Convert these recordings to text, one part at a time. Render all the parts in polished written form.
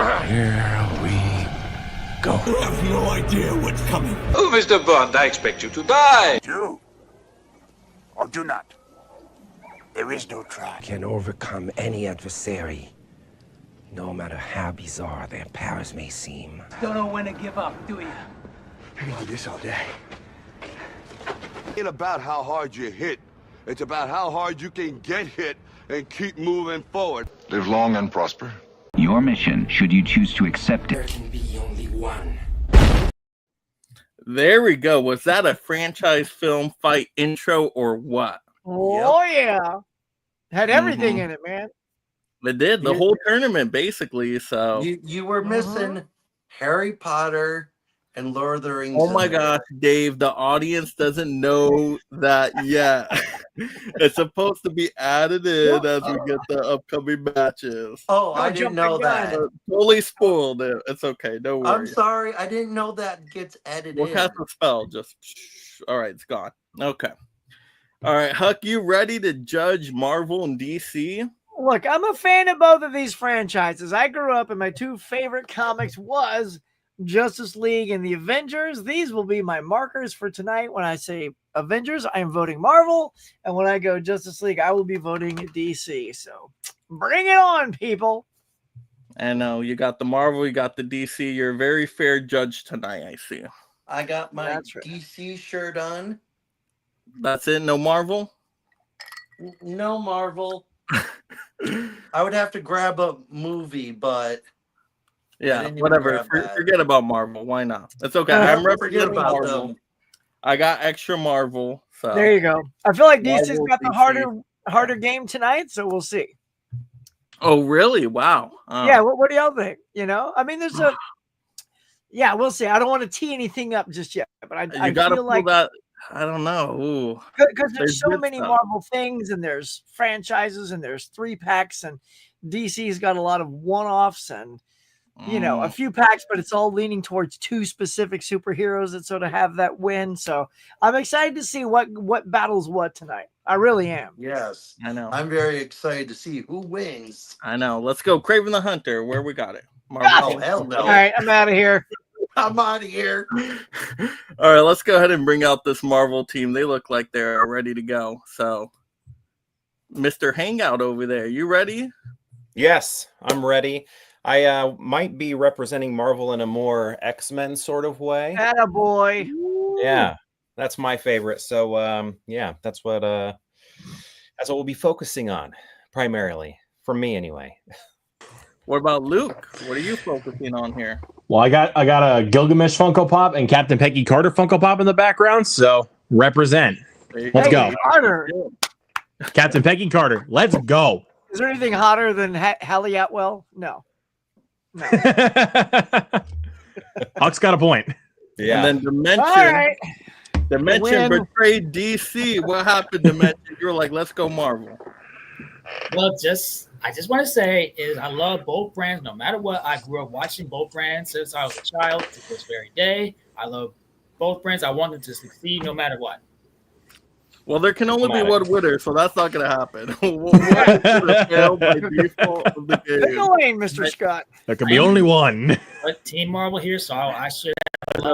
Here we go. I have no idea what's coming. Oh, Mr. Bond, I expect you to die. Do or do not. There is no try. Can overcome any adversary, no matter how bizarre their powers may seem. Don't know when to give up, do you? I can do this all day. It ain't about how hard you hit. It's about how hard you can get hit and keep moving forward. Live long and prosper. Your mission, should you choose to accept There it. can be only one. There we go. Was that a franchise film fight intro or what? Oh, yeah. Had everything in it, man. It did. The whole tournament, basically. So You were missing Harry Potter and Lord of the Rings. oh my gosh, Dave, the audience doesn't know that yet. It's supposed to be added in as we get the upcoming matches. Oh, I didn't know that. Totally spoiled it. It's okay. Don't worry. I'm sorry. I didn't know that gets edited. We'll cast a spell. Just all right, it's gone. Okay. All right, Huck, you ready to judge Marvel and DC? Look, I'm a fan of both of these franchises. I grew up and my two favorite comics was Justice League and the Avengers. These will be my markers for tonight. When I say Avengers, I am voting Marvel. And when I go Justice League, I will be voting DC. So bring it on, people. I know you got the Marvel, you got the DC. You're a very fair judge tonight, I see. I got my DC shirt on. That's it? No Marvel? No Marvel. I would have to grab a movie, but yeah, whatever. Forget about Marvel. Why not? It's okay. I'm representing Marvel. I got extra Marvel. So there you go. I feel like DC's got the harder game tonight, so we'll see. Oh, really? Wow. Yeah. What do y'all think? You know, I mean, there's a. Yeah, we'll see. I don't want to tee anything up just yet, but I feel like that. I don't know. Because there's so many Marvel things, and there's franchises, and there's 3-packs, and DC's got a lot of one-offs, and you know, a few packs, but it's all leaning towards two specific superheroes that sort of have that win. So I'm excited to see what battles what tonight. I really am. Yes, I know. I'm very excited to see who wins. I know. Let's go, Kraven the Hunter. Where we got it? Marvel. Oh, hell no! All right, I'm out of here. I'm out of here. All right, let's go ahead and bring out this Marvel team. They look like they're ready to go. So, Mr. Hangout over there, you ready? Yes, I'm ready. I might be representing Marvel in a more X-Men sort of way. Attaboy. Yeah, that's my favorite. So, yeah, that's what we'll be focusing on primarily, for me anyway. What about Luke? What are you focusing on here? Well, I got a Gilgamesh Funko Pop and Captain Peggy Carter Funko Pop in the background, so represent. Let's go. Carter. Captain Peggy Carter. Let's go. Is there anything hotter than Hallie Atwell? No. Huck's got a point. Yeah. And then Dimension. All right. Dimension betrayed DC. What happened, Dimension? You were like, let's go Marvel. Well, I just want to say is I love both brands no matter what. I grew up watching both brands since I was a child to this very day. I love both brands. I want them to succeed no matter what. Well, there can only be one winner, so that's not going to happen. Fail by default of the game. Pick a lane, Mr. Scott. There can be only one. But Team Marvel here, so I should have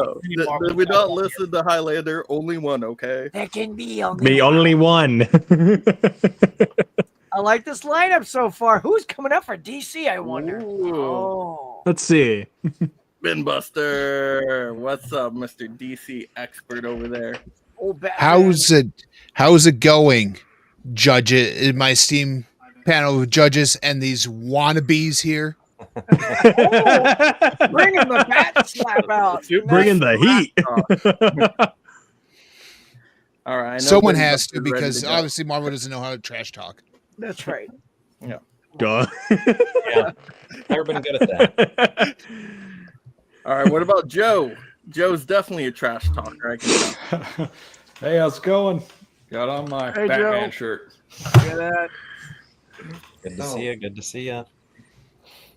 Did we not listen to Highlander? Only one, okay? There can be only only one. I like this lineup so far. Who's coming up for DC, I wonder? Oh. Let's see. Binbuster. What's up, Mr. DC expert over there? Oh, how's it going, judges? In my Steam panel of judges and these wannabes here. Bringing the bat slap out. Bringing the heat. All right. Someone has to, because obviously Marvel doesn't know how to trash talk. That's right. Yeah. Duh. Yeah. Never been good at that. All right. What about Joe? Joe's definitely a trash talker. I can tell. Hey, how's it going? Got on my Batman shirt. Look at that. Good to see you. Good to see you.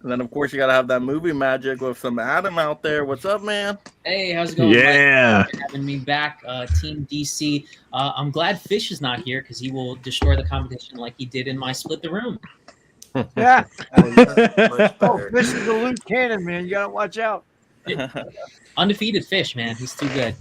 And then, of course, you got to have that movie magic with some Adam out there. What's up, man? Hey, how's it going? Yeah. Thanks for having me back, Team DC. I'm glad Fish is not here because he will destroy the competition like he did in my Split the Room. Yeah. Much Oh, better. this is a loose cannon, man. You gotta watch out. Undefeated Fish, man. He's too good.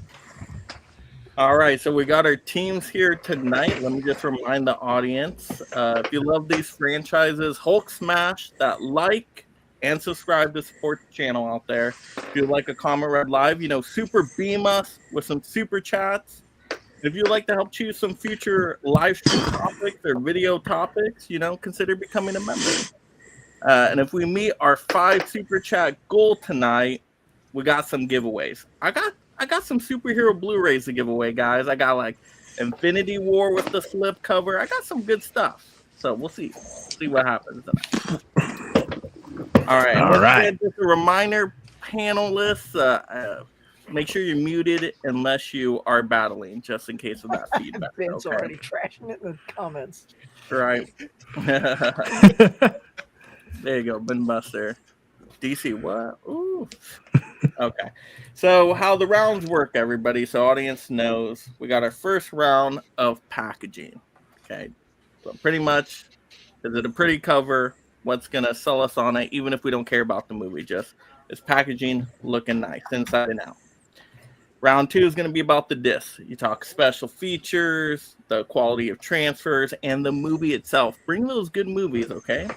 All right, so we got our teams here tonight. Let me just remind the audience, if you love these franchises, Hulk smash that like and subscribe to support the channel out there. If you like a comment read live, super beam us with some super chats. If you'd like to help choose some future live stream topics or video topics, consider becoming a member. And if we meet our 5 super chat goal tonight, we got some giveaways. I got some superhero Blu-rays to give away, guys. I got like Infinity War with the slipcover. I got some good stuff. So we'll see what happens tonight. All right. All right. Just a reminder, panelists, make sure you're muted unless you are battling, just in case of that feedback. Ben's already trashing it in the comments. Right. There you go, Ben Buster. DC, what? Ooh. Okay. So how the rounds work, everybody, so audience knows. We got our first round of packaging. Okay. So pretty much, is it a pretty cover? What's going to sell us on it, even if we don't care about the movie? Just is packaging looking nice inside and out. Round 2 is going to be about the disc. You talk special features, the quality of transfers, and the movie itself. Bring those good movies, okay?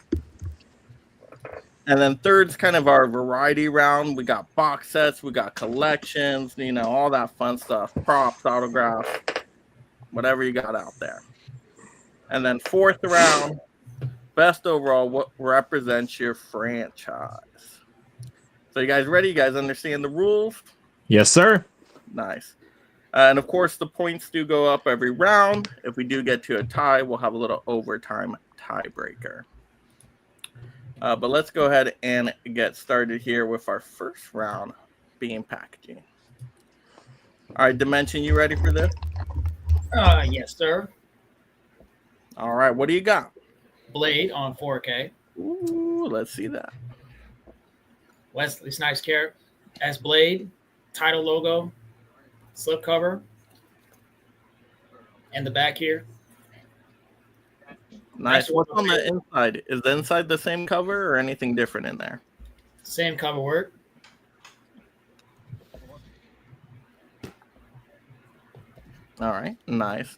And then third's kind of our variety round. We got box sets, we got collections, all that fun stuff. Props, autographs, whatever you got out there. And then fourth round, best overall, what represents your franchise. So you guys ready? You guys understand the rules? Yes, sir. Nice. And of course, the points do go up every round. If we do get to a tie, we'll have a little overtime tiebreaker. But let's go ahead and get started here with our first round being packaging. All right, Dimension, you ready for this? Yes, sir. All right, what do you got? Blade on 4K. Ooh, let's see that. Wesley Snipes character as Blade, title logo, slipcover, and the back here. Nice. What's on the inside? Is the inside the same cover or anything different in there? Same cover work. All right. Nice.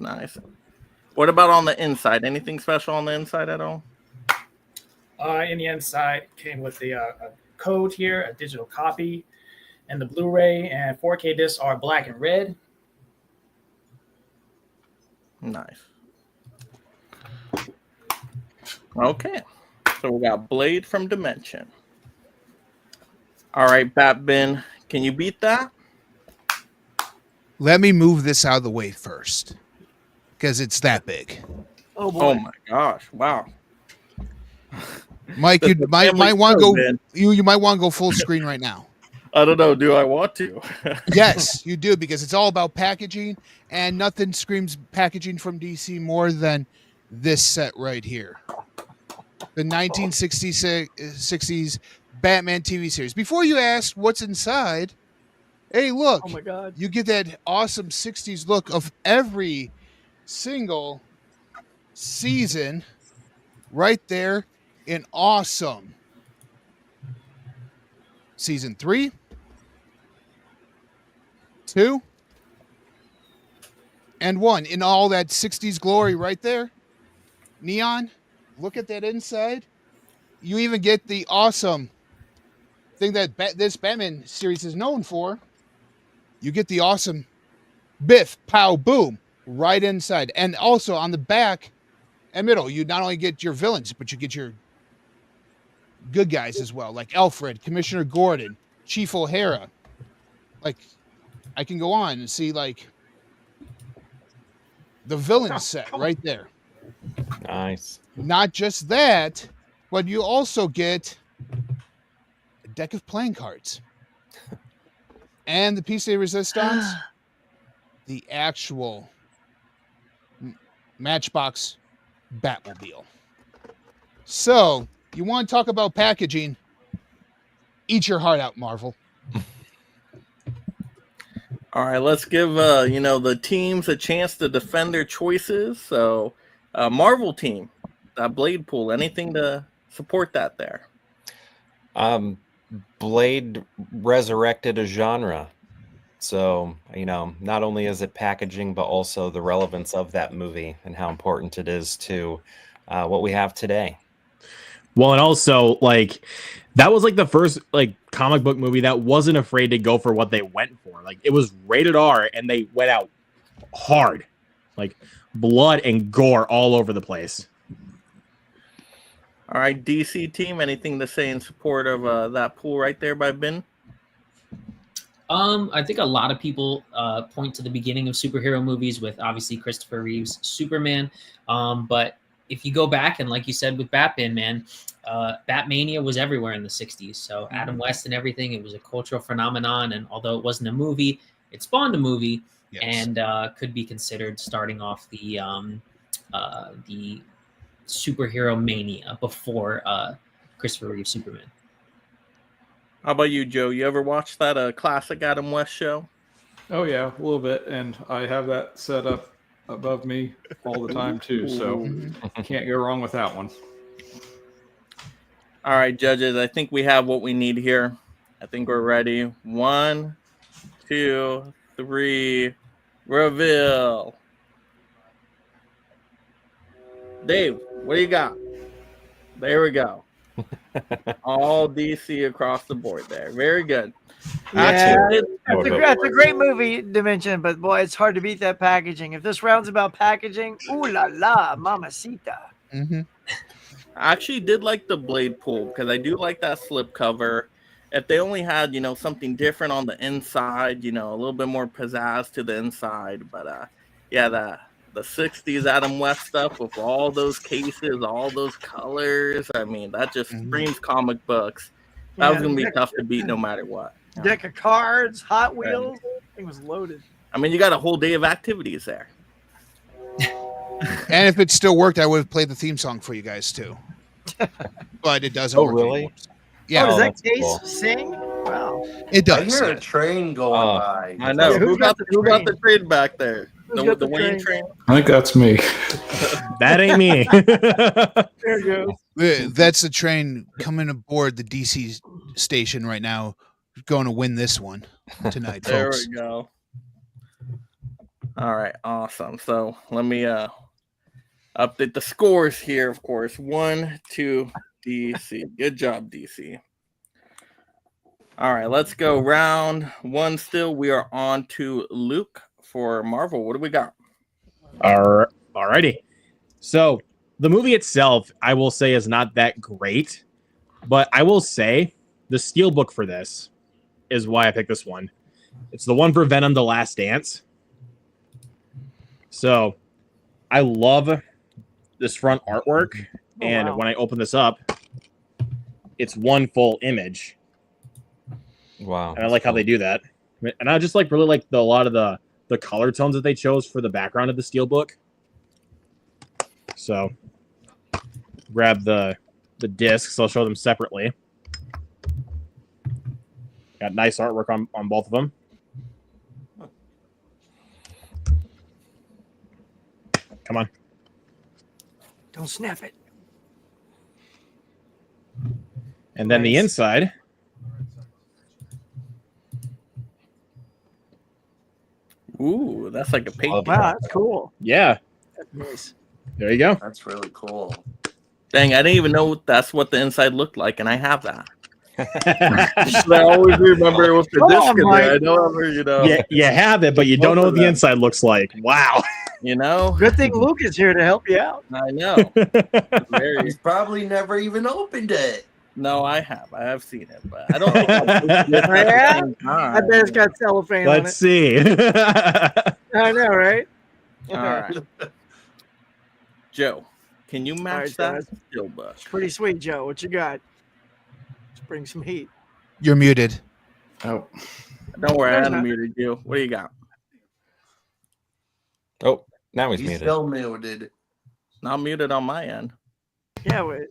What about on the inside? Anything special on the inside at all? In the inside came with the a code here, a digital copy, and the Blu-ray and 4K discs are black and red. Nice. Okay, so we got Blade from Dimension. All right, Batbin, can you beat that? Let me move this out of the way first, because it's that big. Oh boy! Oh my gosh! Wow. Mike, you might want to go. You might want to go full screen right now. I don't know. Do I want to? Yes, you do, because it's all about packaging, and nothing screams packaging from DC more than this set right here. The 1960s Batman TV series. Before you ask what's inside, hey, look. Oh my God. You get that awesome 60s look of every single season right there in awesome. Season 3, 2, and 1 in all that 60s glory right there. Neon. Look at that inside. You even get the awesome thing that this Batman series is known for. You get the awesome biff, pow, boom right inside. And also on the back and middle, you not only get your villains, but you get your good guys as well, like Alfred, Commissioner Gordon, Chief O'Hara. Like, I can go on and see, like, the villain set right there. Nice. Not just that, but you also get a deck of playing cards. And the piece de resistance, the actual Matchbox Batmobile. So, you want to talk about packaging? Eat your heart out, Marvel. All right, let's give the teams a chance to defend their choices. So, Marvel team, that Blade pool, anything to support that there? Blade resurrected a genre. So, not only is it packaging, but also the relevance of that movie and how important it is to what we have today. Well, and also, that was the first comic book movie that wasn't afraid to go for what they went for. It was rated R, and they went out hard, blood and gore all over the place. All right, DC team, anything to say in support of that pool right there by Ben? I think a lot of people point to the beginning of superhero movies with obviously Christopher Reeve's Superman. But if you go back and like you said with Batman, man, Batmania was everywhere in the 60s. So Adam West and everything, it was a cultural phenomenon. And although it wasn't a movie, it spawned a movie. Yes. And could be considered starting off the superhero mania before Christopher Reeve Superman. How about you, Joe? You ever watched that classic Adam West show? Oh yeah, a little bit, and I have that set up above me all the time too, so can't go wrong with that one. All right, judges, I think we have what we need here. I think we're ready. 1, 2, 3, reveal. Dave, what do you got? There we go. All DC across the board there. Very good. Yeah, that's a great movie to mention, but boy, it's hard to beat that packaging. If this round's about packaging, ooh la la, mamacita. I actually did like the Blade pool because I do like that slip cover. If they only had, something different on the inside, a little bit more pizzazz to the inside. But yeah, the 60s Adam West stuff with all those cases, all those colors. I mean, that just screams comic books. That was going to be tough to beat no matter what. Deck of cards, Hot Wheels. It was loaded. I mean, you got a whole day of activities there. And if it still worked, I would have played the theme song for you guys too. But it doesn't work really? anymore. Yeah. Does that case sing? Wow. It does. I hear a train going by. I know. Who got the train back there? The Wayne train? I think that's me. That ain't me. There it goes. That's the train coming aboard the DC station right now. Going to win this one tonight, There folks. we go. All right, awesome. So let me update the scores here, of course. 1-2 DC. Good job, DC. All right, let's go round one still. We are on to Luke for Marvel. What do we got? Alrighty. So the movie itself, I will say, is not that great, but I will say the Steelbook for this is why I picked this one. It's the one for Venom: The Last Dance. So I love this front artwork, and when I open this up, it's one full image. Wow. And I like how they do that. And I just really like a lot of the color tones that they chose for the background of the Steelbook. So grab the discs. I'll show them separately. Got nice artwork on both of them. Come on. Don't snap it. And then the inside. Ooh, that's like a paint. Wow, that's cool. Yeah. That's nice. There you go. That's really cool. Dang, I didn't even know that's what the inside looked like, and I have that. I always remember it with the disc in there. I don't ever, Yeah, you have it, but you don't know what the inside looks like. Wow. Good thing Luke is here to help you out. I know. He's probably never even opened it. No, I have. I have seen it, but I don't think I bet it's got cellophane on it. Let's see. I know, right? All right. Joe, can you match that Steelbook? Pretty sweet, Joe. What you got? Let's bring some heat. You're muted. Oh. Don't worry, I unmuted you. What do you got? Oh, now he's He's muted. still muted. Not muted on my end. Yeah, wait.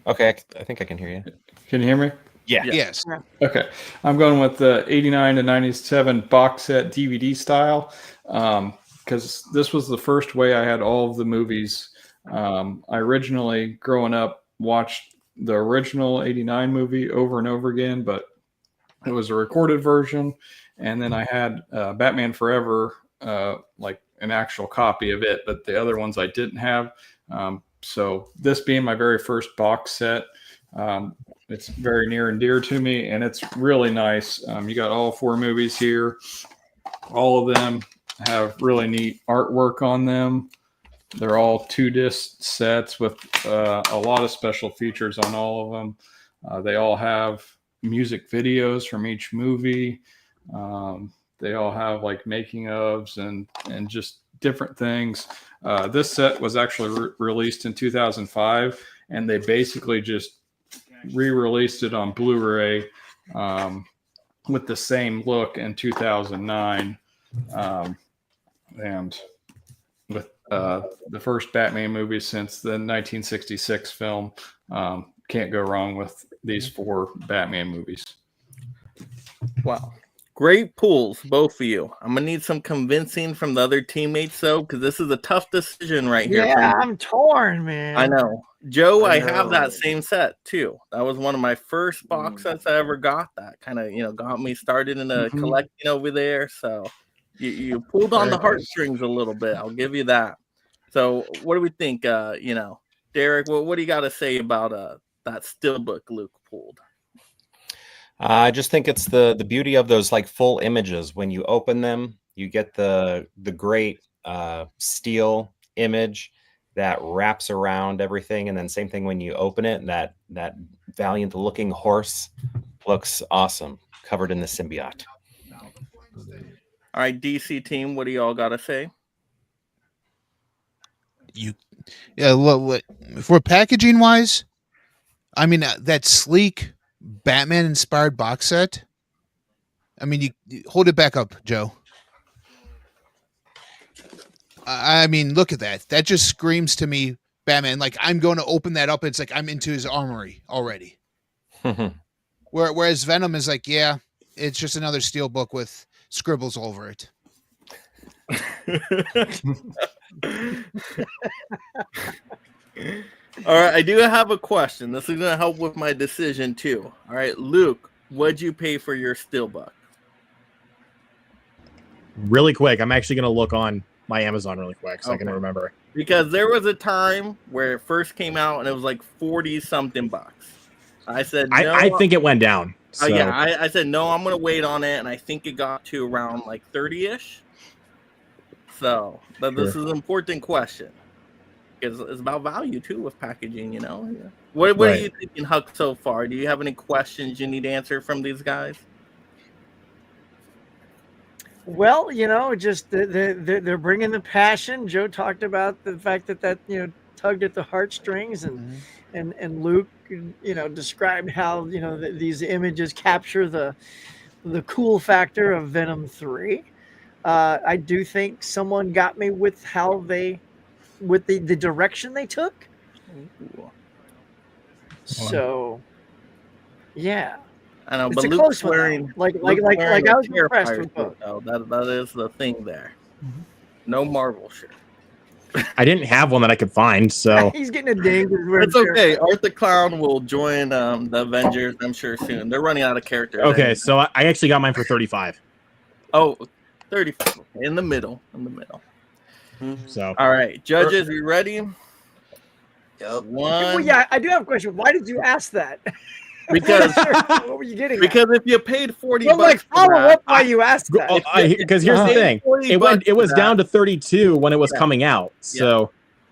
Okay, I think I can hear you. Can you hear me? Yeah. Yes. Okay. I'm going with the 89 to 97 box set DVD style because this was the first way I had all of the movies. I originally, growing up, watched the original '89 movie over and over again, but it was a recorded version. And then I had Batman Forever, like an actual copy of it, but the other ones I didn't have. So this being my very first box set, it's very near and dear to me, and it's really nice. You got all 4 movies here. All of them have really neat artwork on them. They're all 2-disc sets with a lot of special features on all of them. They all have music videos from each movie. They all have like making ofs and just different things. This set was actually released in 2005, and they basically just re-released it on Blu-ray with the same look in 2009. And with the first Batman movie since the 1966 film, can't go wrong with these 4 Batman movies. Wow. Great pulls, both of you. I'm going to need some convincing from the other teammates, though, because this is a tough decision right here. Yeah, I'm torn, man. I know. Joe, I have that same set, too. That was one of my first box sets I ever got. That kind of, got me started in a collecting over there. So you pulled on the heartstrings a little bit. I'll give you that. So what do we think? Derek, what do you got to say about that Steelbook Luke pulled? I just think it's the beauty of those like full images. When you open them, you get the great steel image that wraps around everything, and then same thing when you open it, that valiant looking horse looks awesome, covered in the symbiote. All right, DC team, what do y'all got to say? Look, for packaging wise, I mean that sleek Batman inspired box set. I mean, you hold it back up, Joe. I mean, look at that. That just screams to me Batman. Like, I'm going to open that up. It's like I'm into his armory already. Whereas Venom is like, yeah, it's just another Steelbook with scribbles over it. All right, I do have a question. This is going to help with my decision too. All right, Luke, what'd you pay for your Steelbook? Really quick, I'm actually going to look on my Amazon really quick so I can remember. Because there was a time where it first came out and it was like 40 something bucks. I said no. I think it went down. So. Yeah, I said no, I'm going to wait on it, and I think it got to around like 30-ish. So, but this is an important question. Because it's about value too with packaging, Yeah. What are you thinking, Huck, so far? Do you have any questions you need answered from these guys? Well, just they're bringing the passion. Joe talked about the fact that tugged at the heartstrings, and Luke, described how these images capture the cool factor of Venom 3. I do think someone got me with how with the direction they took. Ooh. So, yeah. I know, It's but a Luke's close one, wearing like I was impressed with both. That is the thing there. No Marvel shirt. I didn't have one that I could find, so he's getting a ding. It's okay. Art the Clown will join the Avengers, I'm sure, soon. They're running out of characters. Okay, so I actually got mine for 35. Oh, 35. In the middle. So all right, judges, you ready? Yep. Well, yeah, I do have a question. Why did you ask that? Because what were you getting? Because if you paid 40 well, bucks, follow up why you asked that. Because here's the thing, it was down to 32 when it was coming out. So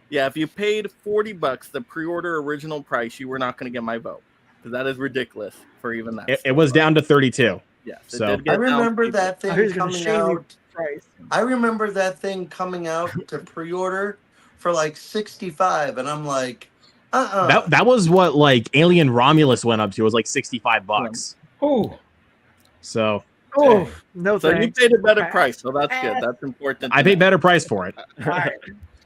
yeah, if you paid 40 bucks, the pre-order original price, you were not going to get my vote because that is ridiculous for even that. It was down to 32. Yes, so I remember that thing coming out. Price. I remember that thing coming out to pre-order for like 65, and I'm like, That was what like Alien Romulus went up to. It was like 65 bucks. Oh, so no. So you paid a better price, so that's good. That's important. I paid better price for it.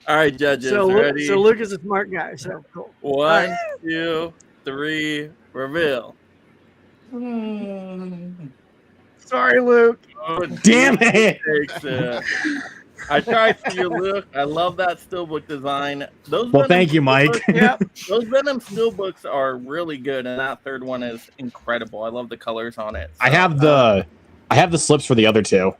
All right, judges. So ready? So Luke is a smart guy. So cool. 1, 2, 3, reveal. Sorry, Luke. Oh, damn it! I tried for your look. I love that Steelbook design. Those Well, Venom thank you, Mike. Steelbooks- Yep. Those Venom Steelbooks are really good, and that third one is incredible. I love the colors on it. I have the slips for the other two.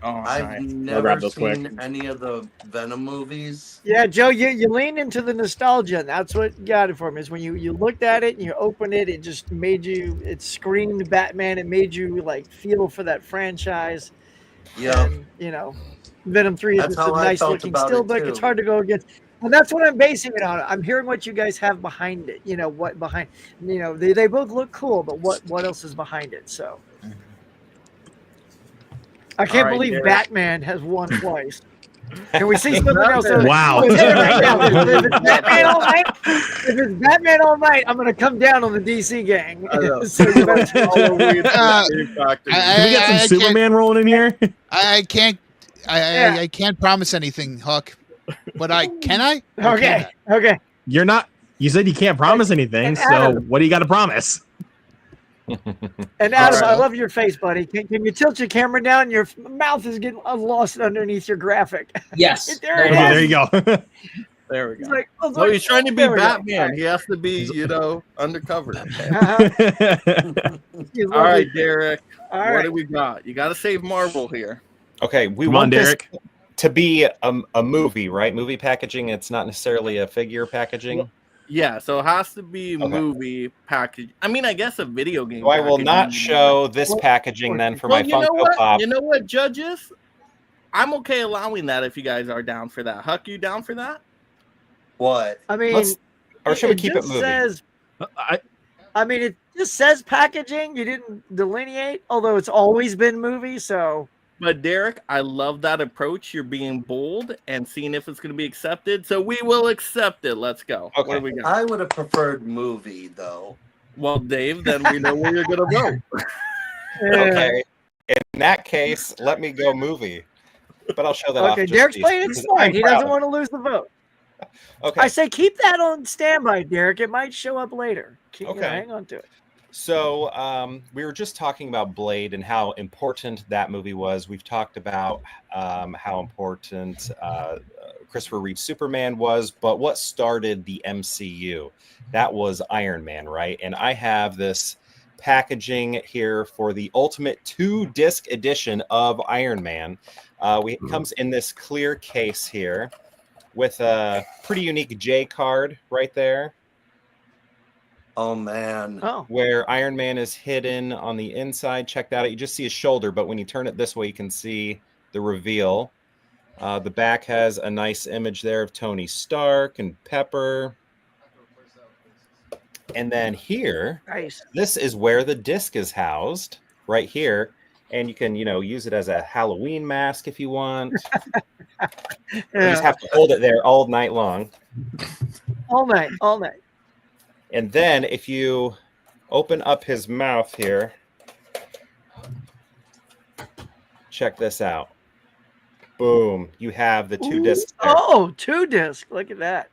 Oh, I've nice. never grab those seen quick. any of the Venom movies. Yeah, Joe, you lean into the nostalgia, and that's what got it for me. Is when you looked at it and you opened it, it just made you. It screamed Batman. It made you like feel for that franchise. Yeah. And, you know, Venom 3 is That's just a how I nice felt looking about it, Steelbook. too. It's hard to go against. And that's what I'm basing it on. I'm hearing what you guys have behind it. You know, what behind, you know, they both look cool, but what else is behind it? So I can't All right, believe Derek. Batman has won twice. Can we see something else? Wow. I'll tell you right now, if it's Batman all night, I'm going to come down on the DC gang. So you better- Can we get some Superman rolling in here? I can't. I can't promise anything, Huck. But can I? Or Okay. can I? Okay. You're not. You said you can't promise anything. So Adam. what do you got to promise? And Adam, right. I love your face, buddy. Can you tilt your camera down? Your mouth is getting lost underneath your graphic. Yes. There it Okay, is. there you go. There we He's go. like, oh, So he's trying to be there we go. Batman. He has to be, undercover. Uh-huh. He's All right, lovely. Derek. All what right. do we got? You got to save Marvel here. Okay, we Come on, want this Derek. to be a movie, right? Movie packaging. It's not necessarily a figure packaging. Yeah, so it has to be movie package. I mean, I guess a video game. So I will packaging. not show this packaging then for my Well, you know Funko what? Pop. You know what, judges? I'm okay allowing that if you guys are down for that. Huck, you down for that? What? I mean, Or should we keep it just moving? says, I mean, it just says packaging. You didn't delineate, although it's always been movie. So But Derek, I love that approach. You're being bold and seeing if it's going to be accepted. So we will accept it. Let's go. Okay. What do we got? I would have preferred movie though. Well, Dave, then we know where you're going to vote. Okay. In that case, let me go movie. But I'll show that off. okay, just Derek's these- playing it because smart. I'm He proud doesn't of want to lose the vote. it. Okay. I say keep that on standby, Derek. It might show up later. Okay. Hang on to it. So we were just talking about Blade and how important that movie was. We've talked about how important Christopher Reeve's Superman was, but what started the MCU? That was Iron Man, right? And I have this packaging here for the Ultimate 2-disc edition of Iron Man. It comes in this clear case here with a pretty unique J card right there. Oh man. Oh. Where Iron Man is hidden on the inside. Check that out. You just see his shoulder, but when you turn it this way, you can see the reveal. The back has a nice image there of Tony Stark and Pepper. And then here, Nice. this is where the disc is housed, right here. And you can, use it as a Halloween mask if you want. You just have to hold it there all night long. All night. All night. And then if you open up his mouth here, check this out. Boom. You have the 2 discs there. Oh, 2-disc. Look at that.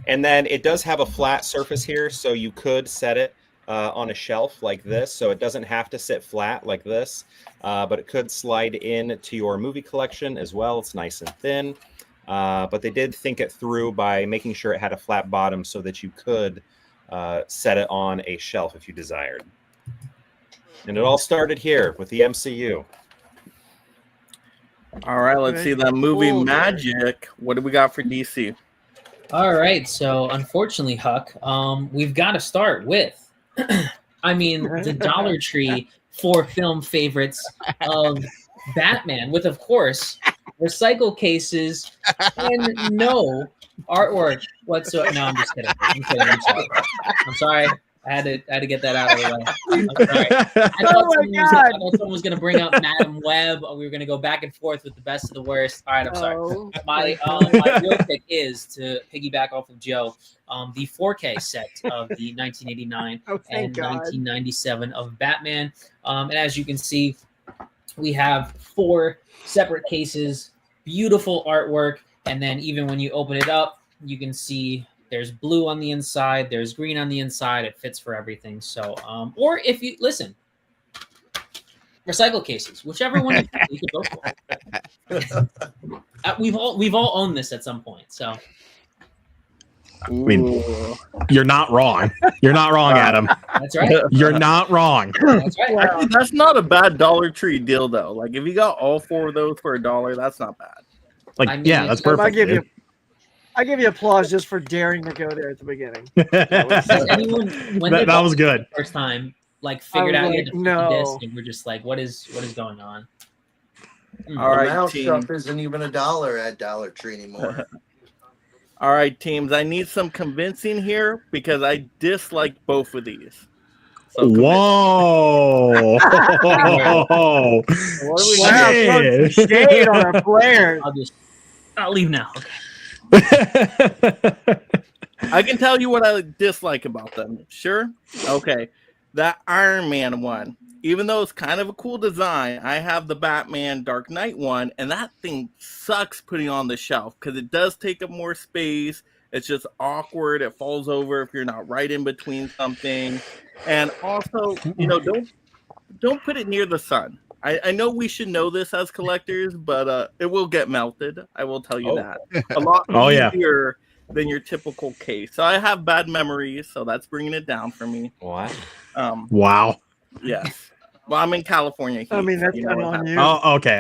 And then it does have a flat surface here, so you could set it on a shelf like this. So it doesn't have to sit flat like this, but it could slide in to your movie collection as well. It's nice and thin. But they did think it through by making sure it had a flat bottom so that you could set it on a shelf if you desired. And it all started here with the MCU. All right, let's see that movie Magic. What do we got for DC? All right, so unfortunately, Huck, we've got to start with, the Dollar Tree for film favorites of Batman, with, of course, recycle cases and no artwork whatsoever. No, I'm just kidding. I'm sorry. I had to get that out of the way. I'm sorry. I thought someone was going to bring up Madam Web. We were going to go back and forth with the best of the worst. All right, I'm sorry. My real pick is, to piggyback off of Joe, the 4K set of the 1989 and 1997 of Batman. And as you can see, we have 4 separate cases, beautiful artwork, and then even when you open it up, you can see there's blue on the inside, there's green on the inside. It fits for everything. So, or if you listen, recycle cases, whichever one you could go for. We've all owned this at some point, so. I mean, you're not wrong. You're not wrong, Adam. That's right. You're not wrong. That's right. Actually, that's not a bad Dollar Tree deal, though. Like, if you got all 4 of those for $1, that's not bad. Like, I mean, yeah, that's perfect. I give you applause just for daring to go there at the beginning. Has anyone, when that was good. First time, like figured out you had to flip no. this, and we're just like, what is going on? All right, now team. stuff isn't even $1 at Dollar Tree anymore. All right, teams. I need some convincing here because I dislike both of these. So Whoa! Wow, shade on our players. I'll leave now. I can tell you what I dislike about them. Sure? Okay. That Iron Man one. Even though it's kind of a cool design, I have the Batman Dark Knight one, and that thing sucks putting on the shelf because it does take up more space. It's just awkward. It falls over if you're not right in between something. And also, don't put it near the sun. I know we should know this as collectors, but it will get melted. I will tell you that. A lot easier than your typical case. So I have bad memories, so that's bringing it down for me. What? Wow. Yes. Well, I'm in California. I mean, that's kind of on you. Oh, okay.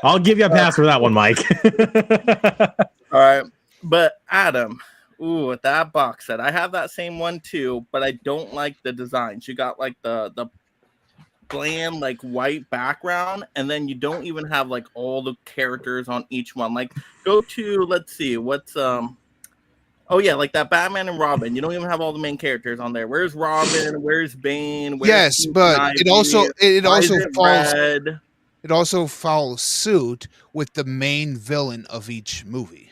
I'll give you a pass for that one, Mike. All right. But Adam, with that box set, I have that same one too, but I don't like the designs. You got like the bland like white background, and then you don't even have like all the characters on each one. Like go to, let's see, what's oh yeah, like that Batman and Robin. You don't even have all the main characters on there. Where's Robin? Where's Bane? Where's Yes, but Ivy? it Red? also follows suit with the main villain of each movie.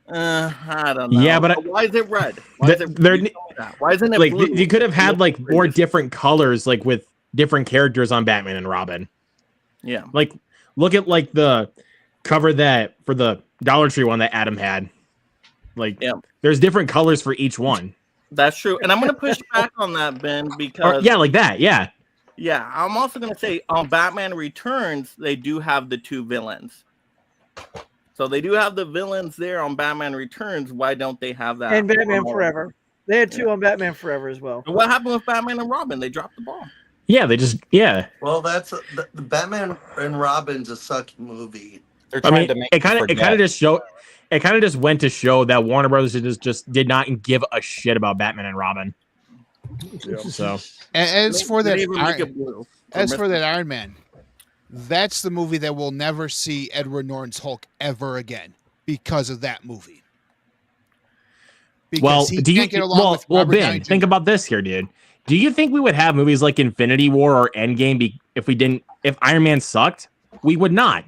I don't know. Yeah, but why is it red? Why isn't it like blue? you could have had like more different colors, like with different characters on Batman and Robin. Yeah, like look at like the cover that for the Dollar Tree one that Adam had. Like, there's different colors for each one. That's true, and I'm gonna push back on that, Ben, because like that, yeah. I'm also gonna say on Batman Returns they do have the 2 villains. So they do have the villains there on Batman Returns. Why don't they have that? And Batman Forever. They had 2 on Batman Forever as well. And what happened with Batman and Robin? They dropped the ball. Yeah, they just Well, that's the Batman and Robin's a sucky movie. They're I trying mean, to make it kind of just showed. It kind of just went to show that Warner Brothers just did not give a shit about Batman and Robin. So, As for that Iron Iron Man, that's the movie that we'll never see Edward Norton's Hulk ever again because of that movie. Because he can't get along with Robert Ben, Downey Jr. think about this here, dude. Do you think we would have movies like Infinity War or Endgame if Iron Man sucked? We would not.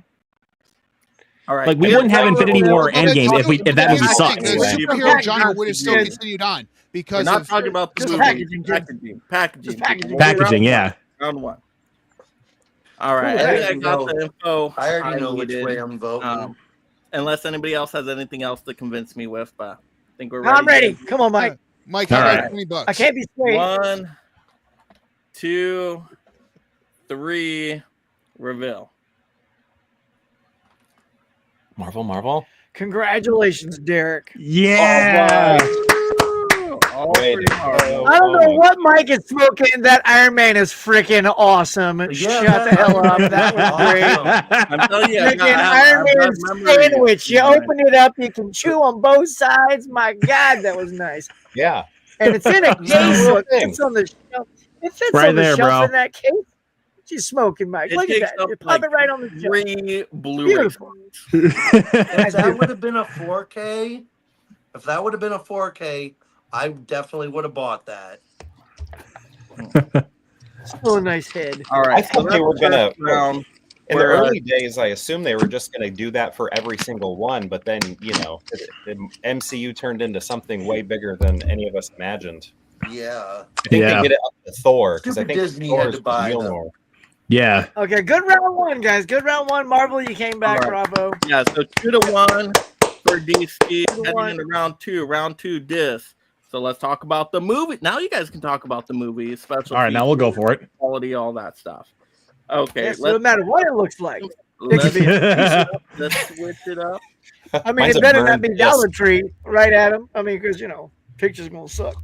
All right. Like we wouldn't have Infinity War or Endgame if that movie sucked. The superhero genre would have still continued on because We're not of talking about the movie. Packaging, yeah. Round 1. All right. I think I got the info. I already know which way I'm voting. Unless anybody else has anything else to convince me with, but I think we're ready. I'm ready. Come on, Mike. Mike, All how right. about $20? I can't be straight. 1, 2, 3, reveal. Marvel. Congratulations, Derek. Yeah. I don't know what Mike is smoking. That Iron Man is freaking awesome. Yeah, Shut the hell up. That was great. I'm telling you, Freaking Iron Man sandwich. You open it up, you can chew on both sides. My God, that was nice. Yeah. And it's in a case. So it fits on the shelf. It fits Right on the there, shelf bro. in that case. What you smoking, Mike? Look at that. You pop it right on the shelf. 3 Blu-rays. Beautiful. If that would have been a 4K, I definitely would have bought that. Still a nice head. All right. I thought they were gonna. round. In the early days, I assumed they were just going to do that for every single one, but then, the MCU turned into something way bigger than any of us imagined. Yeah. I think they did it up to Thor, because I Stupid think Disney Thor had is to buy them. Mjolnir. Yeah. Okay, good round 1, guys. Good round 1. Marvel, you came back. All right. Bravo. Yeah, so 2-1 for DC. 2-1. Heading into round 2. Round 2 disc. So let's talk about the movie. Now you guys can talk about the movie. Special. All right, now we'll go for it. Quality, all that stuff. Okay, Yes, no matter what it looks like. It could be let's switch it up. I mean, Mine's it a better not burned be Dollar Tree, right, Adam? I mean, because, pictures going to suck.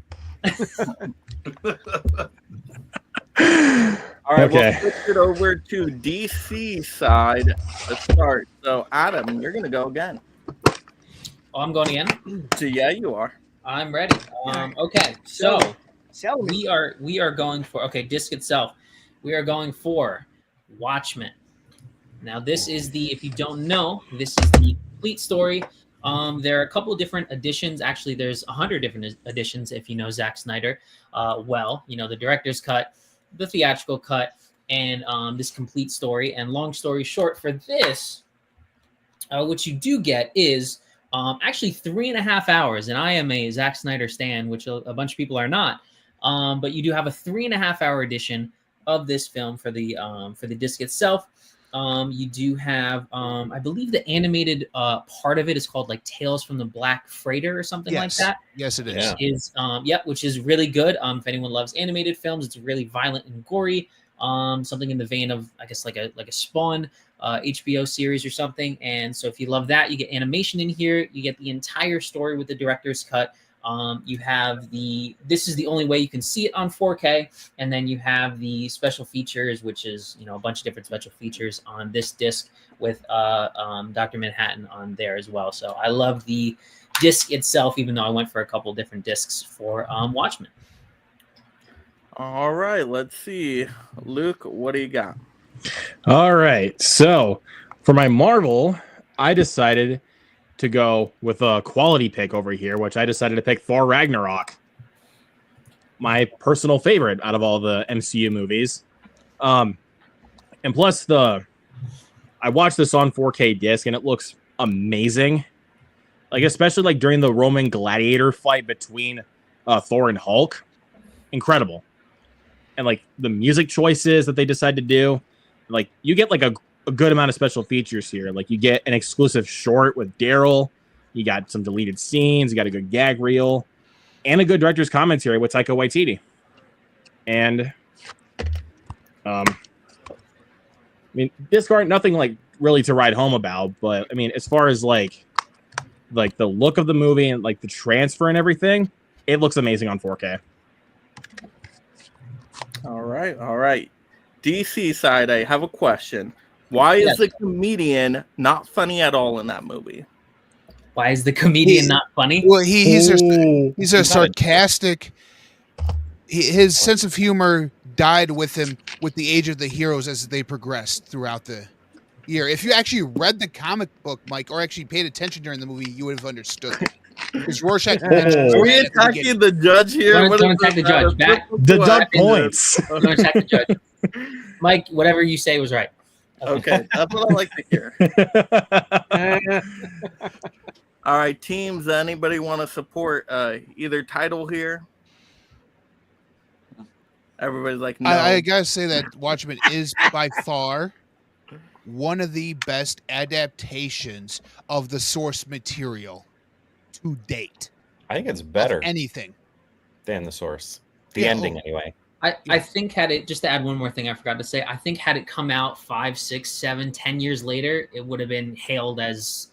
All right, Okay. we'll switch it over to DC side to start. So, Adam, you're going to go again. Oh, I'm going again. So, yeah, you are. I'm ready. Okay, so we are going for disc itself. We are going for Watchmen. Now, this is if you don't know, this is the complete story. There are a couple of different editions. Actually, there's 100 different editions if you know Zack Snyder the director's cut, the theatrical cut, and this complete story. And long story short, for this, what you do get is actually 3.5 hours. And I am a Zack Snyder stan, which a bunch of people are not. But you do have a 3.5 hour edition of this film for the disc itself. You do have, I believe the animated part of it is called like Tales from the Black Freighter or something like that. Yes, it is. Which is really good. If anyone loves animated films, it's really violent and gory. Something in the vein of, I guess, like a Spawn HBO series or something. And so if you love that, you get animation in here. You get the entire story with the director's cut. You have this is the only way you can see it on 4K. And then you have the special features, which is, a bunch of different special features on this disc with Dr. Manhattan on there as well. So I love the disc itself, even though I went for a couple different discs for Watchmen. All right, let's see. Luke, what do you got? All right. So for my Marvel, I decided to go with a quality pick over here, which I decided to pick Thor Ragnarok, my personal favorite out of all the MCU movies. And plus I watched this on 4K disc and it looks amazing. Like, especially like during the Roman gladiator fight between Thor and Hulk. Incredible. And like the music choices that they decide to do, like you get like a good amount of special features here. Like you get an exclusive short with Daryl, you got some deleted scenes, you got a good gag reel, and a good director's commentary with Taika Waititi. And I mean, disc art, nothing like really to write home about, but I mean, as far as like the look of the movie and like the transfer and everything, it looks amazing on 4K. All right. DC side, I have a question. Why is the comedian not funny at all in that movie? Why is the comedian not funny? Well, he's a sarcastic. His sense of humor died with him with the age of the heroes as they progressed throughout the year. If you actually read the comic book, Mike, or actually paid attention during the movie, you would have understood. Because Rorschach mentions Are we attacking the judge here? Don't attack the judge. Deduct points. Don't attack the judge. Mike, whatever you say was right. Okay, that's what I like to hear. All right, teams, anybody want to support either title here? Everybody's like, no. I gotta say that Watchmen is by far one of the best adaptations of the source material to date. I think it's better anything than the source. The ending, anyway. I think had it, just to add one more thing I forgot to say, I think had it come out 5, 6, 7, 10 years later, it would have been hailed as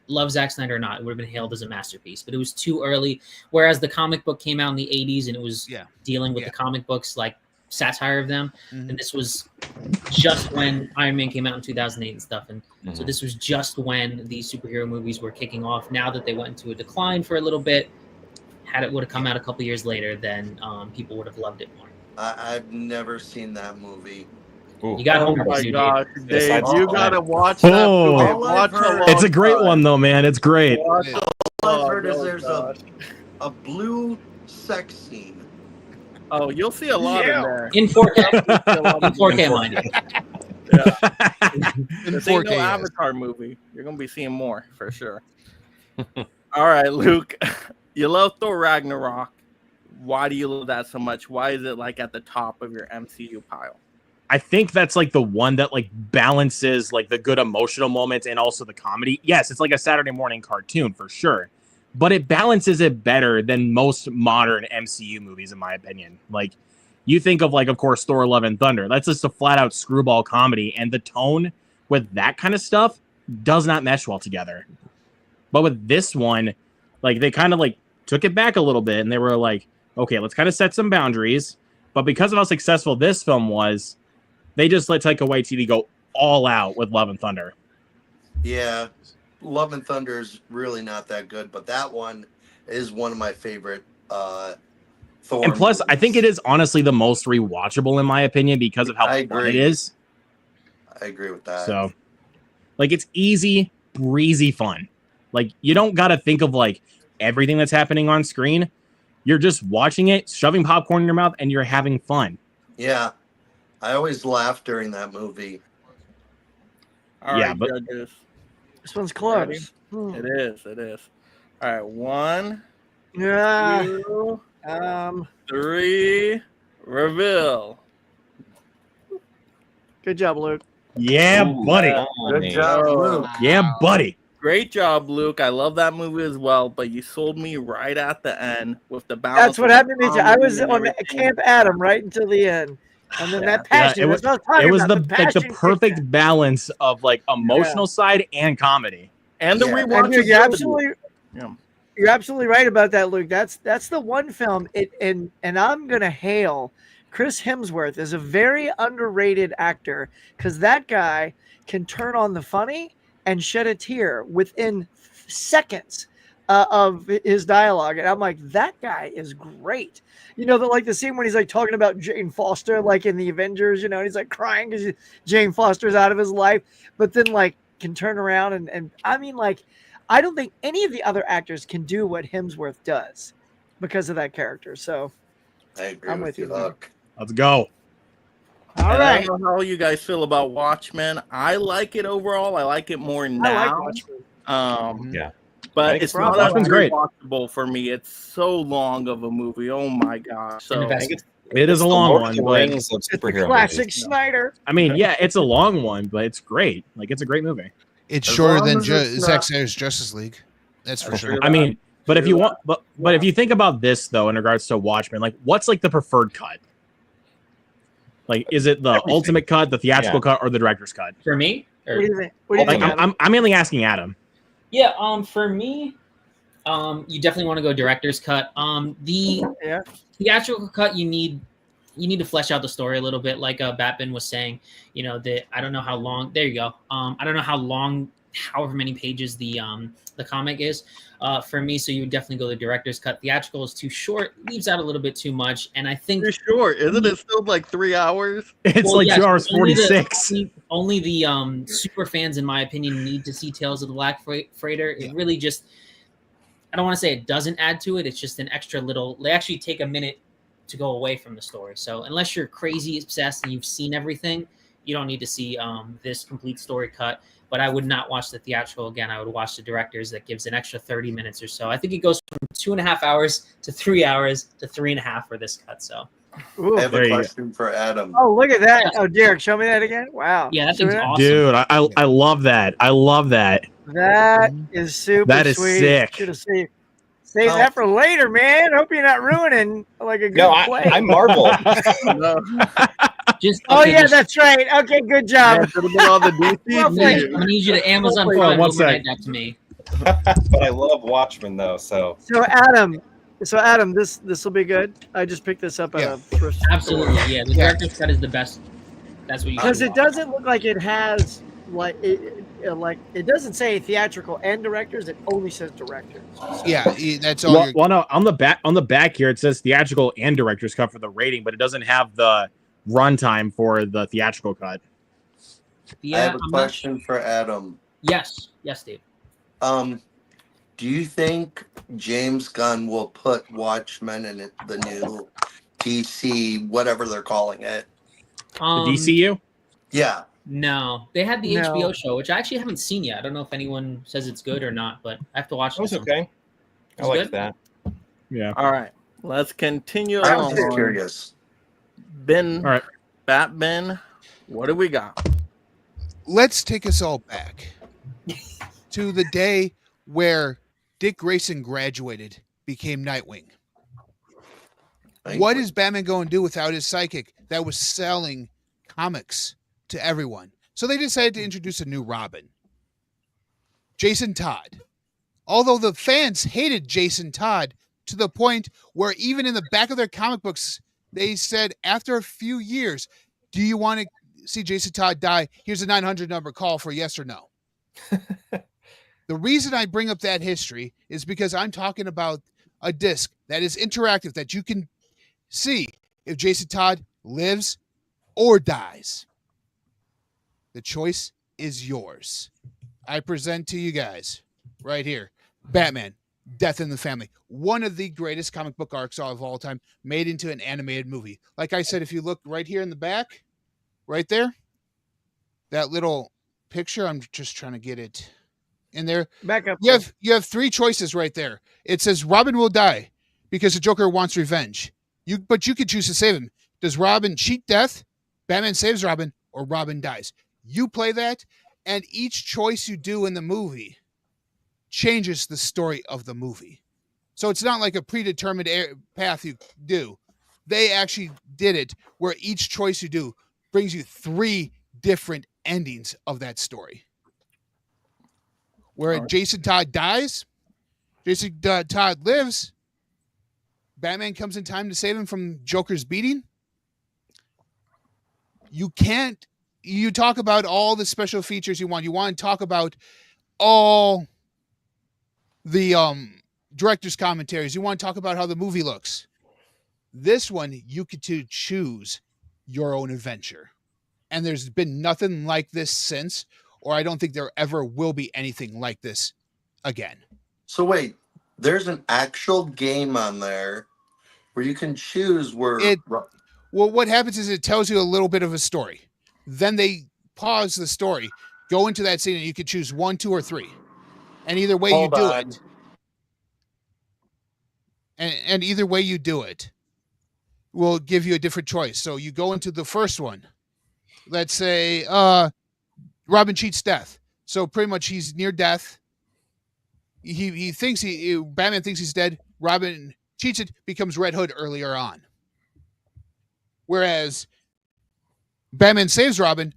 love Zack Snyder or not, it would have been hailed as a masterpiece. But it was too early. Whereas the comic book came out in the 80s and it was dealing with the comic books, like satire of them. And this was just when Iron Man came out in 2008 and stuff. And so this was just when these superhero movies were kicking off. Now that they went into a decline for a little bit, had it would have come out a couple years later, then people would have loved it more. I've never seen that movie. Ooh. You got Oh my gosh, Dave, you gotta watch that movie. Watch It's a great one though, man. It's great. All I've heard is there's a blue sex scene. Oh, you'll see a lot in there. In 4K. In 4K, mind you. This ain't no Avatar movie. You're gonna be seeing more for sure. All right, Luke, you love Thor Ragnarok. Why do you love that so much? Why is it like at the top of your MCU pile? I think that's like the one that like balances like the good emotional moments and also the comedy. Yes, it's like a Saturday morning cartoon for sure, but it balances it better than most modern MCU movies, in my opinion. Like, you think of, like, of course, Thor: Love and Thunder. That's just a flat out screwball comedy, and the tone with that kind of stuff does not mesh well together. But with this one, like, they kind of like took it back a little bit, and they were like, okay, let's kind of set some boundaries. But because of how successful this film was, they just let Taika Waititi go all out with Love and Thunder. Yeah, Love and Thunder is really not that good, but that one is one of my favorite Thor And plus, movies. I think it is honestly the most rewatchable in my opinion because of how fun it is. I agree with that. So, like, it's easy, breezy fun. Like, you don't got to think of, like, everything that's happening on screen. You're just watching it, shoving popcorn in your mouth, and you're having fun. Yeah, I always laugh during that movie. All Yeah, right, but- judges. This one's close. It is. It is. All right, 1, Yeah. 2, 3, reveal. Good job, Luke. Yeah, buddy. Good job, Luke. Yeah, buddy. Great job, Luke. I love that movie as well, but you sold me right at the end with the balance. That's what of happened to me. I was comedy and on everything. Camp Adam right until the end. And then that Yeah, passion. it was, that's what I was talking it was about, the like the passion perfect balance of, like, emotional side and comedy. And the And rewatchability. you're absolutely right about that, Luke. That's the one film. And I'm gonna hail Chris Hemsworth as a very underrated actor because that guy can turn on the funny and shed a tear within seconds of his dialogue, and I'm like, that guy is great. You know, like the scene when he's like talking about Jane Foster, like in the Avengers. You know, and he's like crying because Jane Foster's out of his life, but then like can turn around and I mean, like, I don't think any of the other actors can do what Hemsworth does because of that character. So I agree I'm with with you, you, Luke. Let's go. All And right. I don't know how you guys feel about Watchmen. I like it overall. I like it more now. I like Watchmen. Yeah. I But think it's it's not Watchmen's great. watchable for me. It's so long of a movie. Oh my gosh. So Investment. It is a long one, but Rings of It's the superhero classic movies. Snyder. I mean, yeah, it's a long one, but it's great. Like, it's a great movie. It's As shorter long than as it's Zack not- Snyder's Justice League. That's for sure. I mean, but if you want, but if you think about this though, in regards to Watchmen, like, what's like the preferred cut? Like, is it the ultimate cut, the theatrical cut, or the director's cut? For me? What do you think? What do you Like, think? Adam? I'm mainly asking Adam. Yeah, for me, you definitely want to go director's cut. The Yeah. theatrical cut, you need to flesh out the story a little bit, like Batman was saying. You know, that I don't know how long. There you go. I don't know how long, however many pages the comic is. For me, so you would definitely go the director's cut. Theatrical is too short, leaves out a little bit too much, and I think Too short, isn't it? Still like 3 hours. It's Well, like yes, 2 hours only the- 46. Only the super fans, in my opinion, need to see Tales of the Black Freighter. It really just, I don't want to say it doesn't add to it. It's just an extra little. They actually take a minute to go away from the story. So unless you're crazy obsessed and you've seen everything, you don't need to see this complete story cut. But I would not watch the theatrical again. I would watch the director's that gives an extra 30 minutes or so. I think it goes from 2.5 hours to 3 hours to 3.5 for this cut. So Ooh. I have There a you go. question for Adam. Oh, look at that. Oh, Derek, show me that again. Wow. yeah, that Show me thing's that. awesome. Dude, I love that. I love that. That is super That is sweet. sick. Should have saved that for later, man. Hope you're not ruining like a good No, play. I'm Marvel. Just Oh okay, yeah, just- that's right. Okay, good job. Should have been on the DC. Well played. I'm gonna need you to Amazon Hold on Prime one overnight sec. that to me. But I love Watchmen though, so So Adam, this will be good. I just picked this up at Yeah. a thrift store. Absolutely, yeah. The director's cut is the best. That's what you Because should it watch. doesn't look like it has like it doesn't say theatrical and directors. It only says directors. Yeah, that's all. Well, no, on the back here it says theatrical and director's cut for the rating, but it doesn't have the runtime for the theatrical cut. Yeah, I have a I'm not- question for Adam. Yes, Dave. Do you think James Gunn will put Watchmen in the new DC, whatever they're calling it? The DCU? Yeah. No, they had the No. HBO show, which I actually haven't seen yet. I don't know if anyone says it's good or not, but I have to watch that was this one. okay. I It's like good? that. Yeah. All right, let's continue. I was on. just curious. Ben, All right. Batman, what do we got? Let's take us all back to the day where Dick Grayson graduated, became Nightwing. What is Batman going to do without his sidekick that was selling comics to everyone? So they decided to introduce a new Robin, Jason Todd. Although the fans hated Jason Todd to the point where even in the back of their comic books, they said after a few years, do you want to see Jason Todd die? Here's a 900 number, call for yes or no. The reason I bring up that history is because I'm talking about a disc that is interactive, that you can see if Jason Todd lives or dies. The choice is yours. I present to you guys right here, Batman, Death in the Family, one of the greatest comic book arcs of all time, made into an animated movie. Like I said, if you look right here in the back, right there, that little picture, I'm just trying to get it in there. Back up. You have three choices right there. It says Robin will die because the Joker wants revenge. But you could choose to save him. Does Robin cheat death? Batman saves Robin, or Robin dies. You play that, and each choice you do in the movie changes the story of the movie. So it's not like a predetermined path you do. They actually did it where each choice you do brings you three different endings of that story. Where Jason Todd dies, Jason Todd lives, Batman comes in time to save him from Joker's beating. You talk about all the special features you want. You want to talk about all the director's commentaries. You want to talk about how the movie looks. This one, you get to choose your own adventure. And there's been nothing like this since, or I don't think there ever will be anything like this again. So wait, there's an actual game on there where you can choose where... Well, what happens is it tells you a little bit of a story. Then they pause the story, go into that scene, and you can choose 1, 2, or 3. And either way you do it. And either way you do it will give you a different choice. So you go into the first one. Let's say Robin cheats death. So pretty much he's near death. He thinks Batman thinks he's dead. Robin cheats it, becomes Red Hood earlier on. Whereas Batman saves Robin,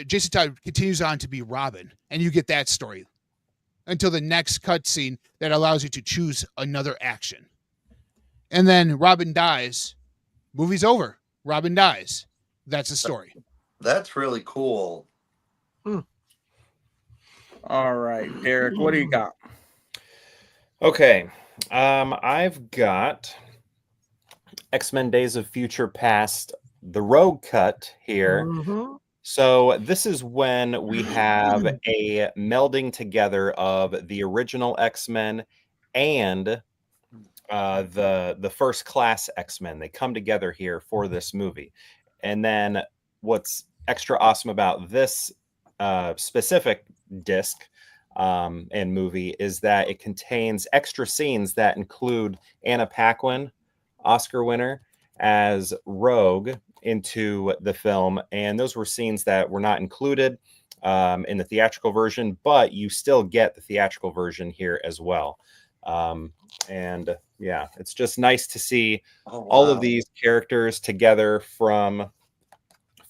Jason Todd continues on to be Robin, and you get that story until the next cutscene that allows you to choose another action. And then Robin dies. Movie's over. Robin dies. That's the story. That's really cool. All right, Derek, what do you got? Okay. I've got X-Men Days of Future Past, the Rogue cut here. Mm-hmm. So this is when we have a melding together of the original X-Men and the first class X-Men. They come together here for this movie. And then what's extra awesome about this specific disc and movie is that it contains extra scenes that include Anna Paquin, Oscar winner, as Rogue into the film, and those were scenes that were not included in the theatrical version, but you still get the theatrical version here as well. And yeah, it's just nice to see all of these characters together from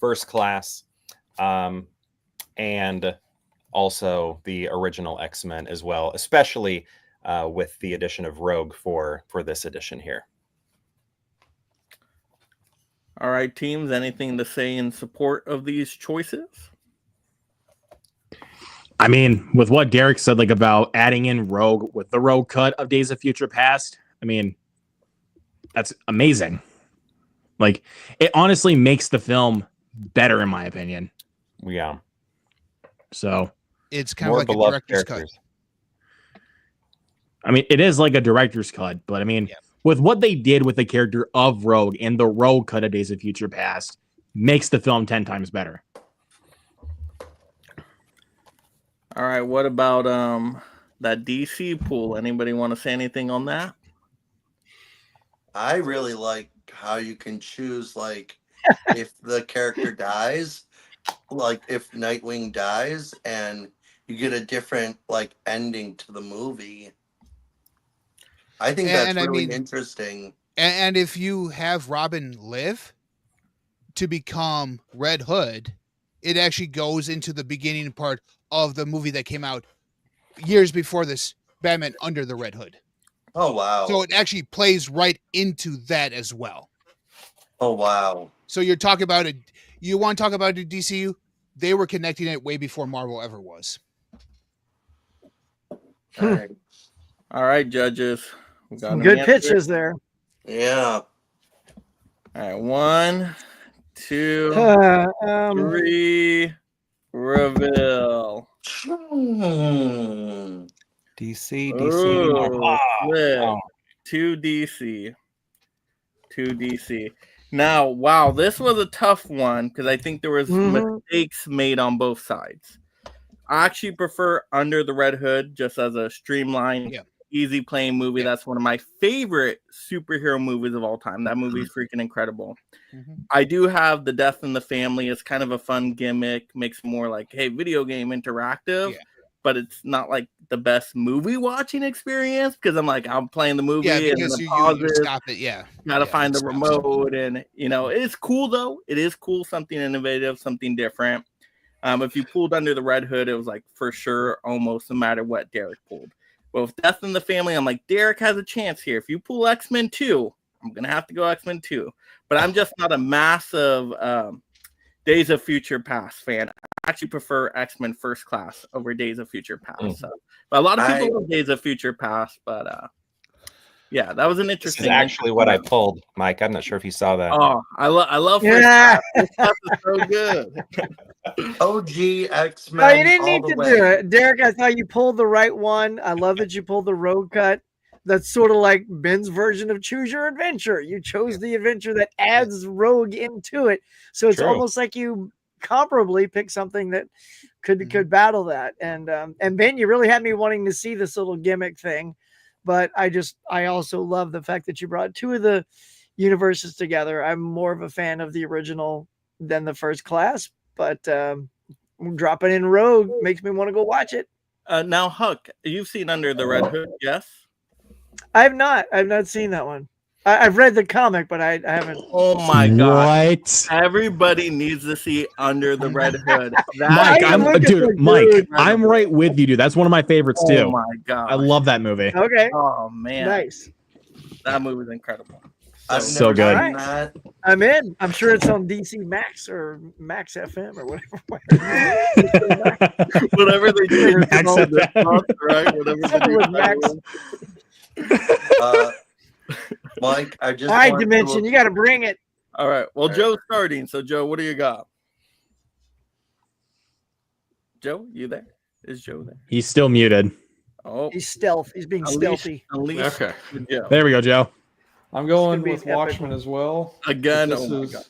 First Class, and also the original X-Men as well, especially with the addition of Rogue for this edition here. All right, teams, anything to say in support of these choices? I mean, with what Derek said, like about adding in Rogue with the Rogue cut of Days of Future Past, I mean, that's amazing. Like, it honestly makes the film better, in my opinion. Yeah. So it's kind of like a director's cut. I mean, it is like a director's cut, but I mean, with what they did with the character of Rogue and the Rogue cut of Days of Future Past, makes the film 10 times better. All right, what about that DC pool? Anybody want to say anything on that? I really like how you can choose, like, if the character dies, like if Nightwing dies, and you get a different, like, ending to the movie. I think that's really interesting. And if you have Robin live to become Red Hood, it actually goes into the beginning part of the movie that came out years before this, Batman Under the Red Hood. Oh, wow. So it actually plays right into that as well. Oh, wow. So you're talking about it. You want to talk about the DCU? They were connecting it way before Marvel ever was. All right. All right, judges. We got Some an good answer. pitches there. Yeah. All right, 1, 2, 3. Reveal. DC, Ooh, flip. Oh. 2 DC. 2 DC. Now, wow, this was a tough one because I think there was mistakes made on both sides. I actually prefer Under the Red Hood just as a streamlined, easy playing movie. That's one of my favorite superhero movies of all time. That movie is freaking incredible. I do have The Death in the Family. It's kind of a fun gimmick, makes it more like, hey, video game interactive, but it's not like the best movie watching experience because I'm playing the movie and because then you stop it. Gotta find the remote, and it's cool though. It is cool, something innovative, something different. If you pulled Under the Red Hood, it was like for sure, almost no matter what Derek pulled. But with Death in the Family, I'm like, Derek has a chance here. If you pull X-Men 2, I'm gonna have to go X-Men 2. But I'm just not a massive Days of Future Past fan. I actually prefer X-Men First Class over Days of Future Past. So. But a lot of people love Days of Future Past, but yeah, that was an interesting. This is actually what I pulled, Mike. I'm not sure if you saw that. Oh, I love First Class. First Class is so good. OG X-Men. No, you didn't need to do it. Derek, I thought you pulled the right one. I love that you pulled the road cut. That's sort of like Ben's version of Choose Your Adventure. You chose the adventure that adds Rogue into it. So it's almost like you comparably pick something that could battle that. And Ben, you really had me wanting to see this little gimmick thing. But I also love the fact that you brought two of the universes together. I'm more of a fan of the original than the First Class, but dropping in Rogue makes me want to go watch it. Now, Huck, you've seen Under the Red Hood, yes? I've not seen that one. I've read the comic, but I haven't. Oh my god! What? Everybody needs to see Under the Red Hood. Mike, I'm right with you, dude. That's one of my favorites too. Oh my god! I love that movie. Okay. Oh man. Nice. That movie is incrable. So good. Right. I'm in. I'm sure it's on DC Max or Max FM or whatever. Whatever they do. Max FM. Right? Whatever they do. Max. Mike, I just. All right, Dimension, you got to bring it. All right. Well, Joe's starting. So, Joe, what do you got? Joe, you there? Is Joe there? He's still muted. Oh, he's stealth. He's being stealthy. Okay. There we go, Joe. I'm going be with epic. Watchmen as well. Again, This oh my is God.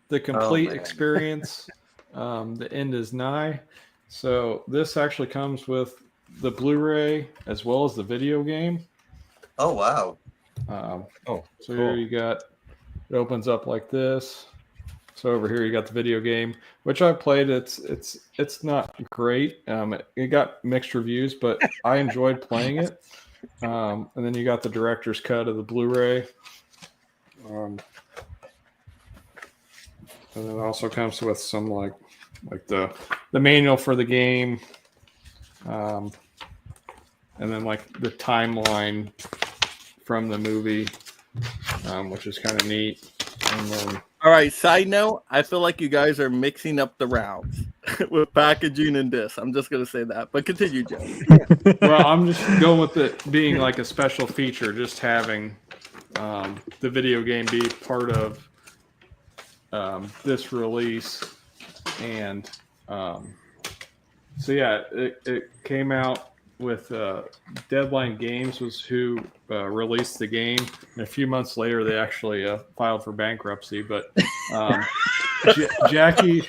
the complete man. experience. The end is nigh. So this actually comes with the Blu-ray as well as the video game. Oh, wow. So here you got, it opens up like this. So over here you got the video game, which I played. It's not great. It got mixed reviews, but I enjoyed playing it. And then you got the director's cut of the Blu-ray. And it also comes with some like the manual for the game. And then like the timeline from the movie, which is kind of neat. And then, All right. Side note: I feel like you guys are mixing up the rounds with packaging and this. I'm just gonna say that. But continue, Joe. well, I'm just going with it being like a special feature, just having the video game be part of this release, and so yeah, it came out with Deadline Games was who released the game, and a few months later they actually filed for bankruptcy. But Jackie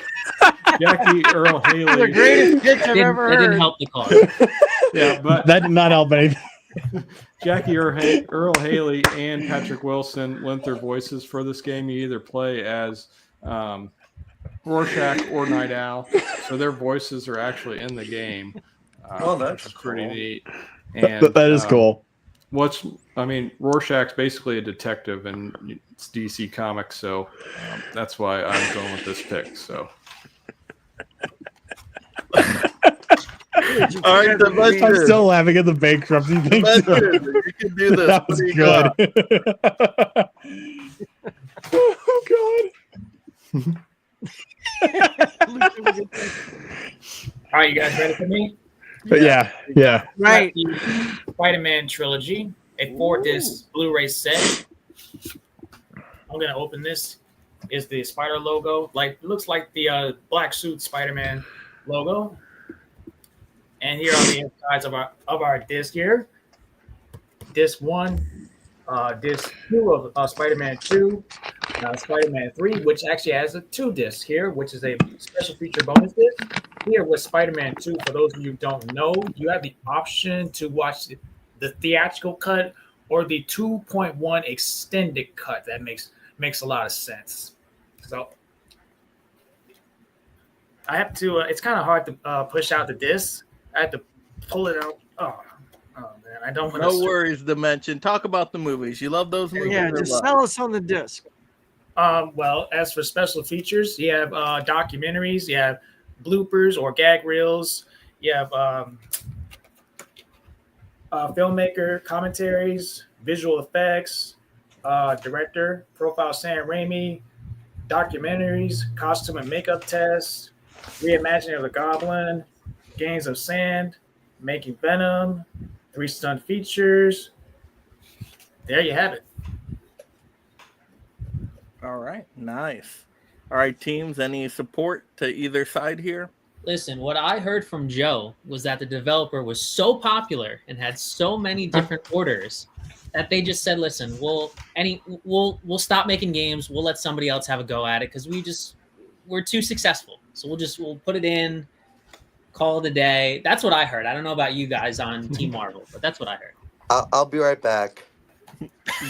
Earl Haley, The greatest pitch I've ever heard. That didn't help the cause. yeah, but That did not help anything. Jackie Earl Haley and Patrick Wilson lent their voices for this game. You either play as Rorschach or Night Owl, so their voices are actually in the game. Oh, that's which is pretty cool. neat. And That is cool. Rorschach's basically a detective, and it's DC Comics, so that's why I'm going with this pick. So. All right, I'm still laughing at the bankruptcy thing. You can do this. That was good. Oh God. All right, you guys ready for me? Yeah. Right. The Spider-Man trilogy, a 4-disc Blu-ray set. I'm gonna open this. Is the spider logo? Like, looks like the black suit Spider-Man logo. And here on the insides of our disc here, disc 1, disc 2 of Spider-Man 2, Spider-Man 3, which actually has a 2-disc here, which is a special feature bonus disc. Here with Spider-Man 2, for those of you who don't know, you have the option to watch the theatrical cut or the 2.1 extended cut. That makes a lot of sense. So I have to. It's kind of hard to push out the disc. I have to pull it out. Oh man, I don't want to. No worries, Dimension. Talk about the movies. You love those movies? Yeah, just sell us on the disc. Well, as for special features, you have documentaries, you have bloopers or gag reels, you have filmmaker commentaries, visual effects, director profile Sam Raimi, documentaries, costume and makeup tests, reimagining of the Goblin, Games of Sand, Making Venom, 3 stunt features. There you have it. All right, nice. All right, teams, any support to either side here? Listen, what I heard from Joe was that the developer was so popular and had so many different orders that they just said, "Listen, we'll stop making games. We'll let somebody else have a go at it because we're too successful. So we'll put it in, call it a day." That's what I heard. I don't know about you guys on Team Marvel, but that's what I heard. I'll be right back.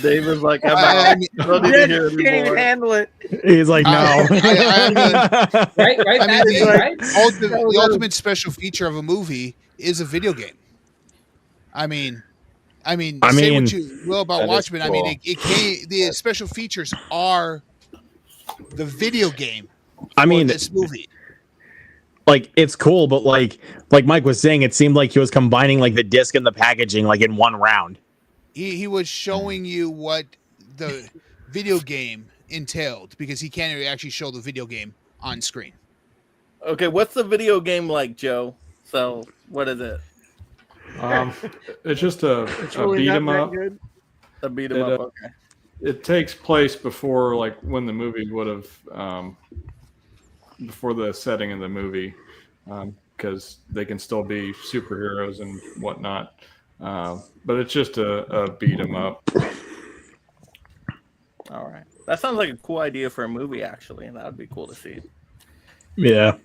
David's like, I can't even handle it. He's like, no. Right, The ultimate special feature of a movie is a video game. I mean, say what you will about Watchmen. Cool. I mean, the special features are the video game. This movie. Like, it's cool, but like Mike was saying, it seemed like he was combining like the disc and the packaging like in one round. He was showing you what the video game entailed because he can't actually show the video game on screen. Okay, what's the video game like, Joe? So, what is it? It's just a beat 'em up. A beat 'em up. Okay. It takes place before, like, when the movie would have, before the setting of the movie, because they can still be superheroes and whatnot. But it's just a beat 'em up. All right, that sounds like a cool idea for a movie, actually, and that would be cool to see. Yeah.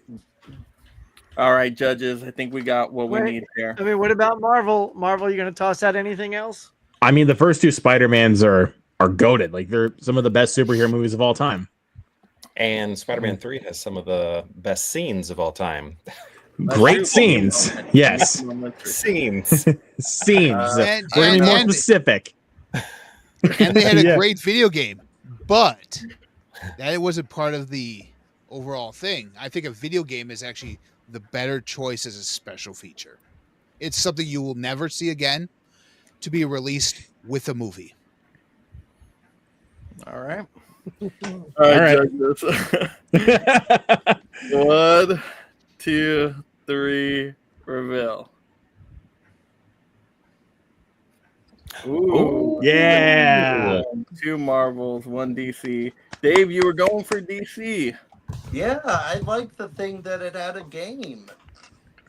All right, judges, I think we got what we need here. I mean, what about Marvel? Marvel, you going to toss out anything else? I mean, the first 2 Spider-Mans are goated. Like, they're some of the best superhero movies of all time. And Spider-Man 3 has some of the best scenes of all time. Great scenes. Yes. Scenes. Scenes. We're going to be more specific. And they had a great video game, but that wasn't part of the overall thing. I think a video game is actually the better choice as a special feature. It's something you will never see again to be released with a movie. All right. All right. Judges. 1, 2, 3, reveal. Ooh, yeah. 2 Marvels, 1 DC. Dave, you were going for DC. Yeah, I like the thing that it had a game.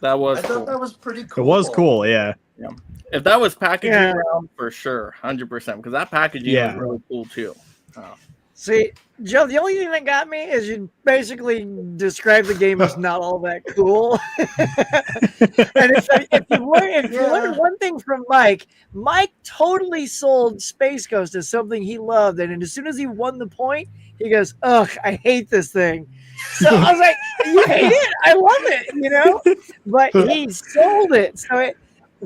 That was I cool. thought that was pretty cool. It was cool, yeah. Yeah. If that was packaging around, for sure, 100%, because that packaging was really cool too. Oh. See, Joe, the only thing that got me is you basically described the game as not all that cool. And if you learned one thing from Mike totally sold Space Ghost as something he loved. And as soon as he won the point, he goes, "Ugh, I hate this thing." So I was like, "You hate it? I love it," But he sold it. So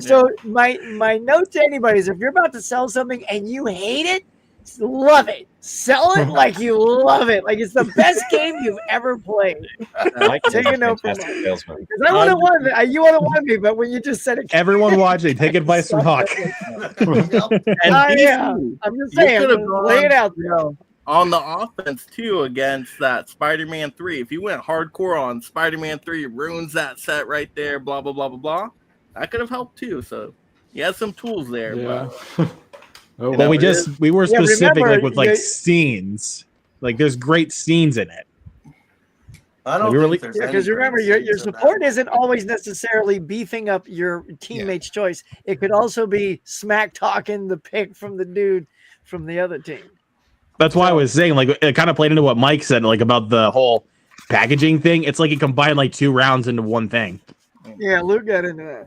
So my note to anybody is if you're about to sell something and you hate it, love it. Sell it like you love it. Like it's the best game you've ever played. Take a note from me. Because I would have won. You would have won me, but when you just said it, Everyone watching, take advice from Hawk. Yeah, I'm just saying. Lay it out there. On the offense too against that Spider-Man 3. If you went hardcore on Spider-Man 3, ruins that set right there, blah blah blah blah blah. That could have helped too. So he has some tools there. Yeah. But Well, we were specific remember, like with scenes. Like there's great scenes in it. I don't Like, think there's because remember your support isn't always necessarily beefing up your teammate's choice. It could also be smack talking the pick from the dude from the other team. That's why I was saying, like, it kind of played into what Mike said, like about the whole packaging thing. It's like he combined like 2 rounds into one thing. Yeah, Luke got into that.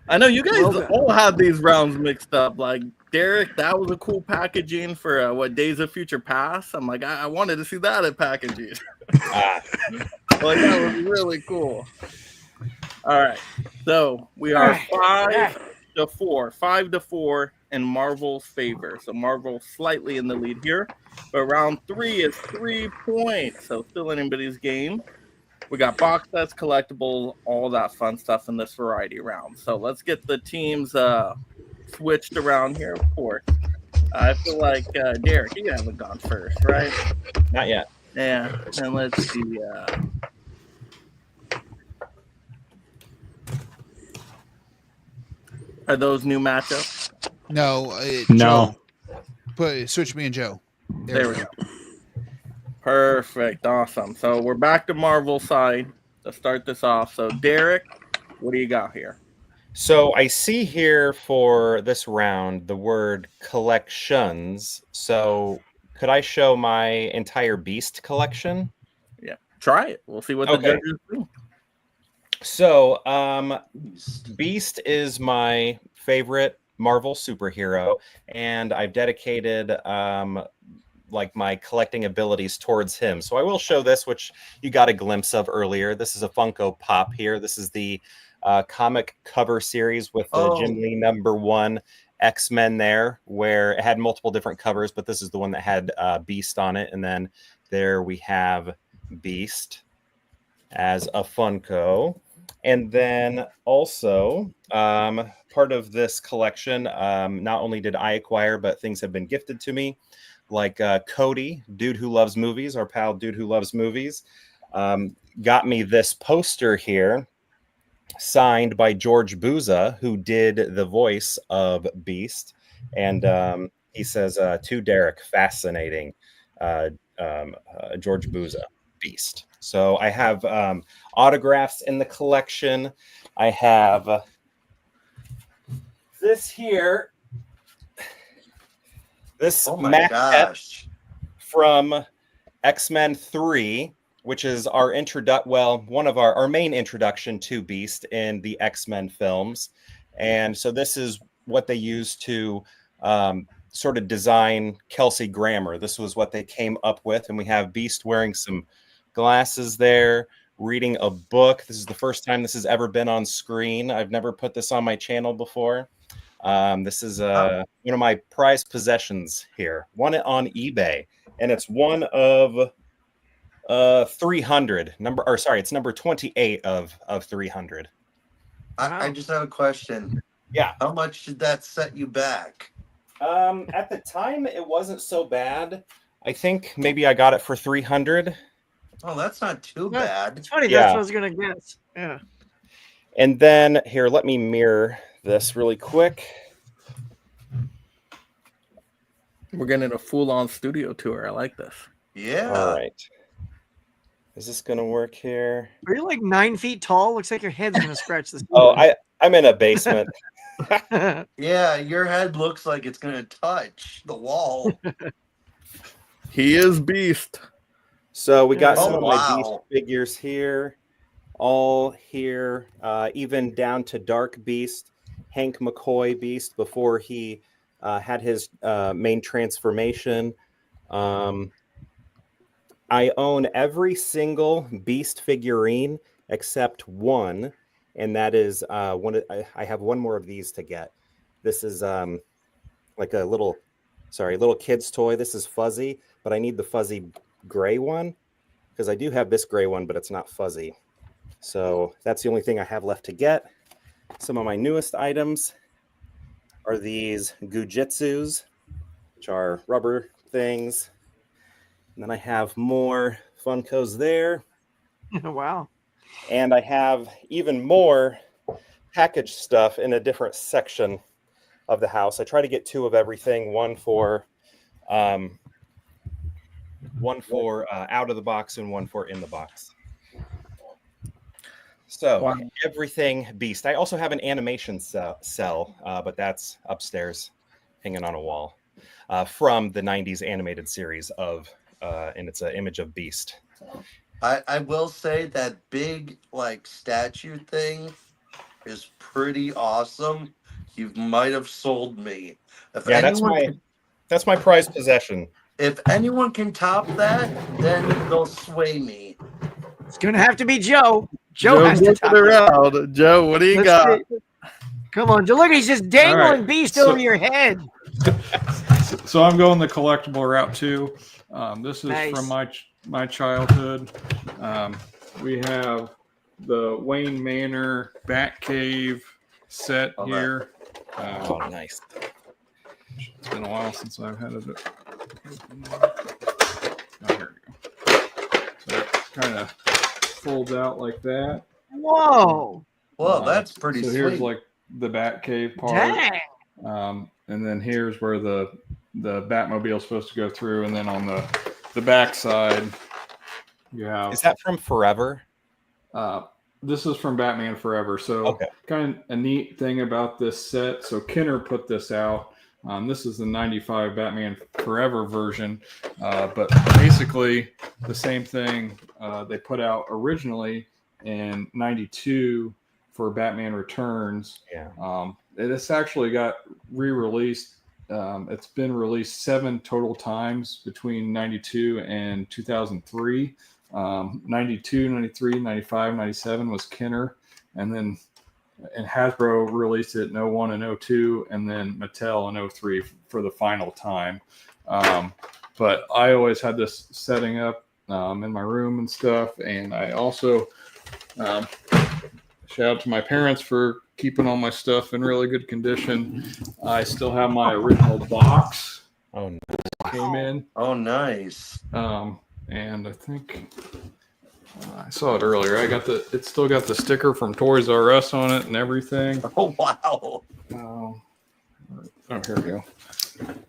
I know you guys all had these rounds mixed up. Like Derek, that was a cool packaging for what Days of Future Past. I'm like, I wanted to see that at packaging. Like that was really cool. All right, so we are 5-4 in Marvel's favor. So Marvel slightly in the lead here, but round 3 is 3 points. So still anybody's game. We got box sets, collectibles, all that fun stuff in this variety round. So let's get the teams switched around here, of course. I feel like, Derek, you haven't gone first, right? Not yet. Yeah, and let's see. Are those new matchups? No. No. Joe. Switch me and Joe. There we go. Perfect. Awesome. So we're back to Marvel side to start this off. So Derek, what do you got here? So I see here for this round the word collections. So could I show my entire Beast collection? Yeah, try it. We'll see what the judges do. So Beast is my favorite Marvel superhero, and I've dedicated like my collecting abilities towards him. So I will show this, which you got a glimpse of earlier. This is a Funko Pop here. This is the comic cover series with the Jim Lee #1 X-Men there, where it had multiple different covers, but this is the one that had Beast on it. And then there we have Beast as a Funko. And then also part of this collection, not only did I acquire, but things have been gifted to me. Like Cody, Dude Who Loves Movies, our pal Dude Who Loves Movies, got me this poster here, signed by George Buza, who did the voice of Beast. And he says, to Derek, fascinating, George Buza, Beast. So I have autographs in the collection. I have this here. This maquette from X-Men 3, which is our one of our main introduction to Beast in the X-Men films. And so this is what they used to sort of design Kelsey Grammer. This was what they came up with. And we have Beast wearing some glasses there, reading a book. This is the first time this has ever been on screen. I've never put this on my channel before. This is one of my prized possessions here. Won it on eBay, and it's one of 300. It's number 28 of 300. I just have a question. Yeah. How much did that set you back? At the time, it wasn't so bad. I think maybe I got it for 300. Oh, that's not too bad. It's funny. That's what I was gonna guess. Yeah. And then here, let me mirror this really quick. We're getting a full-on studio tour. I like this. Yeah. All right. Is this gonna work here? Are you like 9 feet tall? Looks like your head's gonna scratch this. I'm in a basement. Yeah, your head looks like it's gonna touch the wall. He is Beast. So we got some of my Beast figures here, all here, even down to Dark Beast, Hank McCoy Beast before he had his main transformation. I own every single Beast figurine except one, and that is I have one more of these to get. This is like a little kid's toy. This is fuzzy, but I need the fuzzy gray one because I do have this gray one, but it's not fuzzy. So that's the only thing I have left to get. Some of my newest items are these Gujitsus, which are rubber things. And then I have more Funkos there. Wow. And I have even more packaged stuff in a different section of the house. I try to get 2 of everything, one for out of the box and one for in the box. So everything Beast. I also have an animation cell, but that's upstairs hanging on a wall from the 90s animated series of, and it's an image of Beast. I will say that big like statue thing is pretty awesome. You might have sold me. That's my prized possession. If anyone can top that, then they'll sway me. It's gonna have to be Joe. Joe has to look top it it. around. Joe, what do you got? Come on, Joe. Look, he's just dangling right, Beast so- over your head. So I'm going the collectible route too. This is Nice. from my childhood. We have the Wayne Manor Batcave set here. Oh, nice. It's been a while since I've had it. Oh, here we go. So it kind of folds out like that. Whoa. Whoa, that's pretty So sweet. here's like the Batcave part. Dang. And then here's where the Batmobile is supposed to go through, and then on the back side, you have. Is that from Forever? This is from Batman Forever. So kind of a neat thing about this set. So Kenner put this out. This is the 95 Batman Forever version, but basically the same thing they put out originally in 92 for Batman Returns. Yeah. This actually got re-released. It's been released 7 total times between 92 and 2003. 92, 93, 95, 97 was Kenner. And then Hasbro released it in 01 and 02, and then Mattel in 03 for the final time. But I always had this setting up in my room and stuff. And I also shout out to my parents for keeping all my stuff in really good condition. I still have my original box. Oh, no. Came in. Oh, nice. And I think I saw it earlier. It still got the sticker from Toys R Us on it and everything. Oh, wow. Oh, here we go.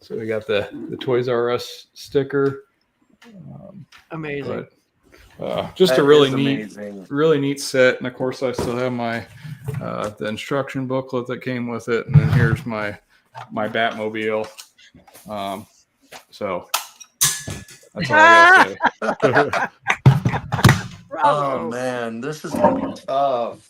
So we got the Toys R Us sticker. Amazing. But just That a really is neat, amazing. set. And of course, I still have my the instruction booklet that came with it. And then here's my Batmobile. So that's all I gotta say. Oh man, this is gonna be tough.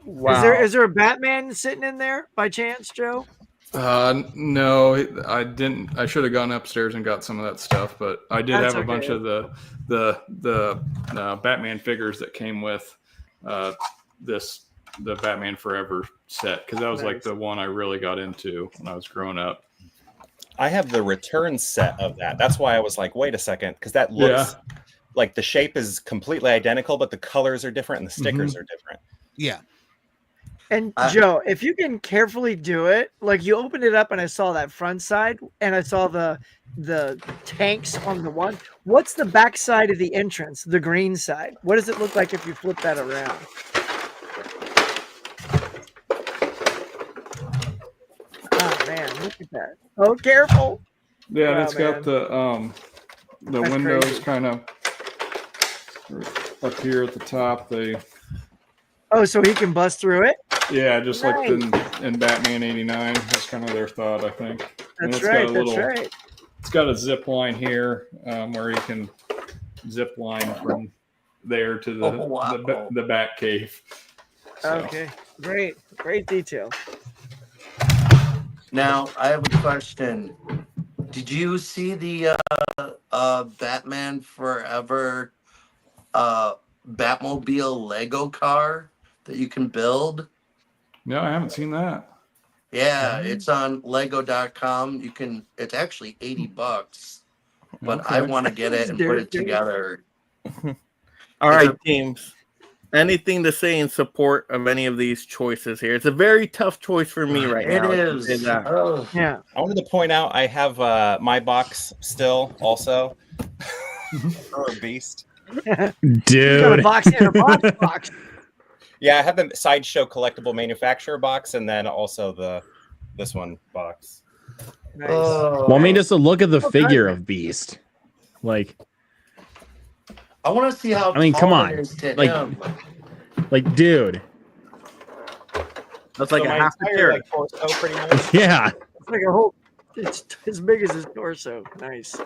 Wow. Is there a Batman sitting in there by chance, Joe? No, I didn't. I should have gone upstairs and got some of that stuff, but I did That's have a okay. bunch of the Batman figures that came with the Batman Forever set, because that was like the one I really got into when I was growing up. I have the return set of that. That's why I was like, wait a second, because that looks like the shape is completely identical, but the colors are different and the stickers are different. Yeah. And Joe, if you can carefully do it, like you opened it up and I saw that front side and I saw the tanks on the one. What's the back side of the entrance, the green side? What does it look like if you flip that around? Oh man, look at that. Oh, careful. Yeah, and Oh, it's got man. the That's windows crazy. kind of up here at the top. Oh, so he can bust through it? Yeah, just like Nice. in Batman '89. That's kind of their thought, I think. And That's it's got right. a That's little- right. It's got a zip line here where you can zip line from there to the Oh, wow. the Bat Cave. So, Okay. Great. Great detail. Now I have a question. Did you see the Batman Forever Batmobile Lego car that you can build. No, I haven't seen that. Yeah, it's on Lego.com. You can. It's actually $80, but I Okay. want to get it and put it together. All right, teams. Anything to say in support of any of these choices here? It's a very tough choice for me right now. It I can say is. that. Oh. Yeah. I wanted to point out I have my box still also. For a beast. You got a box in a box. Yeah, I have the Sideshow collectible manufacturer box and then also this one box. Nice. Well, I mean, just to look at the figure of Beast. Like, I want to see how. I mean, come tall on. it is to Like, him. dude. That's like So a my half a entire, chair. like, torso, pretty much. Yeah. It's like a whole. It's as big as his torso. Nice.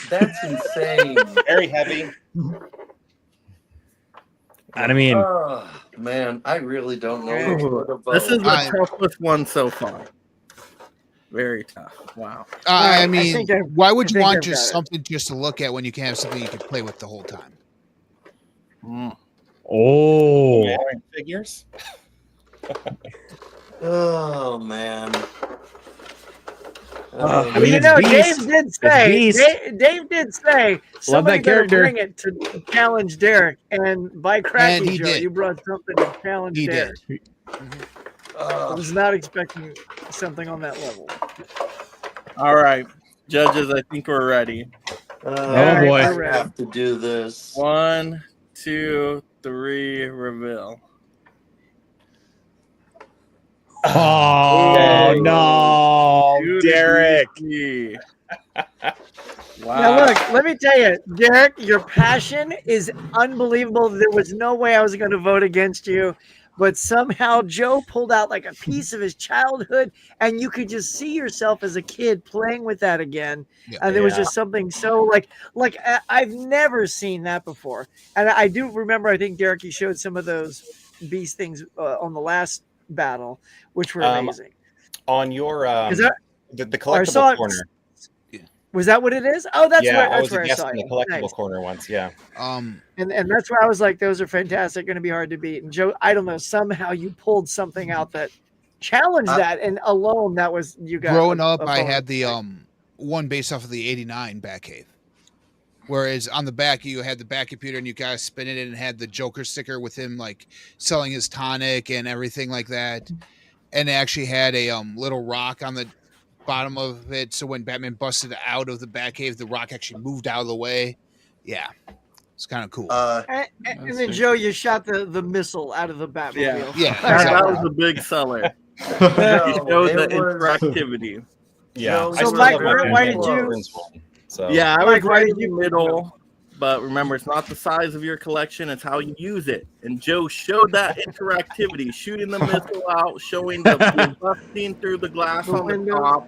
That's insane. Very heavy. I mean, Oh, man, I really don't know. What about. This is the toughest one so far. Very tough. Wow. I I mean, think I- why would I you think want I've just got it. something just to look at when you can have something you can play with the whole time? oh, Figures. Oh man. I Well, mean, you it's know, Beast. Dave did It's say. Beast. Dave did say. Somebody that better character. bring it to challenge Derek, and by And cracking he Joe, did. you brought something to challenge He Derek. did. I was not expecting something on that level. All right, judges, I think we're ready. Oh, boy. I have to do this. 1, 2, 3, reveal. Oh, no, Derek. Wow. Now look, let me tell you, Derek, your passion is unbelievable. There was no way I was going to vote against you, but somehow Joe pulled out like a piece of his childhood, and you could just see yourself as a kid playing with that again. Yeah. And there was Yeah. just something so like I've never seen that before. And I do remember, I think Derek, you showed some of those Beast things on the last battle, which were amazing. On your Is that- the I saw collectible it- corner. Was that what it is? Oh, that's Yeah, where I was that's where a I guest saw in the it. collectible Nice. corner once. Yeah. And that's where I was like, those are fantastic, going to be hard to beat. And Joe, I don't know, somehow you pulled something out that challenged that, and alone that was you got. Growing a up, I bonus. had the one based off of the '89 Batcave. Whereas on the back, you had the back computer and you guys spin it and had the Joker sticker with him like selling his tonic and everything like that. And it actually had a little rock on the bottom of it. So when Batman busted out of the Batcave, the rock actually moved out of the way. Yeah. It's kind of cool. And then Joe, you shot the missile out of the Batmobile. Yeah. That was a big seller. You showed the interactivity. Yeah. So, Mike, why did you? So Yeah, I Mike, was why right did in the you- middle. But remember, it's not the size of your collection, it's how you use it. And Joe showed that interactivity, shooting the missile out, showing the busting through the glass on the top.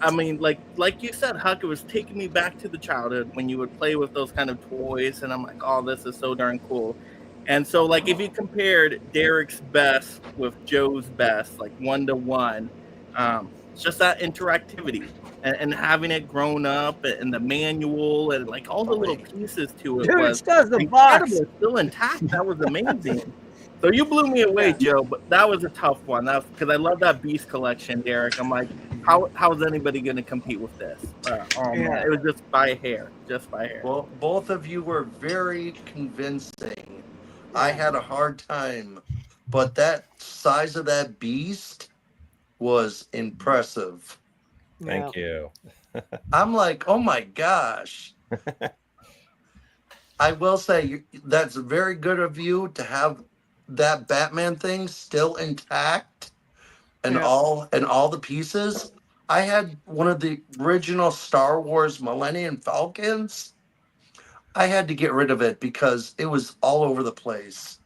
I mean, like you said, Huck, it was taking me back to the childhood when you would play with those kind of toys. And I'm like, oh, this is so darn cool. And so, like, if you compared Derek's best with Joe's best, like 1-to-1, it's just that interactivity. And having it grown up and the manual and like all the little pieces to it Dude, was it does the box. incredible, still intact. That was amazing. So you blew me away, Joe. But that was a tough one. That's because I love that Beast collection, Derek. I'm like, how's anybody going to compete with this? Man, it was just by hair, Well, both of you were very convincing. I had a hard time, but that size of that Beast was impressive. Thank you. I'm like, oh my gosh. I will say that's very good of you to have that Batman thing still intact and all the pieces. I had one of the original Star Wars Millennium Falcons. I had to get rid of it because it was all over the place.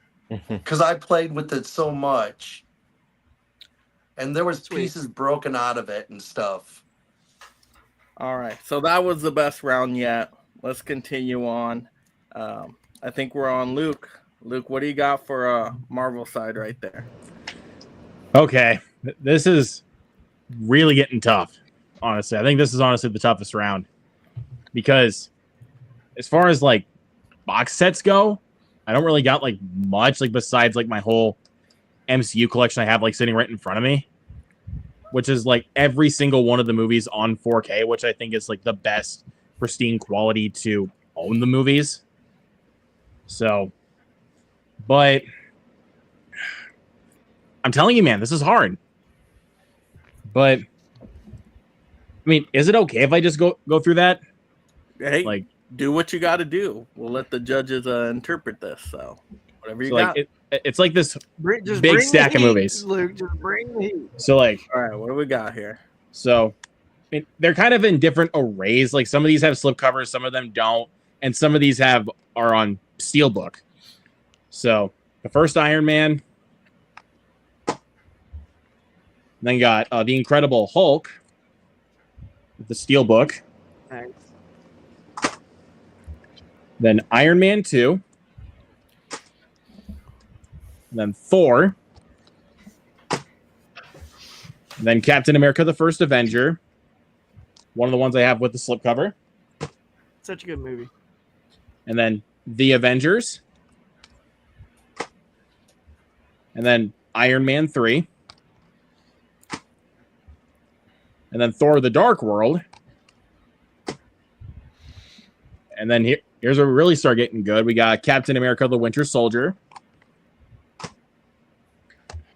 Because I played with it so much. And there was pieces broken out of it and stuff. All right, so that was the best round yet. Let's continue on. I think we're on Luke. Luke, what do you got for Marvel side right there? Okay, this is really getting tough. Honestly, I think this is honestly the toughest round because as far as like box sets go, I don't really got like much like besides like my whole MCU collection I have like sitting right in front of me, which is like every single one of the movies on 4K, which I think is like the best pristine quality to own the movies. So, but I'm telling you, man, this is hard. But I mean, is it okay if I just go through that? Hey, like, do what you got to do. We'll let the judges interpret this. So, whatever you so got. like it's like this Just big bring stack the of heat, movies. Luke, just bring the heat. So like, all right, what do we got here? So I mean, they're kind of in different arrays. Like some of these have slipcovers, some of them don't, and some of these are on Steelbook. So the first Iron Man, then you got the Incredible Hulk, with the Steelbook. Nice. Then Iron Man 2. Then Thor. Then Captain America, the First Avenger. One of the ones I have with the slipcover. Such a good movie. And then The Avengers. And then Iron Man 3. And then Thor, the Dark World. And then here's where we really start getting good. We got Captain America, the Winter Soldier.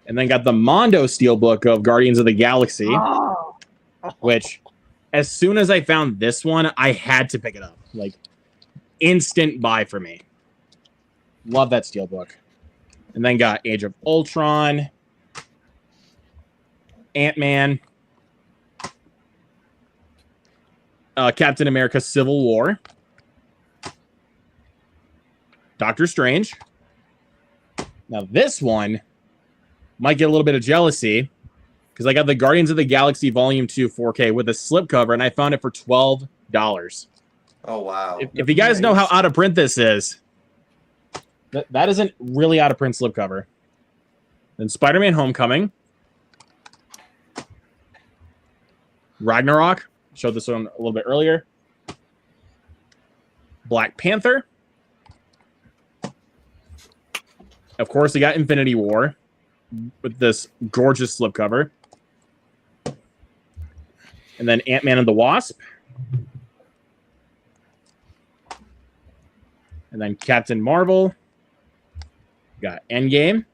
And then got the Mondo Steelbook of Guardians of the Galaxy. Oh. Which, as soon as I found this one, I had to pick it up. Like, instant buy for me. Love that Steelbook. And then got Age of Ultron. Ant-Man. Captain America Civil War. Doctor Strange. Now this one might get a little bit of jealousy because I got the Guardians of the Galaxy Volume 2 4K with a slipcover, and I found it for $12. Oh, wow. If you guys know how out of print this is, that isn't really out of print slipcover. Then Spider-Man Homecoming. Ragnarok. Showed this one a little bit earlier. Black Panther. Of course, we got Infinity War with this gorgeous slipcover. And then Ant-Man and the Wasp. And then Captain Marvel. Got Endgame.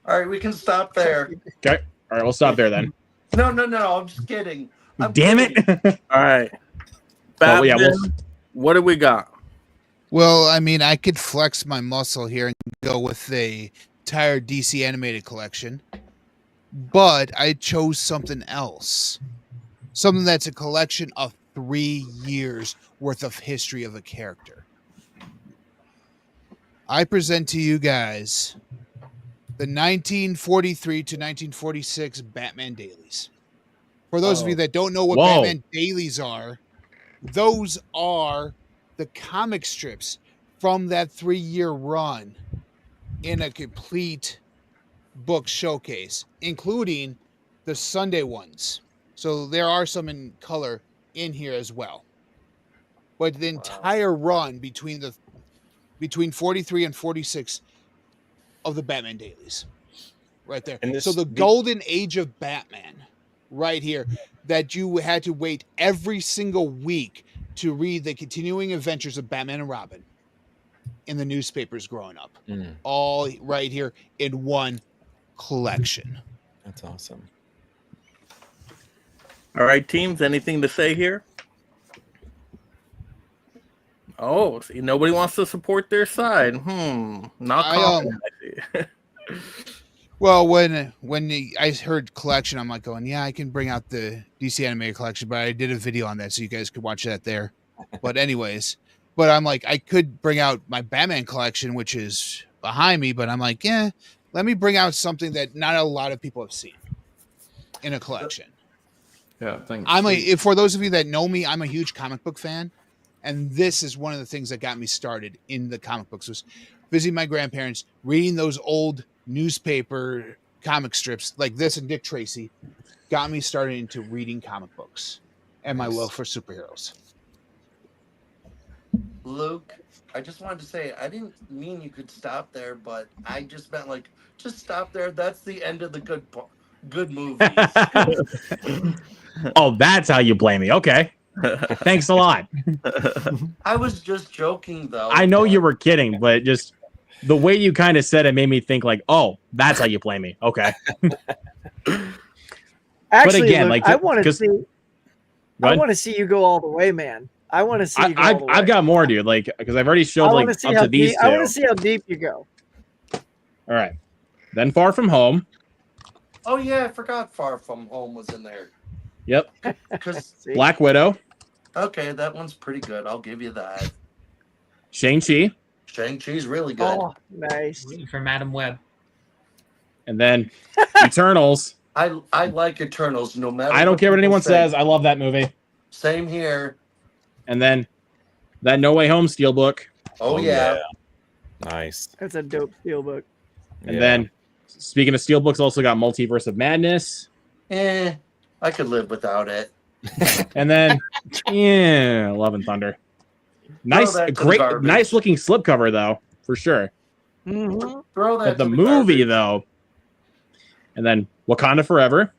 All right, we can stop there. Okay. All right, we'll stop there then. No, I'm just kidding. Damn it. All right. Oh, yeah, what do we got? Well, I mean, I could flex my muscle here and go with the entire DC animated collection, but I chose something else. Something that's a collection of 3 years worth of history of a character. I present to you guys the 1943 to 1946 Batman dailies. For those of you that don't know what Batman dailies are, those are the comic strips from that 3-year run in a complete book showcase, including the Sunday ones. So there are some in color in here as well. But the entire run between 43 and 46 of the Batman dailies. Right there. And So the golden age of Batman right here, that you had to wait every single week to read the continuing adventures of Batman and Robin in the newspapers growing up. All right here in one collection. That's awesome. All right, teams, anything to say here? Oh, see, nobody wants to support their side. Not confident. I see. Well, when I heard collection, I'm like going, yeah, I can bring out the DC animated collection, but I did a video on that, so you guys could watch that there. But anyways, I'm like, I could bring out my Batman collection, which is behind me, but I'm like, yeah, let me bring out something that not a lot of people have seen in a collection. Yeah, thanks. For those of you that know me, I'm a huge comic book fan, and this is one of the things that got me started in the comic books, was visiting my grandparents, reading those old newspaper comic strips like this, and Dick Tracy got me started into reading comic books and my love for superheroes. Luke, I just wanted to say I didn't mean you could stop there, but I just meant like just stop there. That's the end of the good movies. Oh, that's how you blame me. Okay. Thanks a lot. I was just joking though. I know you were kidding, but just the way you kind of said it made me think like, oh, that's how you blame me. Okay. Actually, but again, Luke, like I want to see. I want to see you go all the way, man. I want to see you go all the way. I've got more, dude. Like, because I've already showed like up to these two. I want to see how deep you go. All right. Then Far From Home. Oh yeah, I forgot Far From Home was in there. Yep. Because Black Widow. Okay, that one's pretty good. I'll give you that. Shang-Chi. Shang-Chi's really good. Oh, nice. Waiting for Madam Web. And then Eternals. I like Eternals no matter. I don't care what people anyone say. says. I love that movie. Same here. And then that No Way Home Steelbook. Oh yeah. Nice. That's a dope Steelbook. And then, speaking of Steelbooks, also got Multiverse of Madness. I could live without it. And then, Love and Thunder. Nice, that to the great, garbage. nice looking slipcover though, for sure. Throw that But the to movie garbage. though, and then Wakanda Forever.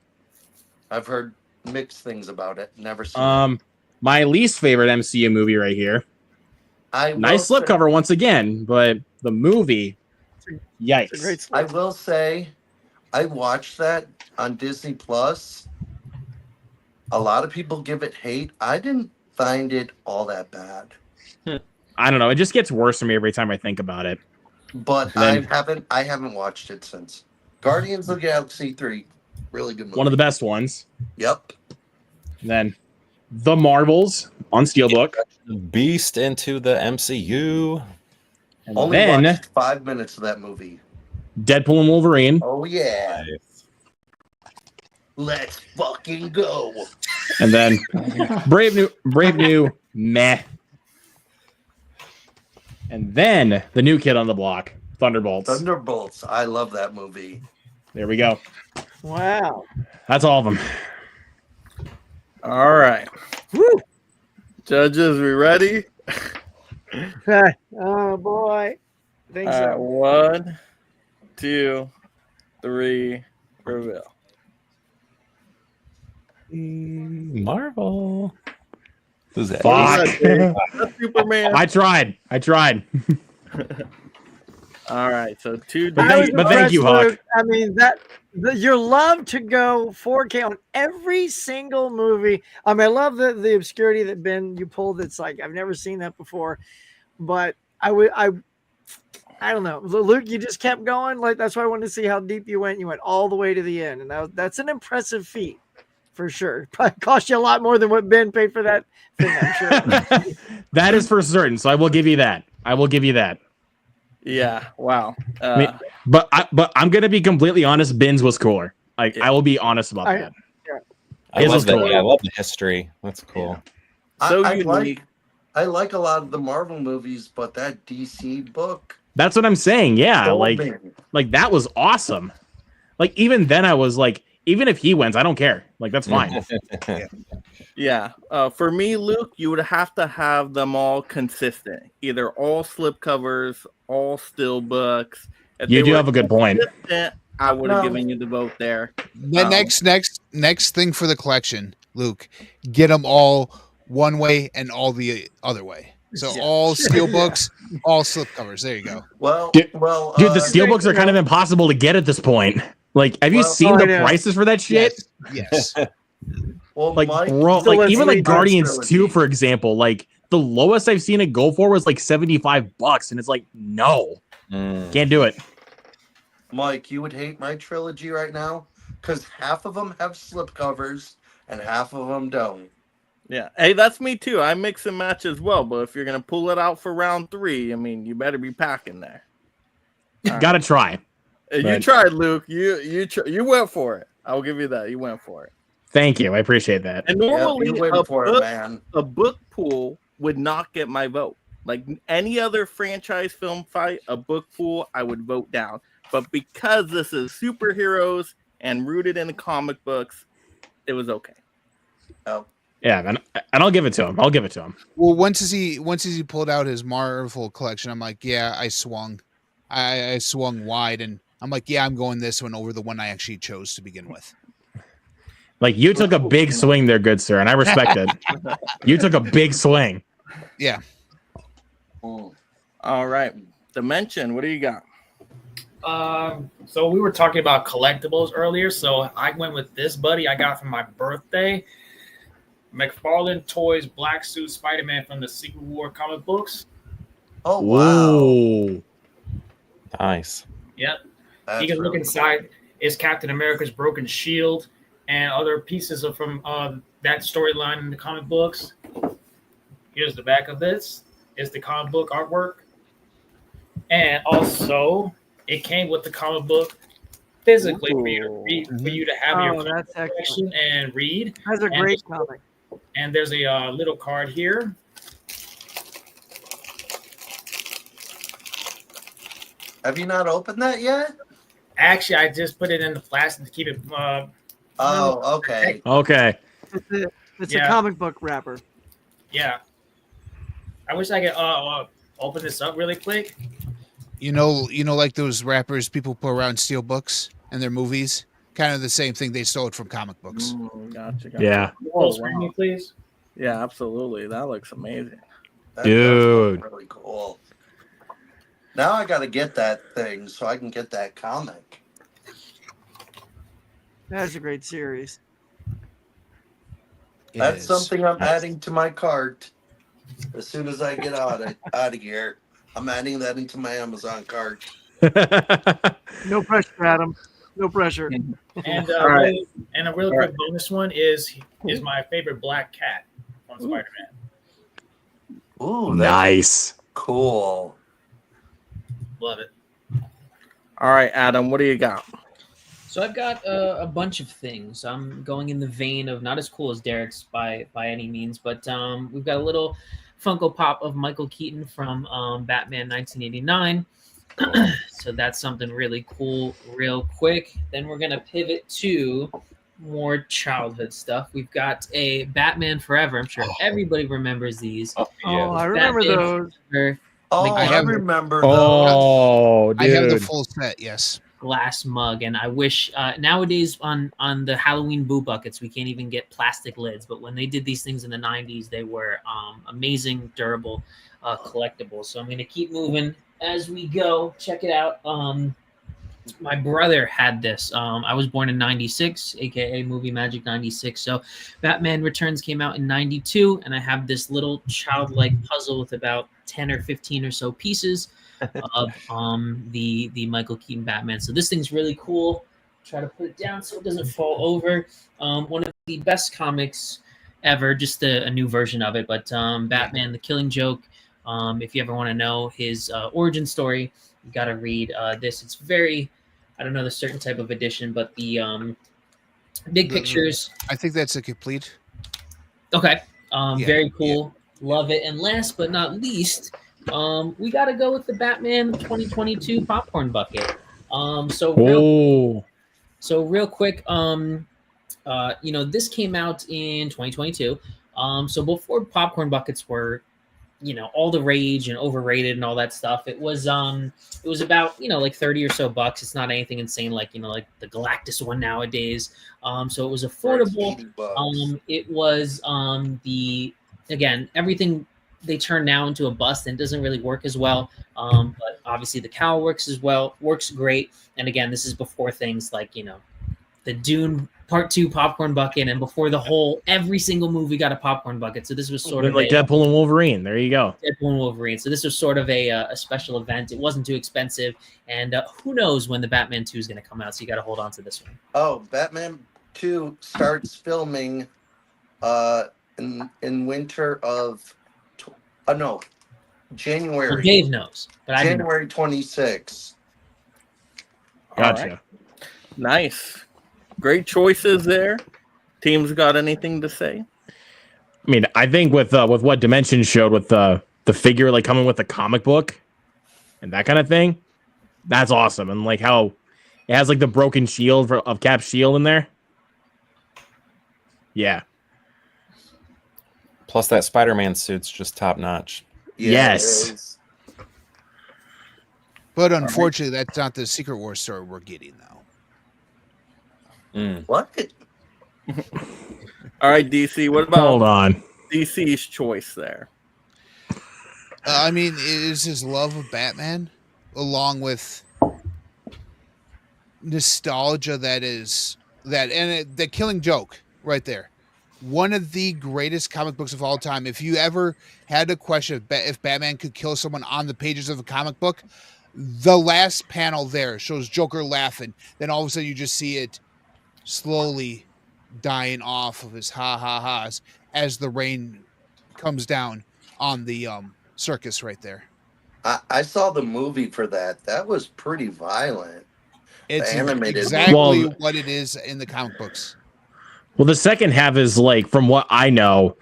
I've heard mixed things about it. Never seen it. My least favorite MCU movie right here. Nice slipcover once again, but the movie, yikes! I will say, I watched that on Disney Plus. A lot of people give it hate. I didn't find it all that bad. I don't know. It just gets worse for me every time I think about it. But And then- I haven't watched it since. Guardians of the Galaxy 3. Really good movie. One of the best ones. Yep. And then The Marvels on Steelbook. Beast into the MCU. And Only then watched 5 minutes of that movie. Deadpool and Wolverine. Oh yeah. Let's fucking go. And then Brave New, meh. And then the new kid on the block, Thunderbolts. Thunderbolts. I love that movie. There we go. Wow. That's all of them. All right. Woo. Judges, we ready? Oh boy. I think so. 1, 2, 3, reveal. Marvel. Who's that? Fuck. That's Superman. I tried. All right, so 2 But I was thank you, impressed, Hawk. Luke. I mean, your love to go 4K on every single movie. I mean, I love the obscurity that Ben you pulled. It's like I've never seen that before, but I don't know, Luke. You just kept going. Like that's why I wanted to see how deep you went. You went all the way to the end, and that's an impressive feat for sure. Probably cost you a lot more than what Ben paid for that thing. I'm sure. That is for certain. So I will give you that. Yeah. Wow. I mean, but I'm gonna be completely honest. Ben's was cooler. Like I will be honest about that. I His love was that. cool. Yeah, I love the history. That's cool. So I unique. like a lot of the Marvel movies, but that DC book. That's what I'm saying. Yeah, Stole like me. that was awesome. Like even then, I was like, even if he wins, I don't care. Like that's fine. Yeah. For me, Luke, you would have to have them all consistent. Either all slipcovers, all steelbooks. If You they do were have a good point. consistent, I would have given you the vote there. The next thing for the collection, Luke, get them all one way and all the other way. So all steelbooks, all slipcovers. There you go. Well, Dude, the uh, steelbooks are kind of impossible to get at this point. Like, have you seen the prices for that shit? Yes. Well, Like, Mike, bro, still like has even three like Guardians parts 2, for example, like the lowest I've seen it go for was like $75, and it's like, no, can't do it. Mike, you would hate my trilogy right now because half of them have slipcovers and half of them don't. Yeah. Hey, that's me too. I mix and match as well. But if you're gonna pull it out for round 3, I mean, you better be packing there. Gotta try. You Right. tried, Luke. You went for it. I'll give you that. You went for it. Thank you. I appreciate that. And normally, you went for it, man. a book pool would not get my vote. Like any other franchise film fight, a book pool, I would vote down. But because this is superheroes and rooted in the comic books, it was okay. Oh, Yeah, and I'll give it to him. I'll give it to him. Well, once he pulled out his Marvel collection, I'm like, yeah, I swung. I swung wide, and I'm like, yeah, I'm going this one over the one I actually chose to begin with. Like, you took a big swing there, good sir, and I respect it. You took a big swing. Yeah. All right. Dimension, what do you got? So we were talking about collectibles earlier, so I went with this buddy I got for my birthday. McFarlane Toys Black Suit Spider-Man from the Secret War comic books. Oh, wow. Ooh. Nice. Yep. That's You can look really inside. Is Captain America's broken shield and other pieces of from that storyline in the comic books. Here's the back of this. Is the comic book artwork. And also, it came with the comic book physically for you to read, for you to have your that's collection and read. That's a great comic. And there's a little card here. Have you not opened that yet? Actually, I just put it in the plastic to keep it. Oh, okay. Okay. It's a comic book wrapper. Yeah. I wish I could open this up really quick. You know, like those wrappers people put around Steelbooks and their movies. Kind of the same thing. They stole it from comic books. Gotcha. Yeah. Full screen, me, please. Yeah, absolutely. That looks amazing. That Dude. does look really cool. Now I got to get that thing so I can get that comic. That's a great series. That's something I'm adding to my cart. As soon as I get out of here, I'm adding that into my Amazon cart. No pressure, Adam. No pressure. And right. and a really quick bonus one is my favorite black cat on Spider-Man. Ooh, Nice. Cool. Love it. All right, Adam, what do you got? So I've got a bunch of things. I'm going in the vein of not as cool as Derek's by any means, but we've got a little Funko Pop of Michael Keaton from Batman 1989. So that's something really cool real quick. Then we're going to pivot to more childhood stuff. We've got a Batman Forever. I'm sure everybody remembers these. Oh, I remember Batman those. Forever, I remember those. Oh, dude. I have the full set, yes. glass mug, and I wish nowadays on the Halloween boo buckets we can't even get plastic lids, but when they did these things in the 90s they were amazing, durable collectibles. So I'm going to keep moving as we go. Check it out. My brother had this. I was born in 96, aka Movie Magic 96. So Batman Returns came out in 92, and I have this little childlike puzzle with about 10 or 15 or so pieces of the Michael Keaton Batman. So this thing's really cool. Try to put it down so it doesn't fall over. One of the best comics ever, just a new version of it. But Batman, The Killing Joke, if you ever want to know his origin story, you got to read this. It's very, I don't know the certain type of edition, but the big pictures. I think that's a complete. Okay. Yeah, Very cool. Love it. And last but not least, we got to go with the Batman 2022 popcorn bucket. So real quick, this came out in 2022. So before popcorn buckets were, all the rage and overrated and all that stuff, it was about, like 30 or so bucks. It's not anything insane like the Galactus one nowadays. So it was affordable. It was everything they turn now into a bust and doesn't really work as well. But obviously the cowl works great. And again, this is before things like, the Dune Part 2 popcorn bucket, and before every single movie got a popcorn bucket. So this was sort of like Deadpool and Wolverine. There you go. Deadpool and Wolverine. So this was sort of a special event. It wasn't too expensive. And who knows when the Batman 2 is going to come out. So you got to hold on to this one. Oh, Batman 2 starts filming in winter of January. Well, Dave knows. But January 26th. Gotcha. Right. Nice. Great choices there. Teams got anything to say? I mean, I think with what Dimension showed with the figure like coming with the comic book and that kind of thing, that's awesome. And like how it has like the broken shield of Cap's shield in there. Yeah. Plus, that Spider-Man suit's just top notch. Yes. But unfortunately, that's not the Secret Wars story we're getting, though. What? All right, DC. What about Hold on. DC's choice there? I mean, it is his love of Batman, along with nostalgia the Killing Joke right there. One of the greatest comic books of all time. If you ever had a question if Batman could kill someone on the pages of a comic book, the last panel there shows Joker laughing. Then all of a sudden you just see it slowly dying off of his ha-ha-has as the rain comes down on the circus right there. I saw the movie for that. That was pretty violent. It's animated exactly what it is in the comic books. Well, the second half is like, from what I know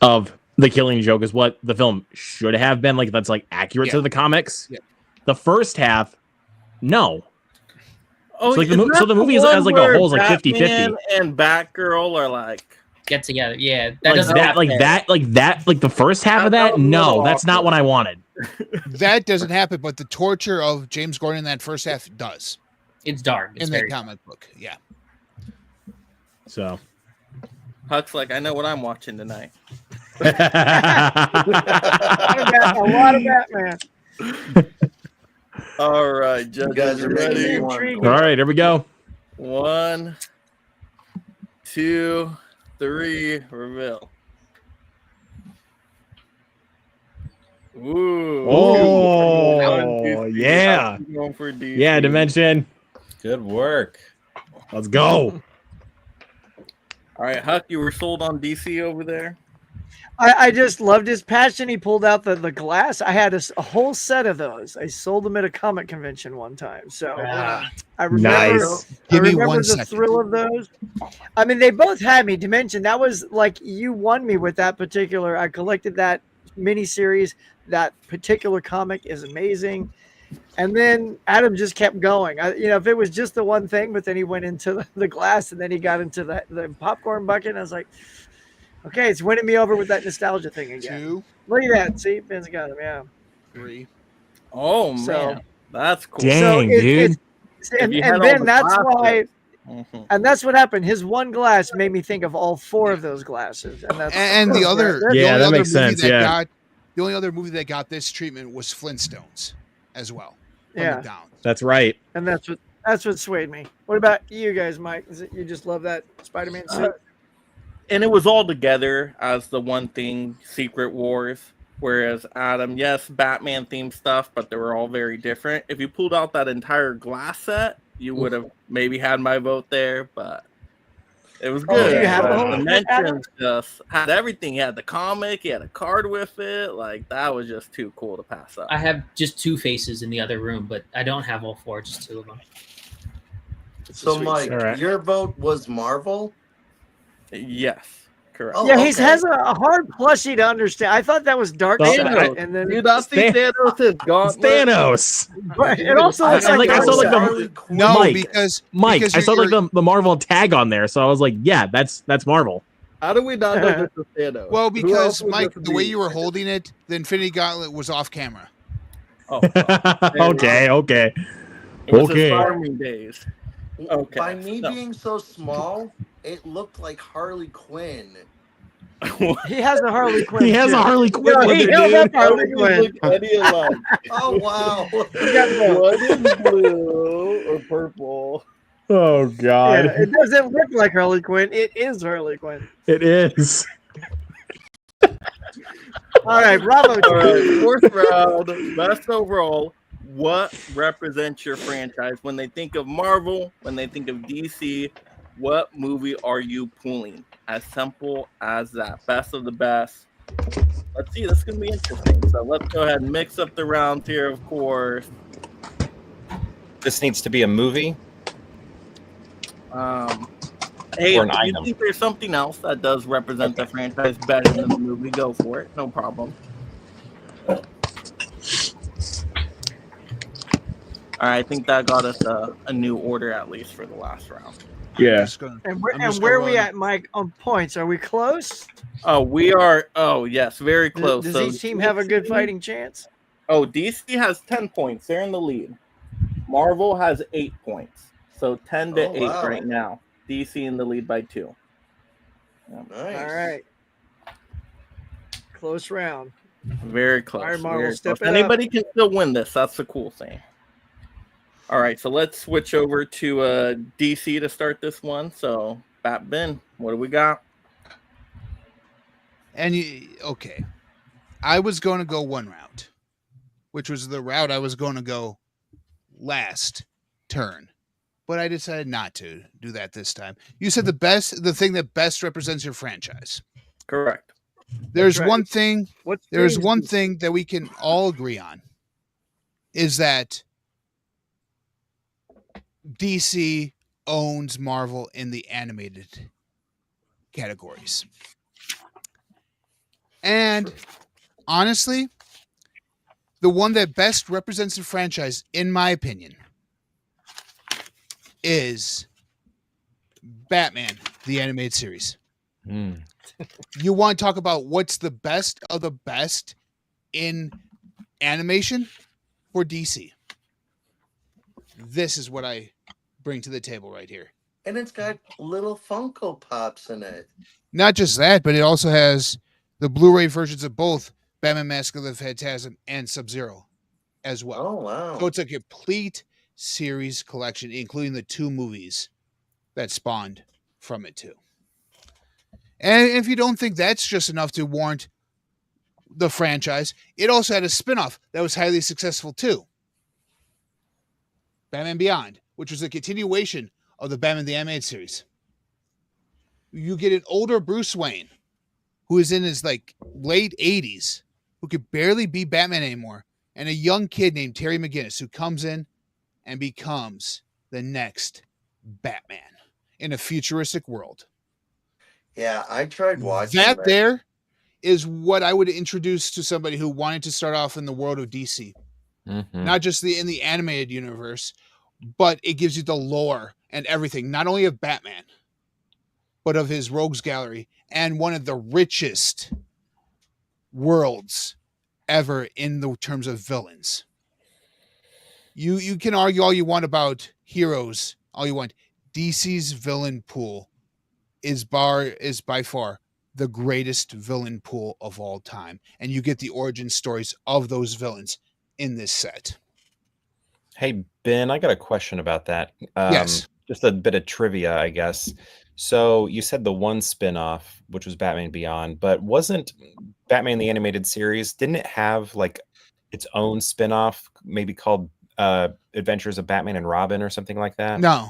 of The Killing Joke, is what the film should have been. Like, that's like accurate to the comics. Yeah. The first half, no. Oh, so, like, the movie is as like a whole is like 50-50. And Batgirl are like get together. Yeah, Like the first half of that. No, that's not what I wanted. That doesn't happen, but the torture of James Gordon in that first half does. It's dark. It's in very that comic book. Yeah. So Huck's like, I know what I'm watching tonight. A lot of Batman. All right, judges, You guys are ready? All right, here we go. 1, 2, 3, reveal. Ooh. Oh, yeah. Going for DC. Yeah, Dimension. Good work. Let's go. All right, Huck, you were sold on DC over there? I just loved his passion. He pulled out the glass. I had a whole set of those. I sold them at a comic convention one time. So I remember, Give me I remember 1 the second. thrill of those. I mean, they both had me. Dimension, that was like, you won me with that particular. I collected that miniseries. That particular comic is amazing. And then Adam just kept going. If it was just the one thing, but then he went into the glass and then he got into the popcorn bucket. And I was like, okay, it's winning me over with that nostalgia thing again. 2. Look at that. See, Ben's got him. Yeah. 3. Oh, man. So- That's cool. Dang, dude. And you had all then the that's glasses. why, Mhm. and that's what happened. His one glass made me think of all 4 of those glasses. And the other, That's- the Yeah, only that other makes movie sense, that yeah. got the only other movie that got this treatment was Flintstones as well. From Yeah. the down. That's right. and that's what swayed me. What about you guys, Mike? Is it you just love that Spider-Man suit? And it was all together as the one thing, Secret Wars. Whereas Adam, yes, Batman themed stuff, but they were all very different. If you pulled out that entire glass set, you would have maybe had my vote there, but it was good. do you have But the whole Dimensions just had everything. He had the comic, he had a card with it. Like, that was just too cool to pass up. I have just 2 faces in the other room, but I don't have all 4, just 2 of them. So, Mike, All right. your vote was Marvel? Yes, correct. Oh, Yeah, he okay. has a hard plushie to understand. I thought that was Dark Well, Side, and then You not see Thanos' It's gauntlet? Thanos. but it also looks I like, saw Dark like Side. the No, Mike, because Mike. because I saw like you're- the Marvel tag on there, so I was like, yeah, that's Marvel. How do we not know this is Thanos? well, Who because else would Mike, this the way be? you were holding it, the Infinity Gauntlet was off camera. Oh, fuck. Okay. It was Okay. his farming days. Okay, By me so- being so small, it looked like Harley Quinn. He has a Harley Quinn. He has too. a Harley Quinn No, with he it, held dude. up Harley Quinn. Any alike. Oh, wow. He got both. One is blue or purple. Oh Yeah, God, it doesn't look like Harley Quinn. It is Harley Quinn. it is. All right, bravo. All right, 4th round, best overall. What represents your franchise? When they think of Marvel, when they think of DC, what movie are you pulling? As simple as that. Best of the best. Let's see, this is going to be interesting. So let's go ahead and mix up the rounds here, of course. This needs to be a movie. Hey, Or an if you item. think there's something else that does represent the franchise better than the movie, go for it. No problem. All right, I think that got us a new order at least for the last round. Yeah. And where are we at, Mike, on points? Are we close? Oh, we are. Oh, yes, very close. Does So each team have a good fighting chance? Oh, DC has 10 points. They're in the lead. Marvel has 8 points. So 10 to 8 wow. right now. DC in the lead by 2. Nice. All right. Close round. Very close. All right, Marvel, very step close. it Anybody can still win this. That's the cool thing. All right, so let's switch over to DC to start this one. So, Bat Ben, what do we got? And okay, I was going to go one route, which was the route I was going to go last turn, but I decided not to do that this time. You said the thing that best represents your franchise. Correct. There's right. one thing. What There's seems one to- thing that we can all agree on, is that DC owns Marvel in the animated categories. And honestly, the one that best represents the franchise, in my opinion, is Batman, the animated series. You want to talk about what's the best of the best in animation for DC? This is what I bring to the table right here. And it's got little Funko Pops in it. Not just that, but it also has the Blu-ray versions of both Batman Mask of the Phantasm and Sub-Zero as well. Oh, wow. So it's a complete series collection, including the 2 movies that spawned from it too. And if you don't think that's just enough to warrant the franchise, it also had a spin-off that was highly successful too. Batman Beyond, which was a continuation of the Batman the Animated Series. You get an older Bruce Wayne who is in his late 80s, who could barely be Batman anymore, and a young kid named Terry McGinnis who comes in and becomes the next Batman in a futuristic world. Yeah, I tried watching That there is what I would introduce to somebody who wanted to start off in the world of DC. Not just in the animated universe, but it gives you the lore and everything, not only of Batman, but of his rogues gallery and one of the richest worlds ever in the terms of villains. You can argue all you want about heroes, all you want. DC's villain pool is by far the greatest villain pool of all time, and you get the origin stories of those villains in this set. Hey, Ben, I got a question about that. Yes. Just a bit of trivia, I guess. So you said the one spin-off, which was Batman Beyond, but wasn't Batman the Animated Series, didn't it have its own spin-off, maybe called Adventures of Batman and Robin or something like that? No.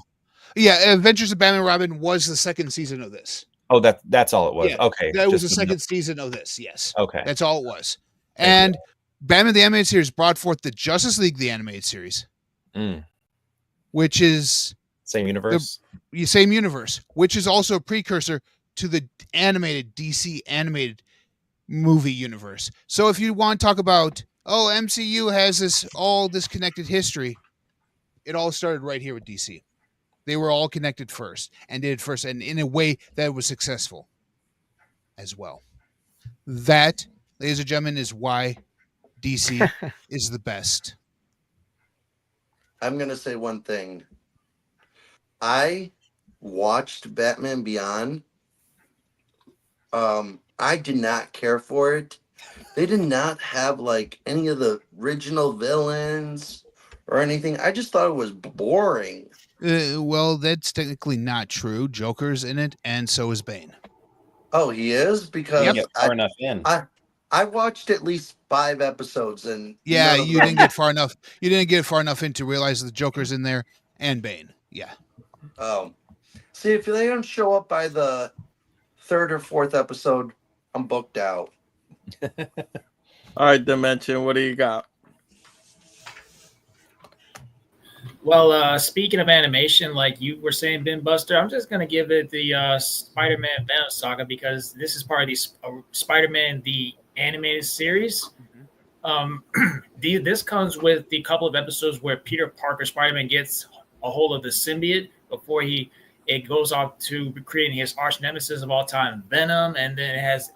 Yeah, Adventures of Batman and Robin was the second season of this. Oh, that's all it was. Yeah, Okay. that was the just second season of this, yes. Okay. That's all it was. And Batman the Animated Series brought forth the Justice League the Animated Series, which is same universe. The same universe, which is also a precursor to the animated DC animated movie universe. So if you want to talk about, MCU has this all disconnected history, it all started right here with DC. They were all connected first and did it first, and in a way that was successful as well. That, ladies and gentlemen, is why DC is the best. I'm going to say one thing. I watched Batman Beyond. I did not care for it. They did not have any of the original villains or anything. I just thought it was boring. Well, that's technically not true. Joker's in it, and so is Bane. Oh, he is? Because I watched at least 5 episodes, and yeah, you didn't get far enough. You didn't get far enough in to realize the Joker's in there and Bane. Yeah. See, if they don't show up by the 3rd or 4th episode, I'm booked out. All right, Dimension, what do you got? Well, speaking of animation, like you were saying, Ben Buster, I'm just going to give it the Spider-Man Venom Saga because this is part of the Spider-Man, the animated series. This comes with the couple of episodes where Peter Parker Spider-Man gets a hold of the symbiote before it goes off to creating his arch nemesis of all time, Venom, and then it has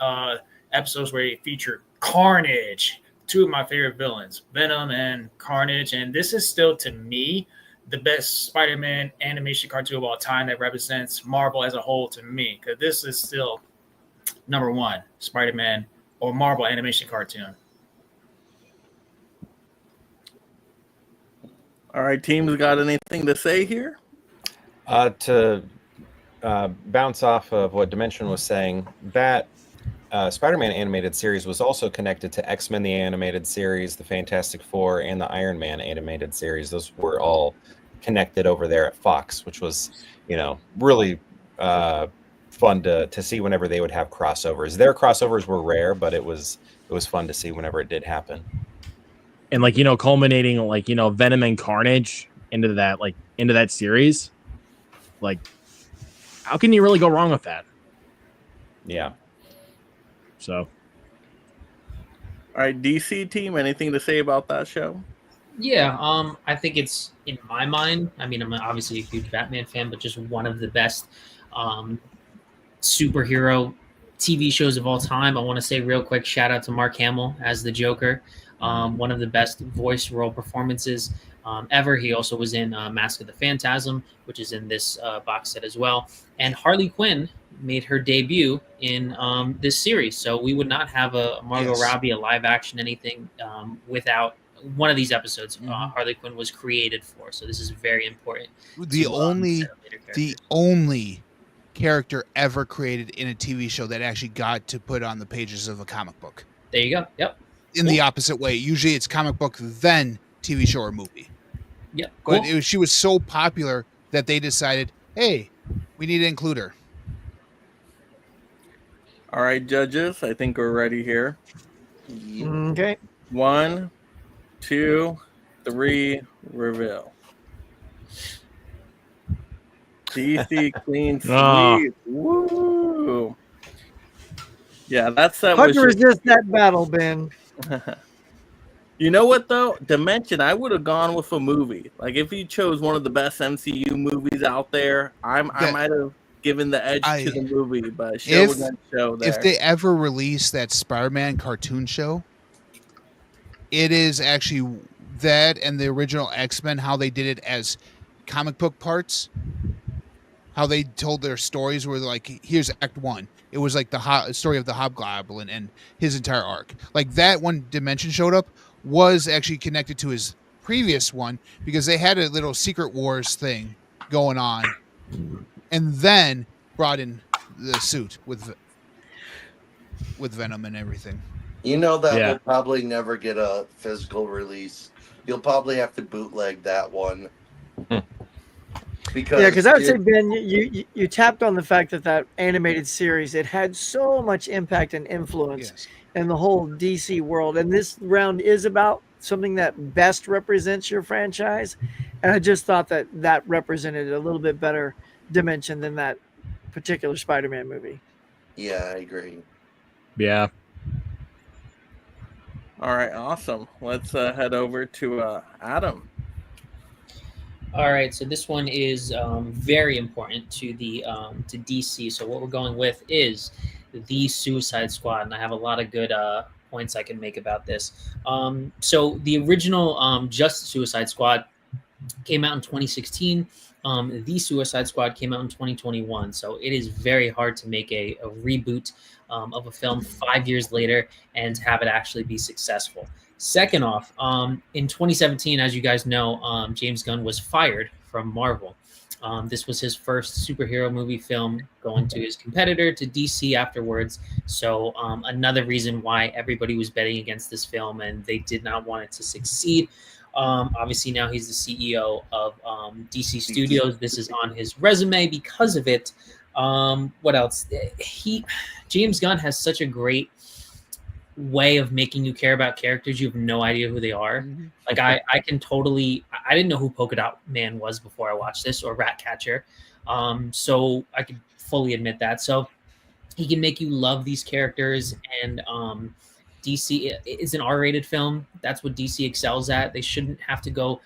episodes where it featured Carnage, two of my favorite villains, Venom and Carnage. And this is still, to me, the best Spider-Man animation cartoon of all time that represents Marvel as a whole to me, because this is still number one Spider-Man or Marvel animation cartoon. All right, teams, got anything to say here? To bounce off of what Dimension was saying, that Spider-Man animated series was also connected to X-Men the animated series, the Fantastic Four, and the Iron Man animated series. Those were all connected over there at Fox, which was, really fun to see whenever they would have crossovers. Their crossovers were rare, but it was fun to see whenever it did happen. And culminating Venom and Carnage into that series. Like, how can you really go wrong with that? Yeah. So, all right, DC team, anything to say about that show? Yeah, I think it's, in my mind, I mean, I'm obviously a huge Batman fan, but just one of the best superhero TV shows of all time. I want to say real quick, shout out to Mark Hamill as the Joker. One of the best voice role performances ever. He also was in Mask of the Phantasm, which is in this box set as well. And Harley Quinn made her debut in this series. So we would not have a Margot Robbie, a live action anything without one of these episodes. Harley Quinn was created for. So this is very important. The only character ever created in a TV show that actually got to put on the pages of a comic book. There you go. Yep. In the opposite way. Usually it's comic book, then TV show or movie. Yeah. But she was so popular that they decided, hey, we need to include her. All right, judges, I think we're ready here. Okay. 1, 2, 3, reveal. DC Clean Sweep. Woo! Yeah, that's that. Hard to resist that battle, Ben. You know what though? Dimension, I would have gone with a movie. Like if you chose one of the best MCU movies out there, I might have given the edge to the movie, but show there. If they ever release that Spider-Man cartoon show, it is actually that and the original X-Men, how they did it as comic book parts. How they told their stories were like, here's Act 1. It was like the story of the Hobgoblin and his entire arc. Like that one Dimension showed up was actually connected to his previous one because they had a little Secret Wars thing going on and then brought in the suit with Venom and everything. You know that will probably never get a physical release. You'll probably have to bootleg that one. Because I would say, Ben, you tapped on the fact that animated series, it had so much impact and influence in the whole DC world. And this round is about something that best represents your franchise. And I just thought that represented a little bit better Dimension than that particular Spider-Man movie. Yeah, I agree. Yeah. All right, awesome. Let's head over to Adam. All right, so this one is very important to the to DC. So what we're going with is the Suicide Squad, and I have a lot of good points I can make about this. So the original Just Suicide Squad came out in 2016. The Suicide Squad came out in 2021. So it is very hard to make a reboot of a film 5 years later and have it actually be successful. Second off, in 2017, as you guys know, James Gunn was fired from Marvel. This was his first superhero movie film, going to his competitor, to DC afterwards. So another reason why everybody was betting against this film, and they did not want it to succeed. Obviously, now he's the CEO of DC Studios. This is on his resume because of it. What else? James Gunn has such a great way of making you care about characters you have no idea who they are. Like I can totally, I didn't know who Polka Dot Man was before I watched this, or Ratcatcher. So I could fully admit that. So he can make you love these characters, and DC is an R-rated film. That's what DC excels at. They shouldn't have to go,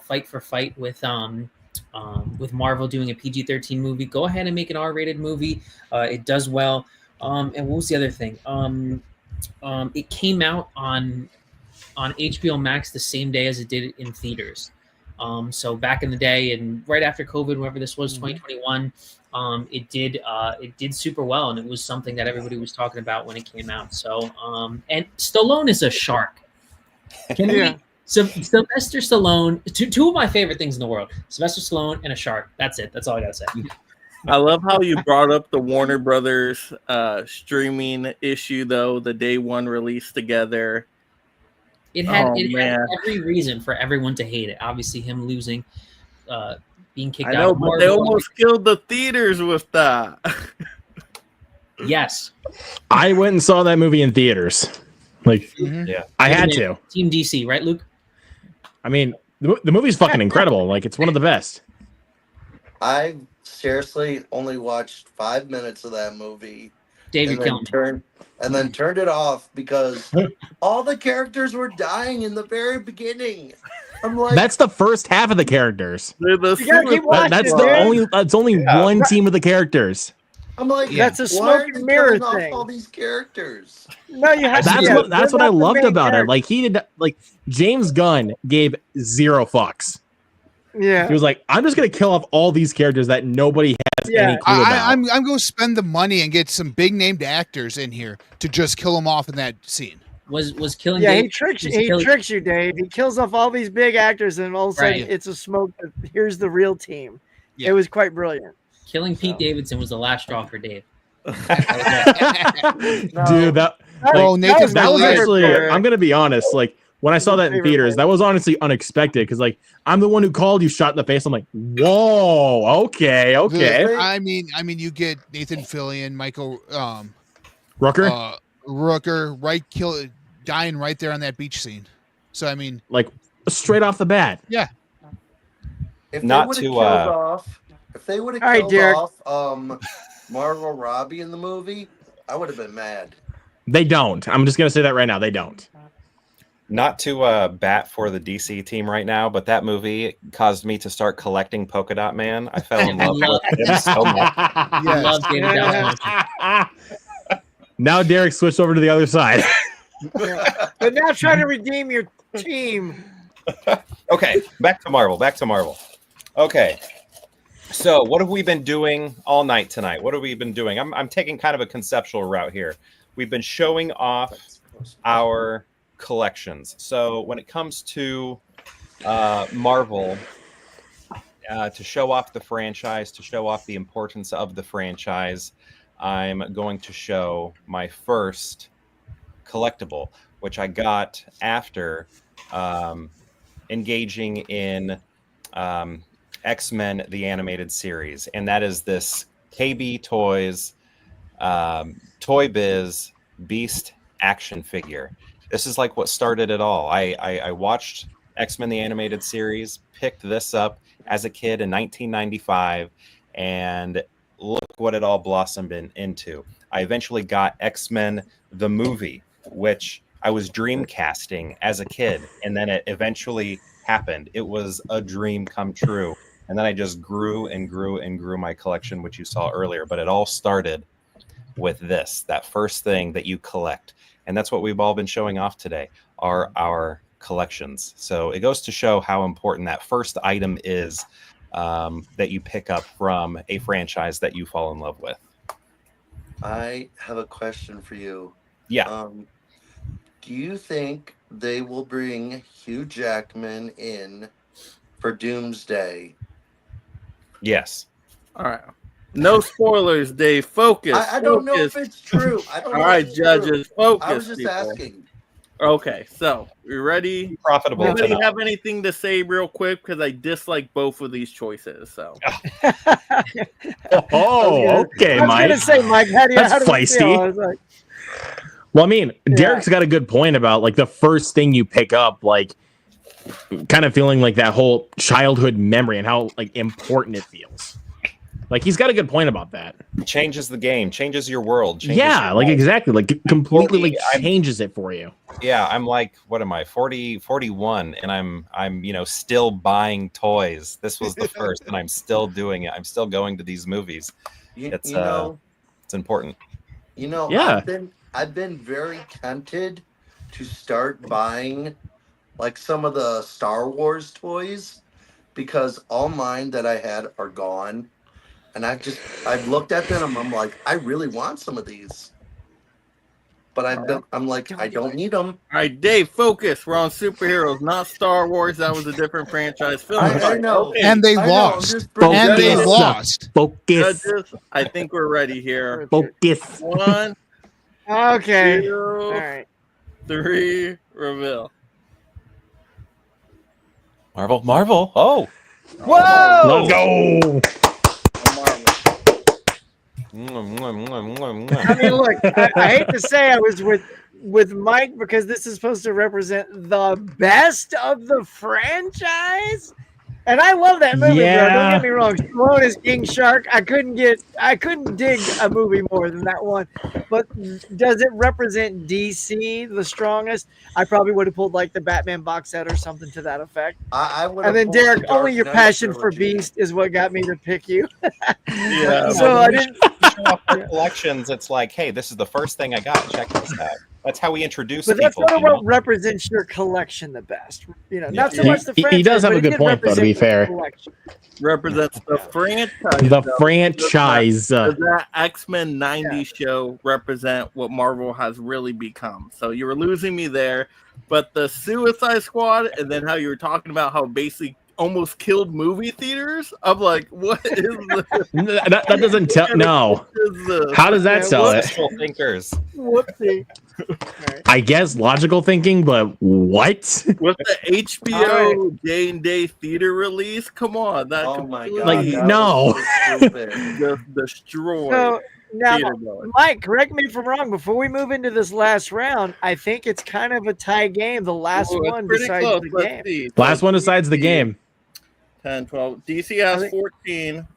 fight for fight with Marvel doing a PG-13 movie. Go ahead and make an R-rated movie. It does well. And what was the other thing? It came out on HBO Max the same day as it did in theaters. So back in the day and right after COVID, whenever this was, 2021, it did super well, and it was something that everybody was talking about when it came out. So and Stallone is a shark. Sylvester Stallone, two of my favorite things in the world: Sylvester Stallone and a shark. That's it. That's all I gotta say. I love how you brought up the Warner Brothers streaming issue, though, the day one release together. It had every reason for everyone to hate it. Obviously, him losing, being kicked I know, out. but they almost killed the theaters with that. Yes. I went and saw that movie in theaters. I had to. Team DC, right, Luke? I mean, the movie's fucking incredible. Like, it's one of the best. I seriously only watched 5 minutes of that movie. David Killen. And then turned it off because all the characters were dying in the very beginning. I'm like, That's the first half of the characters. That's That's only one team of the characters. I'm like, that's a why are smoke they and mirror killing off thing. all these characters? No, you have That's what I loved about it. Like, he did, like, James Gunn gave zero fucks. Yeah, he was like, I'm just gonna kill off all these characters that nobody has any clue about. I'm going to spend the money and get some big named actors in here to just kill them off in that scene. Was killing? Yeah, Dave, he tricks you. He tricks you, Dave. He kills off all these big actors, and all of a sudden, Right. it's a smoke. Here's the real team. Yeah. It was quite brilliant. Killing Pete Davidson was the last straw for Dave. Dude, that Nathan was Fillion. actually, I'm gonna be honest, like, when I saw that in theaters, that was honestly unexpected because, like, I'm the one who called you shot in the face. I'm like, whoa, okay. I mean, you get Nathan Fillion, Michael Rooker, Rooker, dying right there on that beach scene. So I mean, like, straight off the bat. Yeah. If Not they to, would have killed off, if they would have killed Derek. off Margot Robbie in the movie, I would have been mad. They don't. I'm just gonna say that right now. They don't. Not to bat for the DC team right now, but that movie caused me to start collecting Polka Dot Man. I fell in love with him so much. I love David Dallas. Now Derek switched over to the other side. But now try to redeem your team. Okay, back to Marvel. Okay, so what have we been doing all night tonight? What have we been doing? I'm taking kind of a conceptual route here. We've been showing off our collections. So when it comes to Marvel, to show off the franchise, to show off the importance of the franchise, I'm going to show my first collectible, which I got after engaging in X-Men the animated series, and that is this KB Toys Toy Biz Beast action figure. This is like what started it all. I watched X-Men the animated series, picked this up as a kid in 1995, and look what it all blossomed into. I eventually got X-Men the movie, which I was dreamcasting as a kid, and then it eventually happened. It was a dream come true. And then I just grew and grew and grew my collection, which you saw earlier. But it all started with this, that first thing that you collect. And that's what we've all been showing off today, are our collections. So it goes to show how important that first item is that you pick up from a franchise that you fall in love with. I have a question for you. Yeah. Do you think they will bring Hugh Jackman in for Doomsday? Yes. All right. No spoilers, Dave. Focus. I don't know if it's true. I don't know. All right, if it's judges. true. Focus. I was just people. asking. Okay, so you ready? Profitable. Anybody have anything to say real quick? Because I dislike both of these choices. So. Oh, okay, Mike. I was gonna say, Mike, how do you That's feisty. feel? I was like, Well, I mean, Derek's got a good point about, like, the first thing you pick up, like, kind of feeling like that whole childhood memory and how, like, important it feels. Like he's got a good point about that. Changes the game, changes your world. Changes Yeah, your like life. exactly, like completely like I'm- changes it for you. Yeah, I'm like, what am I, 41, and I'm still buying toys. This was the first, and I'm still doing it. I'm still going to these movies. It's important. Yeah. I've been very tempted to start buying like some of the Star Wars toys because all mine that I had are gone. And I've looked at them and I'm like, I really want some of these. But I'm like, I don't need them. All right, Dave, focus. We're on superheroes, not Star Wars. That was a different franchise film. I know. Okay. And they lost. And they lost. Focus. Judges, I think we're ready here. Focus. 1, Okay. 2, All right. 3, reveal. Marvel. Oh. Whoa! Let's go. I mean, look, I hate to say I was with Mike because this is supposed to represent the best of the franchise. And I love that movie, bro. Don't get me wrong. Stallone is King Shark. I couldn't dig a movie more than that one. But does it represent DC the strongest? I probably would have pulled like the Batman box set or something to that effect. I would. And then Derek, the Dark only your Knight passion for trilogy. Beast is what got me to pick you. Yeah. So I didn't. Show off our collections. It's like, hey, this is the first thing I got. Check this out. That's how we introduce But that's people. sort of what represents your collection the best. Not so He- much the he franchise. does have but a it good did point, though, to be represent the fair. collection. Represents the franchise. The though. franchise. Does that X-Men 90s show represent what Marvel has really become? So you were losing me there. But the Suicide Squad, and then how you were talking about how basically almost killed movie theaters. I'm like, what is this? That doesn't tell. No. How does that sell it? Wishful thinkers. Whoopsie. I guess logical thinking, but what? With the HBO day-and-day theater release, come on, that Oh my God, Like, that no. was so stupid. just destroyed. So now, theater going. Mike, correct me if I'm wrong. Before we move into this last round, I think it's kind of a tie game. The last Ooh, it's one pretty decides close. the Let's game. see. Last one decides the game. 10, 12. DC has 14.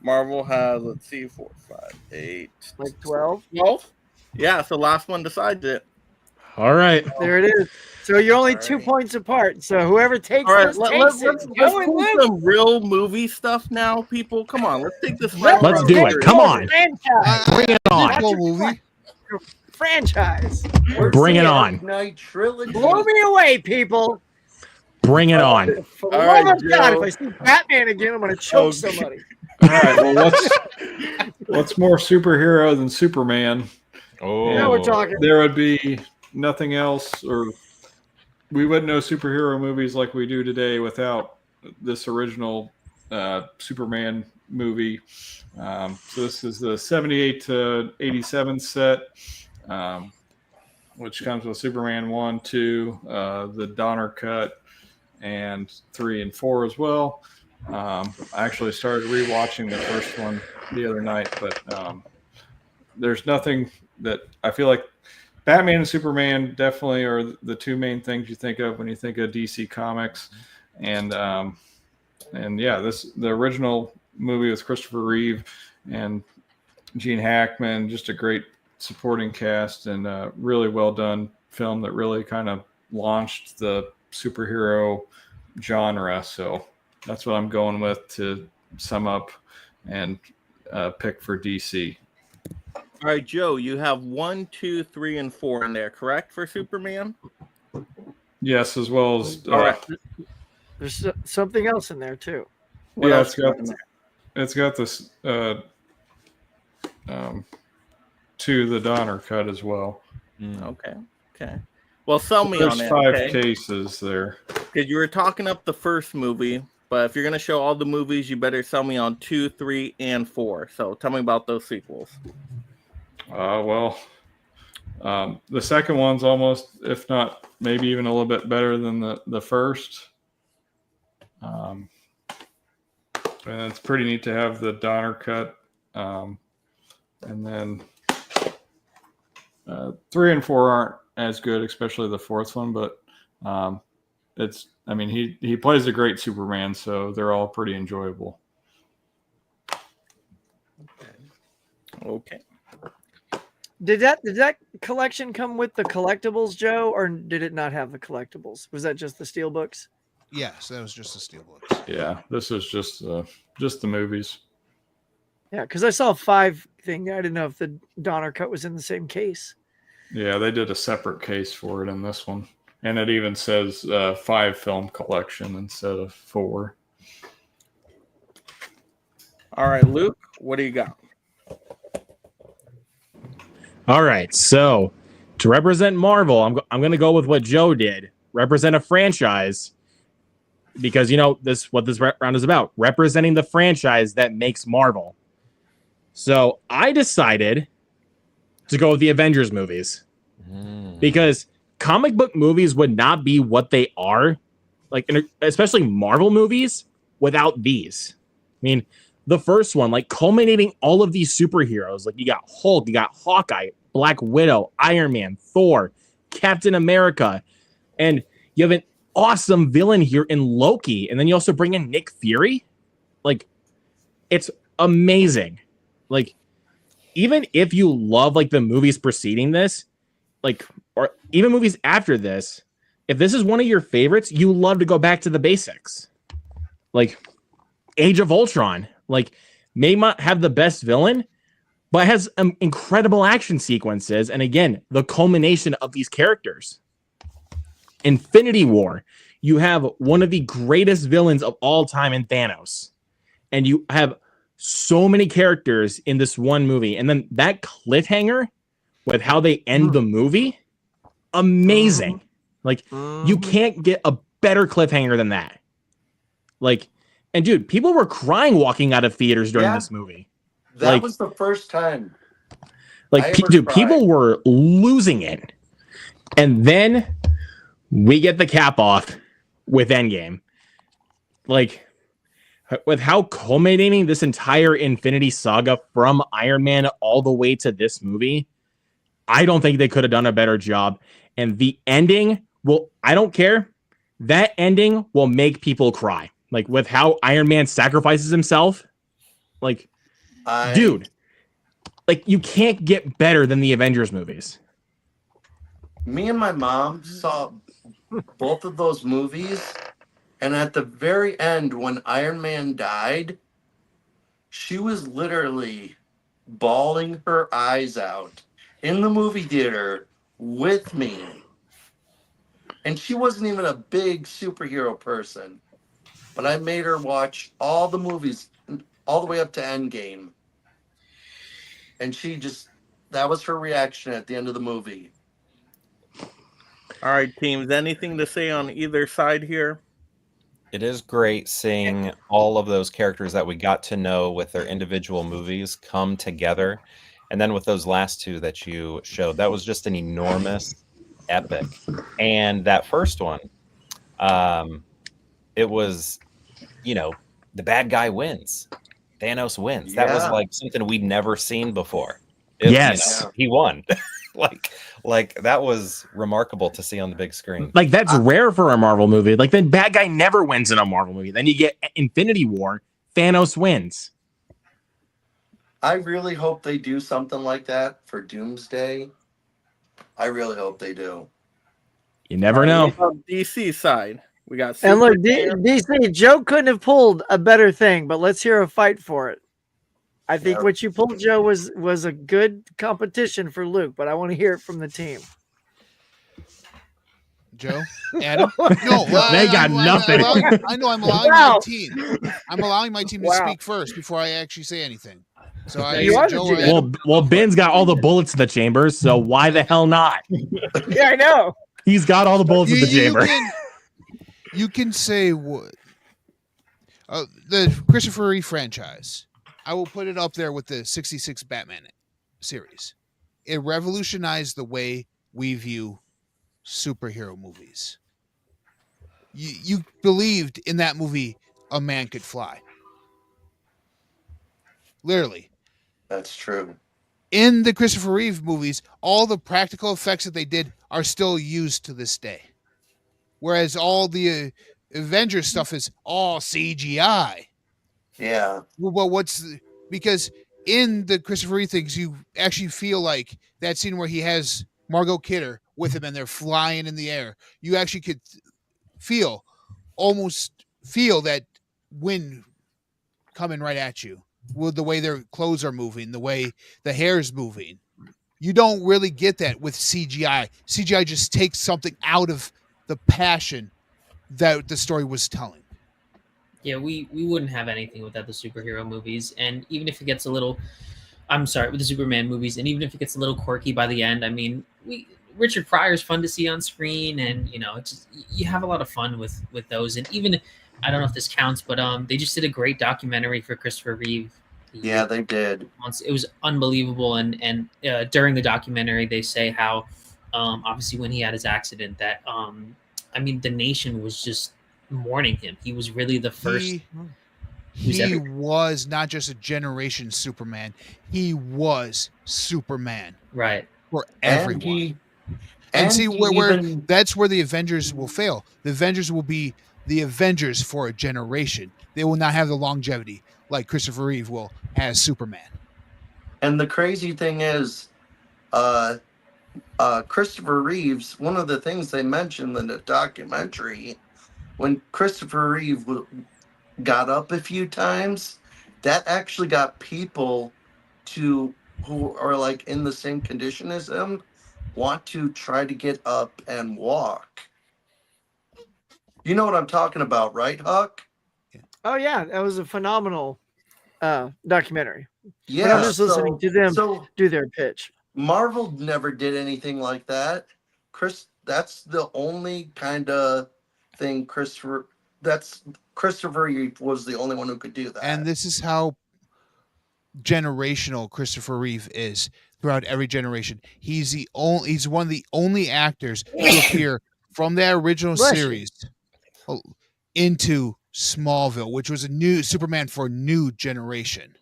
Marvel has, let's see, 4, 5, 8. Like 12? 12? Yeah, so last one decides it. All right. There it is. So you're only 2 points apart. So whoever takes All right, this let's takes it. let's Go and pull win. some real movie stuff now, people. Come on, let's take this. Let's do it. Come on. Franchise. Bring it on. Not your movie. Franchise. Bring it Dark on. Knight trilogy. Blow me away, people. Bring it on. For the All right, love of God, Joe. if I see Batman again, I'm going to choke Okay. somebody. All right. Well, what's more superhero than Superman? Oh, Now we're talking. There would be nothing else, or we wouldn't know superhero movies like we do today without this original Superman movie. So this is the 78 to 87 set, which comes with Superman 1, 2, the Donner cut, and 3 and 4 as well. I actually started rewatching the first one the other night, but there's nothing that I feel like Batman and Superman definitely are the two main things you think of when you think of DC Comics, and yeah, the original movie with Christopher Reeve and Gene Hackman, just a great supporting cast and really well done film that really kind of launched the superhero genre. So that's what I'm going with to sum up and pick for DC. All right, Joe, you have 1, 2, 3, and 4 in there, correct, for Superman? Yes, as well as All right. There's something else in there, too. What yeah, else is in there? it's got this to the Donner cut as well. Okay. Well, sell me There's on it. 5 okay? cases there. Because you were talking up the first movie, but if you're going to show all the movies, you better sell me on 2, 3, and 4. So tell me about those sequels. Well, the second one's almost, if not maybe even a little bit better than the first. And it's pretty neat to have the Donner cut. And then 3 and 4 aren't as good, especially the fourth one, but he plays a great Superman, so they're all pretty enjoyable. Okay. Did that collection come with the collectibles, Joe, or did it not have the collectibles? Was that just the Steelbooks? Yes, that was just the Steelbooks. Yeah, this is just the movies. Yeah, because I saw a 5 thing. I didn't know if the Donner cut was in the same case. Yeah, they did a separate case for it in this one. And it even says 5 film collection instead of 4. All right, Luke, what do you got? All right, so to represent Marvel, I'm going to go with what Joe did. Represent a franchise, because what this round is about, representing the franchise that makes Marvel. So I decided to go with the Avengers movies, because comic book movies would not be what they are, especially Marvel movies, without these. I mean, the first one, culminating all of these superheroes, you got Hulk, you got Hawkeye, Black Widow, Iron Man, Thor, Captain America, and you have an awesome villain here in Loki, and then you also bring in Nick Fury. It's amazing. Even if you love the movies preceding this, or even movies after this, if this is one of your favorites, you love to go back to the basics. Age of Ultron, may not have the best villain, but has incredible action sequences, and again, the culmination of these characters. Infinity War, you have one of the greatest villains of all time in Thanos, and you have so many characters in this one movie, and then that cliffhanger with how they end the movie, amazing. You can't get a better cliffhanger than that. And dude, people were crying walking out of theaters during this movie. That was the first time. People were losing it. And then we get the cap off with Endgame. With how culminating this entire Infinity Saga from Iron Man all the way to this movie, I don't think they could have done a better job. And the ending I don't care. That ending will make people cry. With how Iron Man sacrifices himself. Dude, you can't get better than the Avengers movies. Me and my mom saw both of those movies, and at the very end, when Iron Man died, she was literally bawling her eyes out in the movie theater with me. And she wasn't even a big superhero person, but I made her watch all the movies all the way up to Endgame. And that was her reaction at the end of the movie. All right, teams, anything to say on either side here? It is great seeing all of those characters that we got to know with their individual movies come together. And then with those last 2 that you showed, that was just an enormous epic. And that first one, it was, the bad guy wins. Thanos wins. That was something we'd never seen before. Yes. He won. That was remarkable to see on the big screen. That's rare for a Marvel movie. The bad guy never wins in a Marvel movie. Then you get Infinity War, Thanos wins. I really hope they do something like that for Doomsday. I really hope they do. You never know. DC side, we got. And look, DC, Joe couldn't have pulled a better thing, but let's hear a fight for it. I think what you pulled, Joe, was a good competition for Luke, but I want to hear it from the team. Joe, Adam, no, they got nothing. I'm allowing my team. I'm allowing my team to speak first before I actually say anything. So well, Ben's got all the bullets in the chamber, so why the hell not? Yeah, I know. He's got all the bullets in the chamber. You can say what the Christopher Reeve franchise. I will put it up there with the 66 Batman series. It revolutionized the way we view superhero movies. You believed in that movie a man could fly. Literally. That's true. In the Christopher Reeve movies, all the practical effects that they did are still used to this day. Whereas all the Avengers stuff is all CGI. Yeah. Well, because in the Christopher Reeve things, you actually feel like that scene where he has Margot Kidder with him and they're flying in the air. You actually could almost feel that wind coming right at you with the way their clothes are moving, the way the hair is moving. You don't really get that with CGI. CGI just takes something out of the passion that the story was telling. Yeah, we wouldn't have anything without the superhero movies. And even if it gets a little, I'm sorry, with the Superman movies, and even if it gets a little quirky by the end, I mean, Richard Pryor's fun to see on screen, and you know, it's just, you have a lot of fun with those. And even, I don't know if this counts, but they just did a great documentary for Christopher Reeve. Yeah, they did. It was unbelievable, and during the documentary, they say how, obviously, when he had his accident, that I mean, the nation was just mourning him. He was really the first. He was not just a generation Superman. He was Superman. Right. For everyone. And see where that's where the Avengers will fail. The Avengers will be the Avengers for a generation. They will not have the longevity like Christopher Reeve will as Superman. And the crazy thing is, Christopher Reeves, one of the things they mentioned in the documentary, when Christopher Reeve got up a few times, that actually got people who are like in the same condition as him want to try to get up and walk. You know what I'm talking about, right, Huck? Oh yeah, that was a phenomenal documentary. Yeah, but I'm just listening to them do their pitch. Marvel never did anything like that. That's the only kind of thing Christopher Reeve was the only one who could do that. And this is how generational Christopher Reeve is throughout every generation. He's one of the only actors to appear from that original series into Smallville, which was a new Superman for a new generation.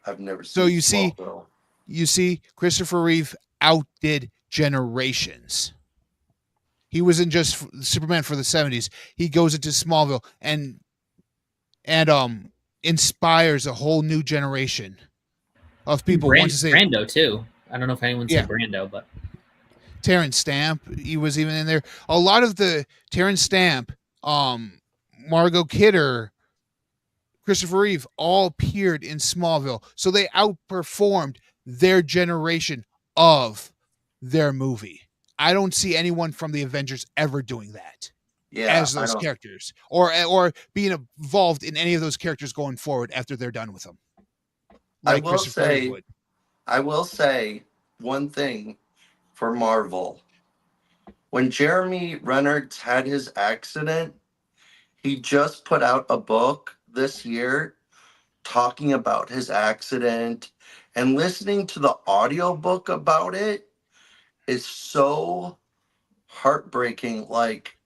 I've never seen So you see Christopher Reeve outdid generations. He wasn't just Superman for the 70s. He goes into Smallville and inspires a whole new generation of people. Brando too. I don't know if anyone said Brando, but Terrence Stamp, he was even in there. A lot of the Terrence Stamp, Margot Kidder, Christopher Reeve all appeared in Smallville. So they outperformed their generation of their movie. I don't see anyone from the Avengers ever doing that as those characters or being involved in any of those characters going forward after they're done with them. I will say one thing for Marvel. When Jeremy Renner's had his accident, he just put out a book this year talking about his accident, and listening to the audiobook about it is so heartbreaking. Like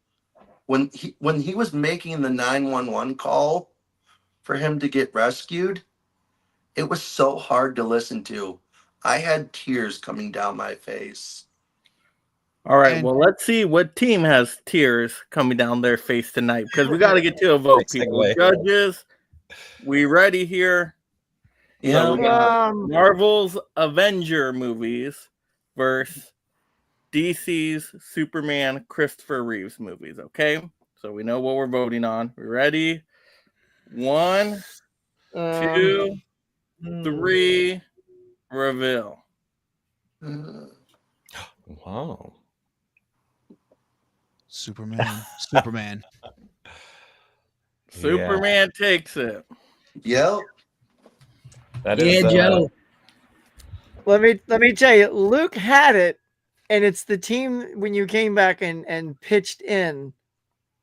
when he was making the 911 call for him to get rescued, it was so hard to listen to. I had tears coming down my face. All right, well, let's see what team has tears coming down their face tonight, because we got to get to a vote, people. Judges, we ready here? Yeah. So we got Marvel's Avenger movies versus DC's Superman Christopher Reeves movies, okay? So we know what we're voting on. We ready? 1, 2, 3, reveal. Wow. Superman. Superman takes it. Yep. That is, Joe. Let me tell you, Luke had it, and it's the team when you came back and pitched in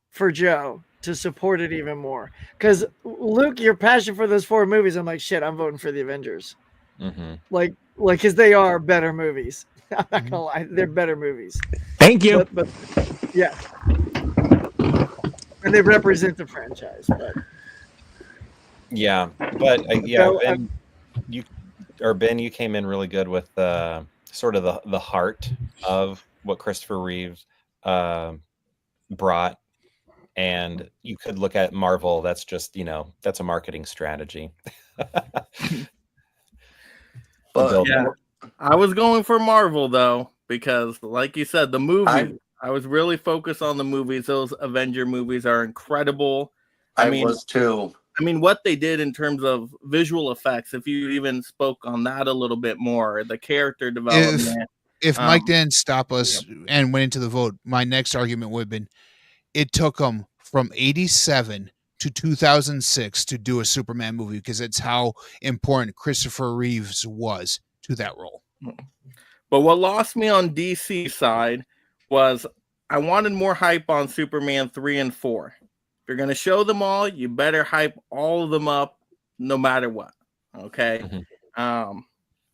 for Joe to support it even more. Because Luke, your passion for those 4 movies, I'm like, shit, I'm voting for the Avengers. Mm-hmm. Like, because they are better movies. I'm not gonna lie, they're better movies. Thank you. But yeah, and they represent the franchise. But yeah, but Ben, you came in really good with sort of the heart of what Christopher Reeves brought, and you could look at Marvel. That's just that's a marketing strategy. Yeah, I was going for Marvel though, because like you said, the movie. I was really focused on the movies. Those Avenger movies are incredible. I was too. I mean, what they did in terms of visual effects, if you even spoke on that a little bit more, the character development. If Mike didn't stop us and went into the vote, my next argument would have been it took them from 87 to 2006 to do a Superman movie because it's how important Christopher Reeves was to that role. But what lost me on DC side was I wanted more hype on Superman 3 and 4. If you're going to show them all, you better hype all of them up no matter what. Okay?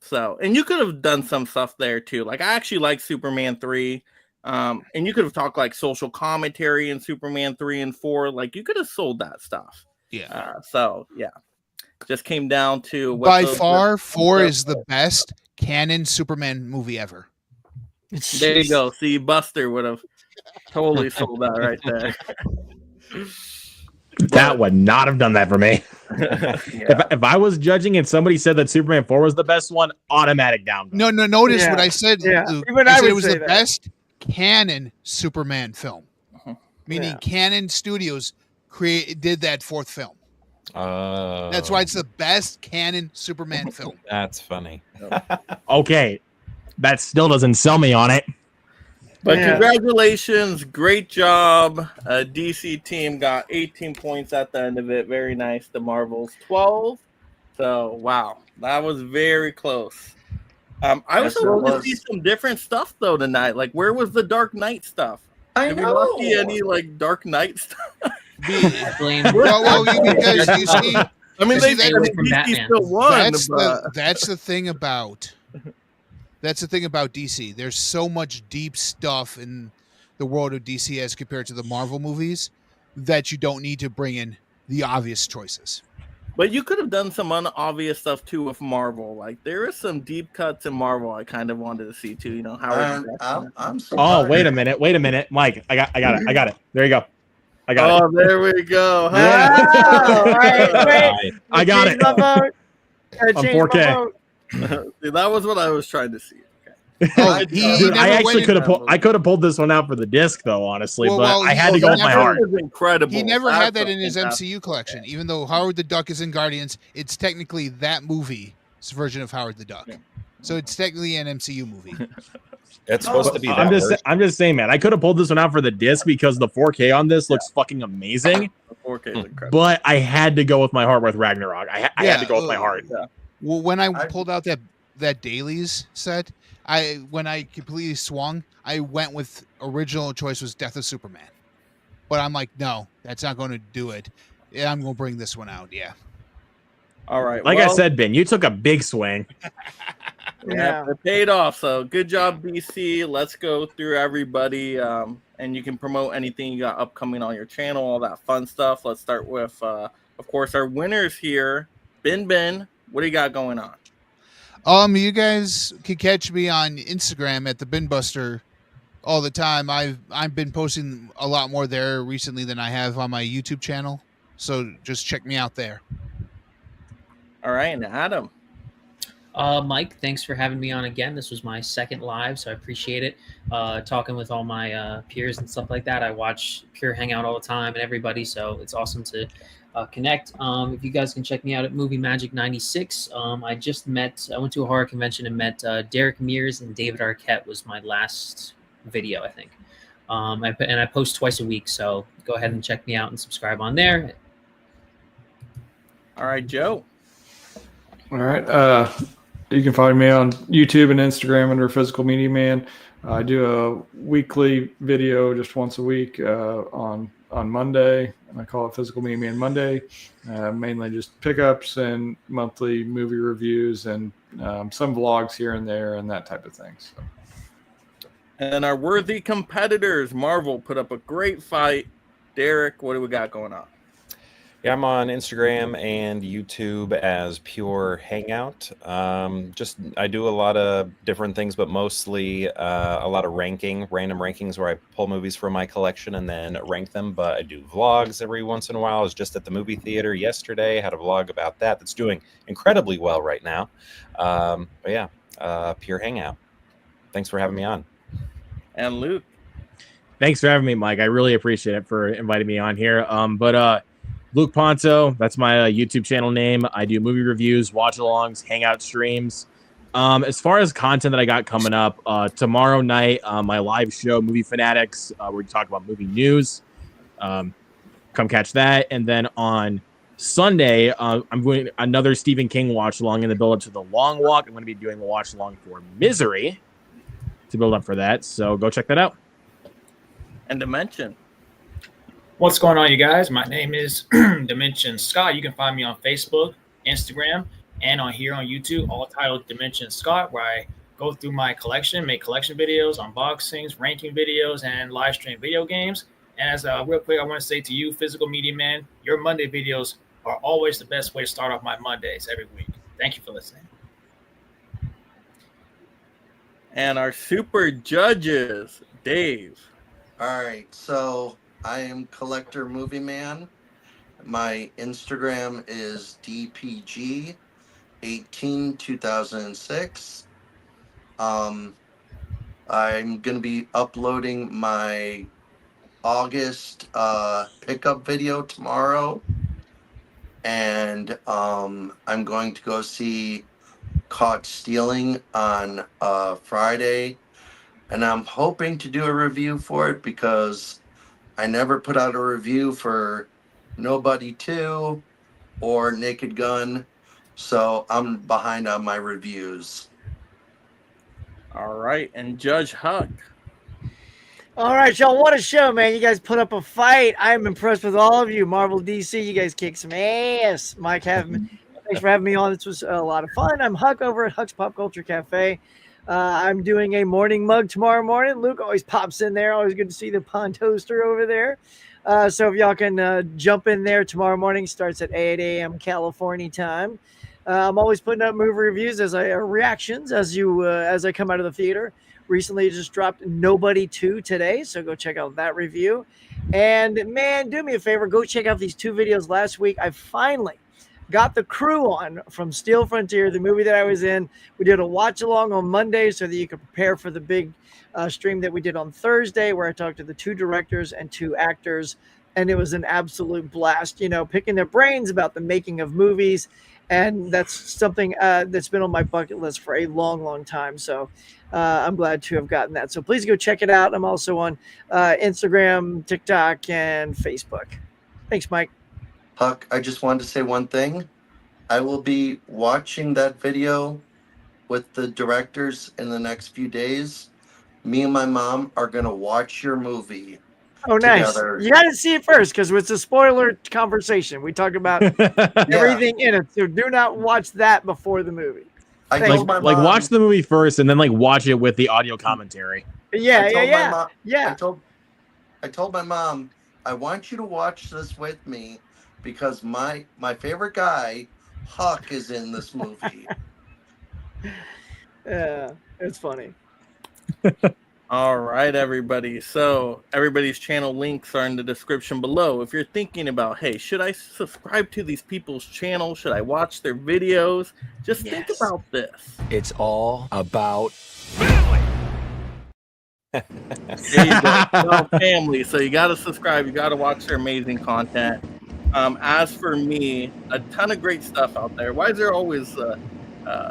So, and you could have done some stuff there too. Like, I actually like Superman 3. And you could have talked like social commentary in Superman 3 and 4. Like, you could have sold that stuff. Yeah. So, yeah. Just came down to what by far, 4 is the best canon Superman movie ever. There you go. See, Buster would have totally sold that right there. That would not have done that for me. If I was judging and somebody said that Superman 4 was the best one, automatic down. No, notice what I said. Even I I said would it was say the that. best canon Superman film. Meaning Canon Studios did that 4th film. That's why it's the best canon Superman film. That's funny. Okay. That still doesn't sell me on it. But congratulations. Great job. DC team got 18 points at the end of it. Very nice. The Marvels 12. So, wow. That was very close. I was hoping to see some different stuff, though, tonight. Like, where was the Dark Knight stuff? Did we not see any, like, Dark Knight stuff? Well, because you see... I mean, they DC still won. That's the thing about... That's the thing about DC. There's so much deep stuff in the world of DC as compared to the Marvel movies that you don't need to bring in the obvious choices. But you could have done some unobvious stuff too with Marvel. Like there is some deep cuts in Marvel I kind of wanted to see too. You know how? Oh, wait a minute, Mike. I got it. There you go. I got it. Oh, there we go. Yeah. Oh, wait. I got it. On 4K. See, that was what I was trying to see. Oh, Dude, I actually could have pulled this one out for the disc though, honestly, but I had to go with my heart. Incredible. He never had that in his MCU collection. Even though Howard the Duck is in Guardians, it's technically that movie's version of Howard the Duck. So it's technically an MCU movie. It's supposed to be. I'm just saying, man. I could have pulled this one out for the disc because the 4K on this looks fucking amazing. The 4K is incredible. But I had to go with my heart with Ragnarok. I had to go with my heart. Well, when I pulled out that dailies set, when I completely swung, I went with original choice was Death of Superman. But I'm like, no, that's not going to do it. Yeah, I'm going to bring this one out. Yeah. All right. Like I said, Ben, you took a big swing. Yeah, it paid off. So good job, DC. Let's go through everybody, and you can promote anything you got upcoming on your channel, all that fun stuff. Let's start with, of course, our winners here. Ben, what do you got going on? You guys can catch me on Instagram at the Binbuster all the time. I've been posting a lot more there recently than I have on my YouTube channel. So just check me out there. All right, and Adam. Mike, thanks for having me on again. This was my second live, so I appreciate it. Talking with all my peers and stuff like that. I watch Pure Hangout all the time and everybody, so it's awesome to connect. If you guys can check me out at Movie Magic 96. I went to a horror convention and met Derek Mears and David Arquette was my last video, I think. I post twice a week, so go ahead and check me out and subscribe on there. All right, Joe. All right. You can find me on YouTube and Instagram under Physical Media Man. I do a weekly video just once a week on Monday, and I call it Physical Media Man Monday. Mainly just pickups and monthly movie reviews and some vlogs here and there and that type of thing. So. And our worthy competitors, Marvel put up a great fight. Derek, what do we got going on? Yeah, I'm on Instagram and YouTube as Pure Hangout. I do a lot of different things, but mostly a lot of random rankings where I pull movies from my collection and then rank them. But I do vlogs every once in a while. I was just at the movie theater yesterday. Had a vlog about that. That's doing incredibly well right now. Pure Hangout. Thanks for having me on. And Luke. Thanks for having me, Mike. I really appreciate it for inviting me on here. Luke Ponto, that's my YouTube channel name. I do movie reviews, watch-alongs, hangout streams. As far as content that I got coming up, tomorrow night, my live show, Movie Fanatics, where we talk about movie news. Come catch that. And then on Sunday, I'm doing another Stephen King watch-along in the build-up to The Long Walk. I'm going to be doing a watch-along for Misery to build up for that. So go check that out. And Dimension. What's going on, you guys? My name is Dimension Scott. You can find me on Facebook, Instagram, and on here on YouTube, all titled Dimension Scott, where I go through my collection, make collection videos, unboxings, ranking videos, and live stream video games. And as real quick, I want to say to you, physical media man, your Monday videos are always the best way to start off my Mondays every week. Thank you for listening. And our super judges, Dave. All right, so I am Collector Movie Man. My Instagram is DPG182006. I'm going to be uploading my August pickup video tomorrow. And I'm going to go see Caught Stealing on Friday. And I'm hoping to do a review for it because I never put out a review for Nobody 2 or Naked Gun, so I'm behind on my reviews. All right, and Judge Huck. All right, y'all, what a show, man. You guys put up a fight. I'm impressed with all of you. Marvel, DC, you guys kick some ass. Mike, thanks for having me on. This was a lot of fun. I'm Huck over at Huck's Pop Culture Cafe. I'm doing a morning mug tomorrow morning. Luke always pops in there. Always good to see the Pond Toaster over there. So if y'all can jump in there tomorrow morning, starts at 8 a.m. California time. I'm always putting up movie reviews reactions as I come out of the theater. Recently, just dropped Nobody 2 today, so go check out that review. And man, do me a favor, go check out these 2 videos last week. I finally got the crew on from Steel Frontier, the movie that I was in. We did a watch along on Monday so that you could prepare for the big stream that we did on Thursday, where I talked to the 2 directors and 2 actors. And it was an absolute blast, picking their brains about the making of movies. And that's something that's been on my bucket list for a long, long time. So I'm glad to have gotten that. So please go check it out. I'm also on Instagram, TikTok, and Facebook. Thanks, Mike. Huck, I just wanted to say one thing. I will be watching that video with the directors in the next few days. Me and my mom are going to watch your movie. Oh, nice. Together. You got to see it first because it's a spoiler conversation. We talk about everything in it. So do not watch that before the movie. I told my mom, watch the movie first and then watch it with the audio commentary. Yeah. I told my mom, I want you to watch this with me because my favorite guy, Huck, is in this movie. Yeah, it's funny. All right, everybody. So everybody's channel links are in the description below. If you're thinking about, hey, should I subscribe to these people's channel? Should I watch their videos? Just think about this. It's all about There you go. Well, family. So you got to subscribe. You got to watch their amazing content. As for me, a ton of great stuff out there. Why is there always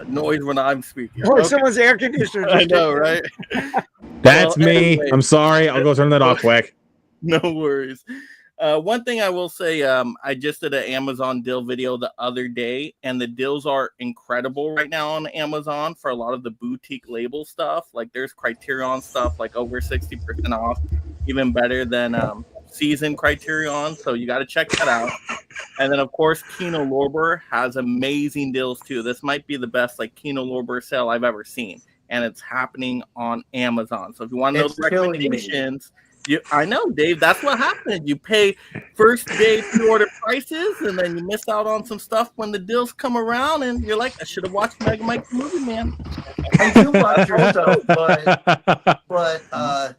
noise when I'm speaking? Or someone's air conditioner. I know, right? That's me. Anyway. I'm sorry. I'll go turn that off quick. No worries. One thing I will say, I just did an Amazon deal video the other day, and the deals are incredible right now on Amazon for a lot of the boutique label stuff. Like there's Criterion stuff like over 60% off, even better than season Criterion. So you got to check that out. And then of course, Kino Lorber has amazing deals too. This might be the best Kino Lorber sale I've ever seen. And it's happening on Amazon. So if you want to know the recommendations, I know, Dave. That's what happened. You pay first day pre-order prices, and then you miss out on some stuff when the deals come around, and you're like, I should have watched Mega Mike the movie, man. I do watch your stuff, but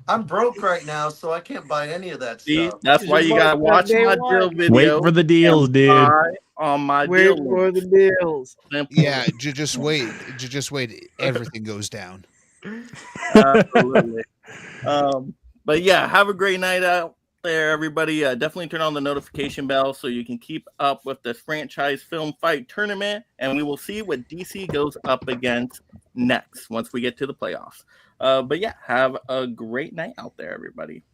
I'm broke right now, so I can't buy any of that See, stuff. that's why you gotta watch my deal video. Wait for the deals, dude. On my Wait deal for the deals. Yeah, just wait. Just wait. Everything goes down. Absolutely. But yeah, have a great night out there, everybody. Definitely turn on the notification bell so you can keep up with this franchise film fight tournament, and we will see what DC goes up against next once we get to the playoffs. But yeah, have a great night out there, everybody.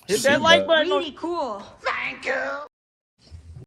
Hit that like button. Really cool. Thank you.